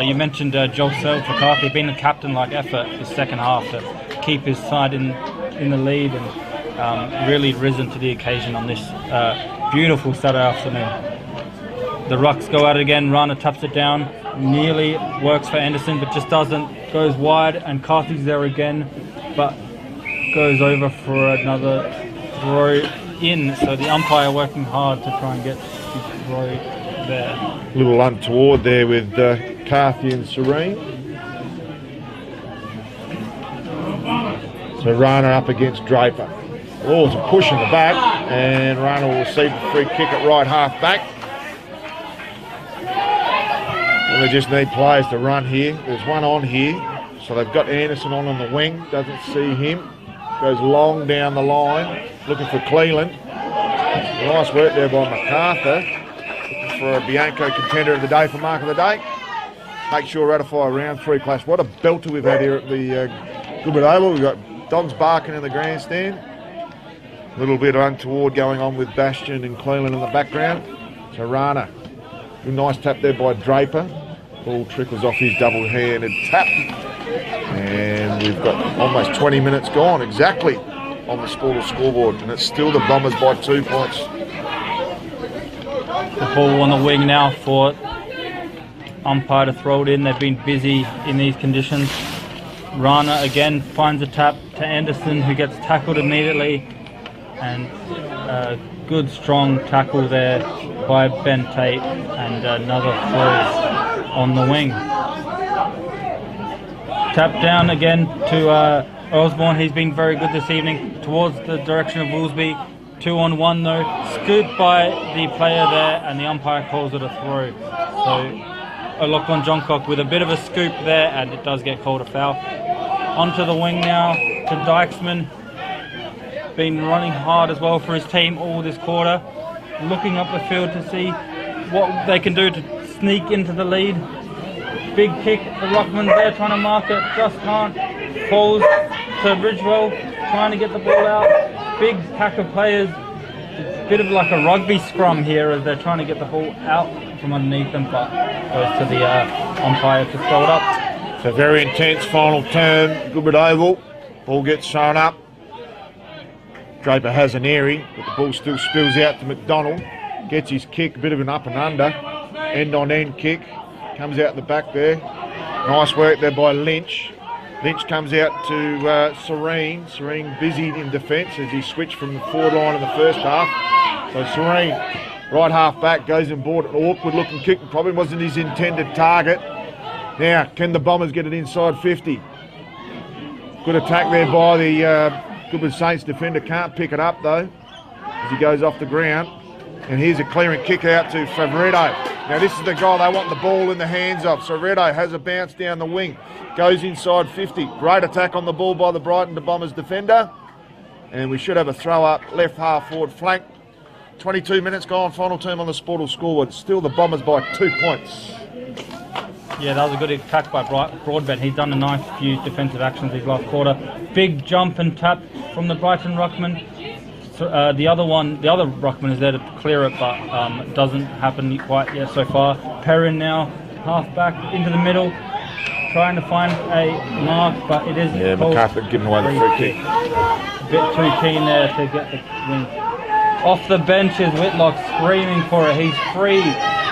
You mentioned Joel Selwood for Carthy being a captain-like effort this second half to keep his side in in the lead and really risen to the occasion on this beautiful Saturday afternoon. The rucks go at it again. Rana taps it down. Nearly works for Anderson, but just doesn't. Goes wide, and Carthy's there again, but goes over for another throw in. So the umpire working hard to try and get the throw there. A little untoward there with Carthy and Serene. So Rana up against Draper. Oh, it's a push in the back, and Rana will receive the free kick at right half back. And they just need players to run here. There's one on here, so they've got Anderson on the wing. Doesn't see him. Goes long down the line, looking for Cleland. Nice work there by MacArthur, looking for a Bianco contender of the day for mark of the day. Make sure ratify round 3 clash. What a belter we've had here at the Goodwood Oval. We've got dogs barking in the grandstand. A little bit untoward going on with Bastion and Cleland in the background. So Rana, a nice tap there by Draper. Ball trickles off his double-handed tap. And we've got almost 20 minutes gone exactly on the Sportal scoreboard. And it's still the Bombers by 2 points. The ball on the wing now for umpire to throw it in. They've been busy in these conditions. Rana again finds a tap to Anderson, who gets tackled immediately. And a good strong tackle there by Ben Tate, and another throw on the wing. Tap down again to Osborne. He's been very good this evening towards the direction of Woolsby. 2-on-1 though, scooped by the player there, and the umpire calls it a throw. So Lachlan Johncock with a bit of a scoop there, and it does get called a foul. Onto the wing now to Dykesman. Been running hard as well for his team all this quarter, looking up the field to see what they can do to sneak into the lead. Big kick, the Ruckman's there trying to mark it, just can't. Falls to Bridgewell, trying to get the ball out. Big pack of players, bit of like a rugby scrum here as they're trying to get the ball out from underneath them, but goes to the umpire to throw it up. It's a very intense final turn, Goodwood Oval. Ball gets thrown up. Draper has an airy, but the ball still spills out to McDonald. Gets his kick, a bit of an up and under. End-on-end kick. Comes out the back there. Nice work there by Lynch. Lynch comes out to Serene. Serene busy in defence as he switched from the forward line in the first half. So Serene, right half back, goes and bought an awkward looking kick. Probably wasn't his intended target. Now, can the Bombers get it inside 50? Good attack there by the Goodwood Saints defender. Can't pick it up though as he goes off the ground. And here's a clearing kick out to Favretto. Now this is the guy they want the ball in the hands of. So Favretto has a bounce down the wing. Goes inside 50. Great attack on the ball by the Brighton Bombers defender. And we should have a throw up left half forward flank. 22 minutes gone, final term on the Sportal scoreboard. Still the Bombers by 2 points. Yeah, that was a good attack by Broadbent. He's done a nice few defensive actions this last quarter. Big jump and tap from the Brighton ruckman. So, the other ruckman is there to clear it, but it doesn't happen quite yet so far. Perrin now, half back into the middle, trying to find a mark, but it isn't. Yeah, MacArthur giving away the free kick. A bit too keen there to get the win. Off the bench is Whitlock screaming for it. He's free.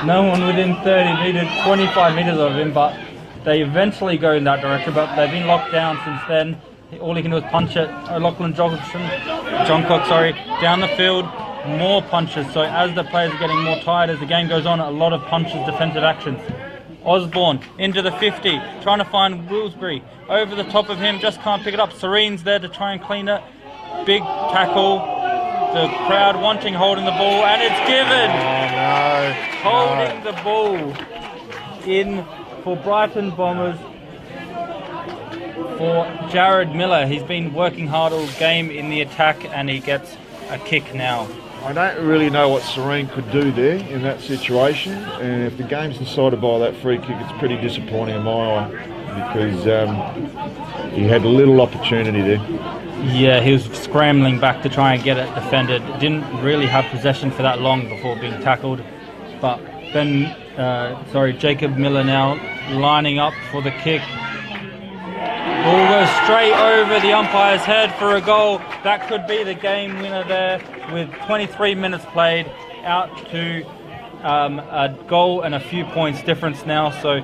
No one within 30 metres, 25 metres of him, but they eventually go in that direction, but they've been locked down since then. All he can do is punch it. Lachlan Johncock, down the field, more punches. So as the players are getting more tired as the game goes on, a lot of punches, defensive actions. Osborne into the 50, trying to find Willsbury. Over the top of him, just can't pick it up. Serene's there to try and clean it. Big tackle. The crowd holding the ball, and it's given. Oh, no. Holding the ball in for Brighton Bombers for Jared Miller. He's been working hard all game in the attack, and he gets a kick now. I don't really know what Serene could do there in that situation, and if the game's decided by that free kick, it's pretty disappointing in my eye because he had a little opportunity there. Yeah, he was scrambling back to try and get it defended. Didn't really have possession for that long before being tackled. But Jacob Miller now lining up for the kick. Ball goes straight over the umpire's head for a goal. That could be the game winner there with 23 minutes played, out to a goal and a few points difference now. So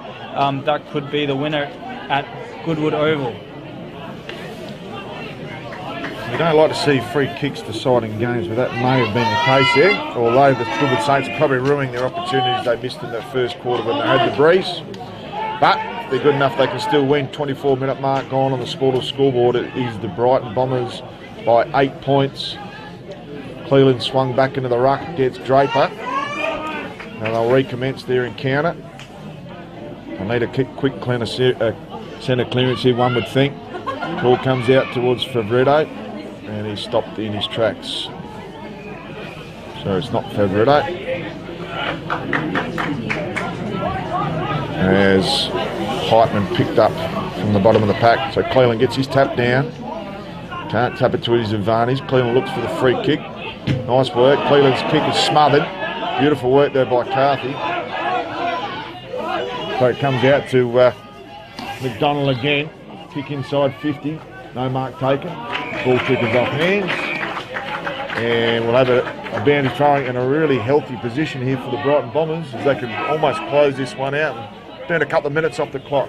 that could be the winner at Goodwood Oval. You don't like to see free kicks deciding games, but that may have been the case there. Although the Goodwood Saints are probably ruining their opportunities they missed in that first quarter when they had the breeze. But they're good enough they can still win. 24-minute mark gone on the scoreboard. It is the Brighton Bombers by 8 points. Cleveland swung back into the ruck against Draper. Now they'll recommence their encounter. They'll need a quick centre clearance here, one would think. Ball comes out towards Favretto, and he's stopped in his tracks. So it's not Favretto. As Heitman picked up from the bottom of the pack. So Cleveland gets his tap down. Can't tap it to his advantage. Cleveland looks for the free kick. Nice work. Cleveland's kick is smothered. Beautiful work there by Carthy. So it comes out to McDonald again. Kick inside 50. No mark taken. Ball kick is off hands. And we'll have a boundary throwing in a really healthy position here for the Brighton Bombers, as they can almost close this one out and burn a couple of minutes off the clock.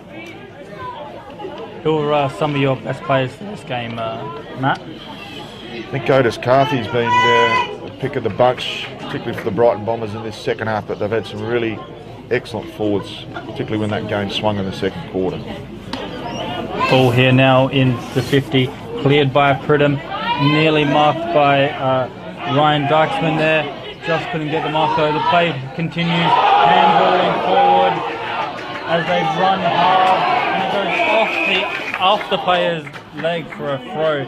Who are some of your best players in this game, Matt? I think Otis Carthy's been the pick of the bunch, particularly for the Brighton Bombers in this second half, but they've had some really excellent forwards, particularly when that game swung in the second quarter. Ball here now in the 50, cleared by Pridham, nearly marked by Ryan Dykesman there, just couldn't get the mark though. The play continues, handballing forward as they run hard, and it goes off the player's leg for a throw.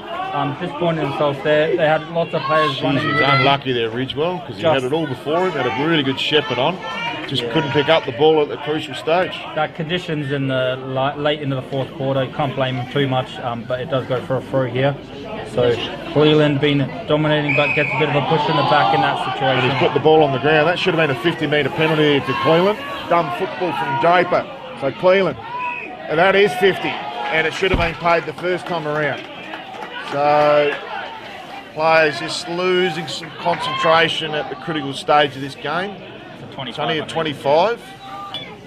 Disappointed themselves there. They had lots of players running. He was unlucky there, Ridgewell, because he had it all before him, had a really good shepherd on. Just couldn't pick up the ball at the crucial stage. That conditions in the late into the fourth quarter, you can't blame him too much, but it does go for a throw here. So Cleveland been dominating, but gets a bit of a push in the back in that situation. And he's put the ball on the ground. That should have been a 50-metre penalty to Cleveland. Dumb football from Draper. So Cleveland, and that is 50, and it should have been paid the first time around. So players just losing some concentration at the critical stage of this game. It's only at 25.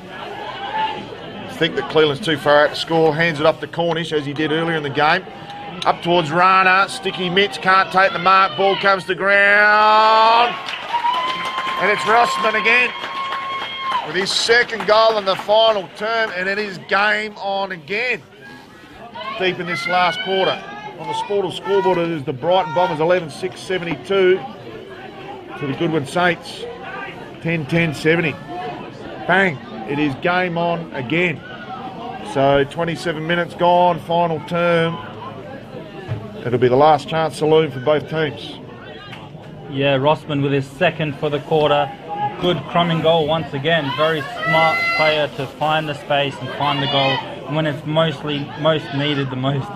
I think that Cleveland's too far out to score. Hands it off to Cornish, as he did earlier in the game. Up towards Rana. Sticky Mitch can't take the mark. Ball comes to ground. And it's Rossman again with his second goal in the final term. And it is game on again. Deep in this last quarter. On the scoreboard, it is the Brighton Bombers 11-6-72 to the Goodwood Saints 10-10-70. Bang! It is game on again. So 27 minutes gone, final term. It'll be the last chance saloon for both teams. Yeah, Rossman with his second for the quarter. Good crumbing goal once again. Very smart player to find the space and find the goal when it's most needed the most.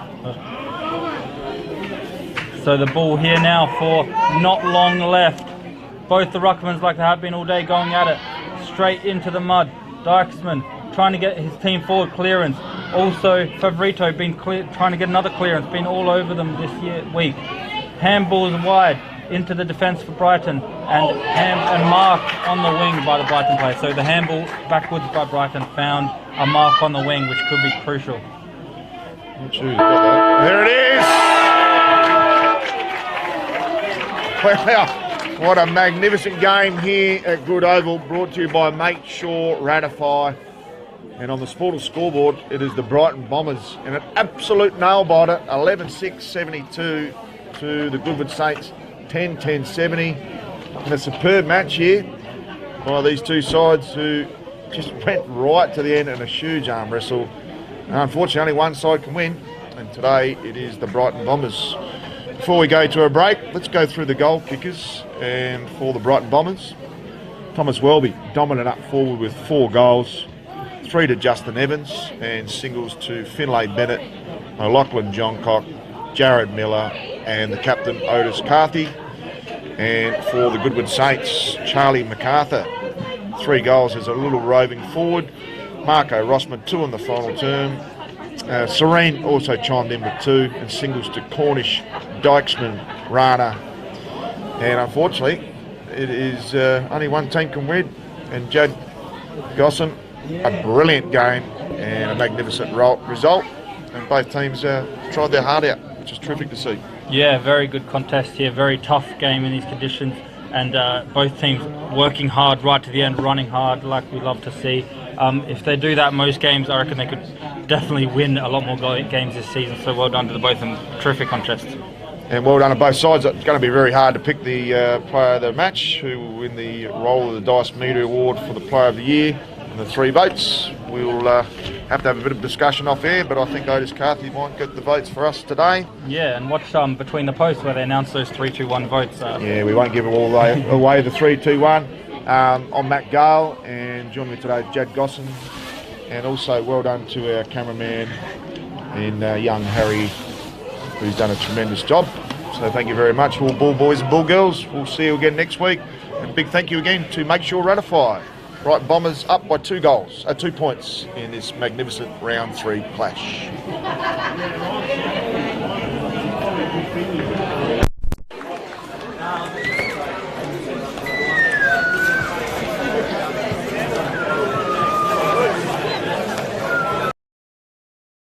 So the ball here now for not long left. Both the ruckmans, like they have been all day, going at it. Straight into the mud. Dykesman trying to get his team forward clearance. Also Favorito trying to get another clearance. Been all over them this week. Handballs wide into the defence for Brighton. And mark on the wing by the Brighton player. So the handball backwards by Brighton found a mark on the wing, which could be crucial. Not sure who's got that. There it is! Wow, what a magnificent game here at Goodwood Oval, brought to you by Make Sure Ratify. And on the scoreboard, it is the Brighton Bombers in an absolute nail-biter, 11-6-72 to the Goodwood Saints, 10-10-70. And a superb match here by these two sides who just went right to the end in a huge arm wrestle. And unfortunately, only one side can win, and today it is the Brighton Bombers. Before we go to a break, let's go through the goal kickers. And for the Brighton Bombers, Thomas Welby dominant up forward with 4 goals, 3 to Justin Evans, and singles to Finlay Bennett, Lachlan Johncock, Jared Miller, and the captain Otis Carthy. And for the Goodwood Saints, Charlie MacArthur, 3 goals as a little roving forward. Marco Rossman, 2 in the final term. Serene also chimed in with 2, and singles to Cornish, Dykesman, Rana. And unfortunately, it is only one team can win, and Jad Gosson, a brilliant game and a magnificent result, and both teams tried their heart out, which is terrific to see. Yeah, very good contest here, very tough game in these conditions, and both teams working hard right to the end, running hard like we love to see. If they do that most games, I reckon they could definitely win a lot more games this season, so well done to the both of them. Terrific contest. And well done on both sides. It's going to be very hard to pick the player of the match, who will win the role of the Dice Media Award for the Player of the Year, and the 3 votes. We'll have to have a bit of discussion off air, but I think Otis Carthy might get the votes for us today. Yeah, and watch Between the Posts where they announce those 3-2-1 votes. Yeah, we won't give all away the 3-2-1. I'm Matt Gale, and joining me today is Jad Gosson, and also well done to our cameraman and young Harry, who's done a tremendous job. So thank you very much, all Bull boys and Bull girls. We'll see you again next week. And a big thank you again to Make Sure Ratify. Brighton Bombers up by 2 points in this magnificent round 3 clash.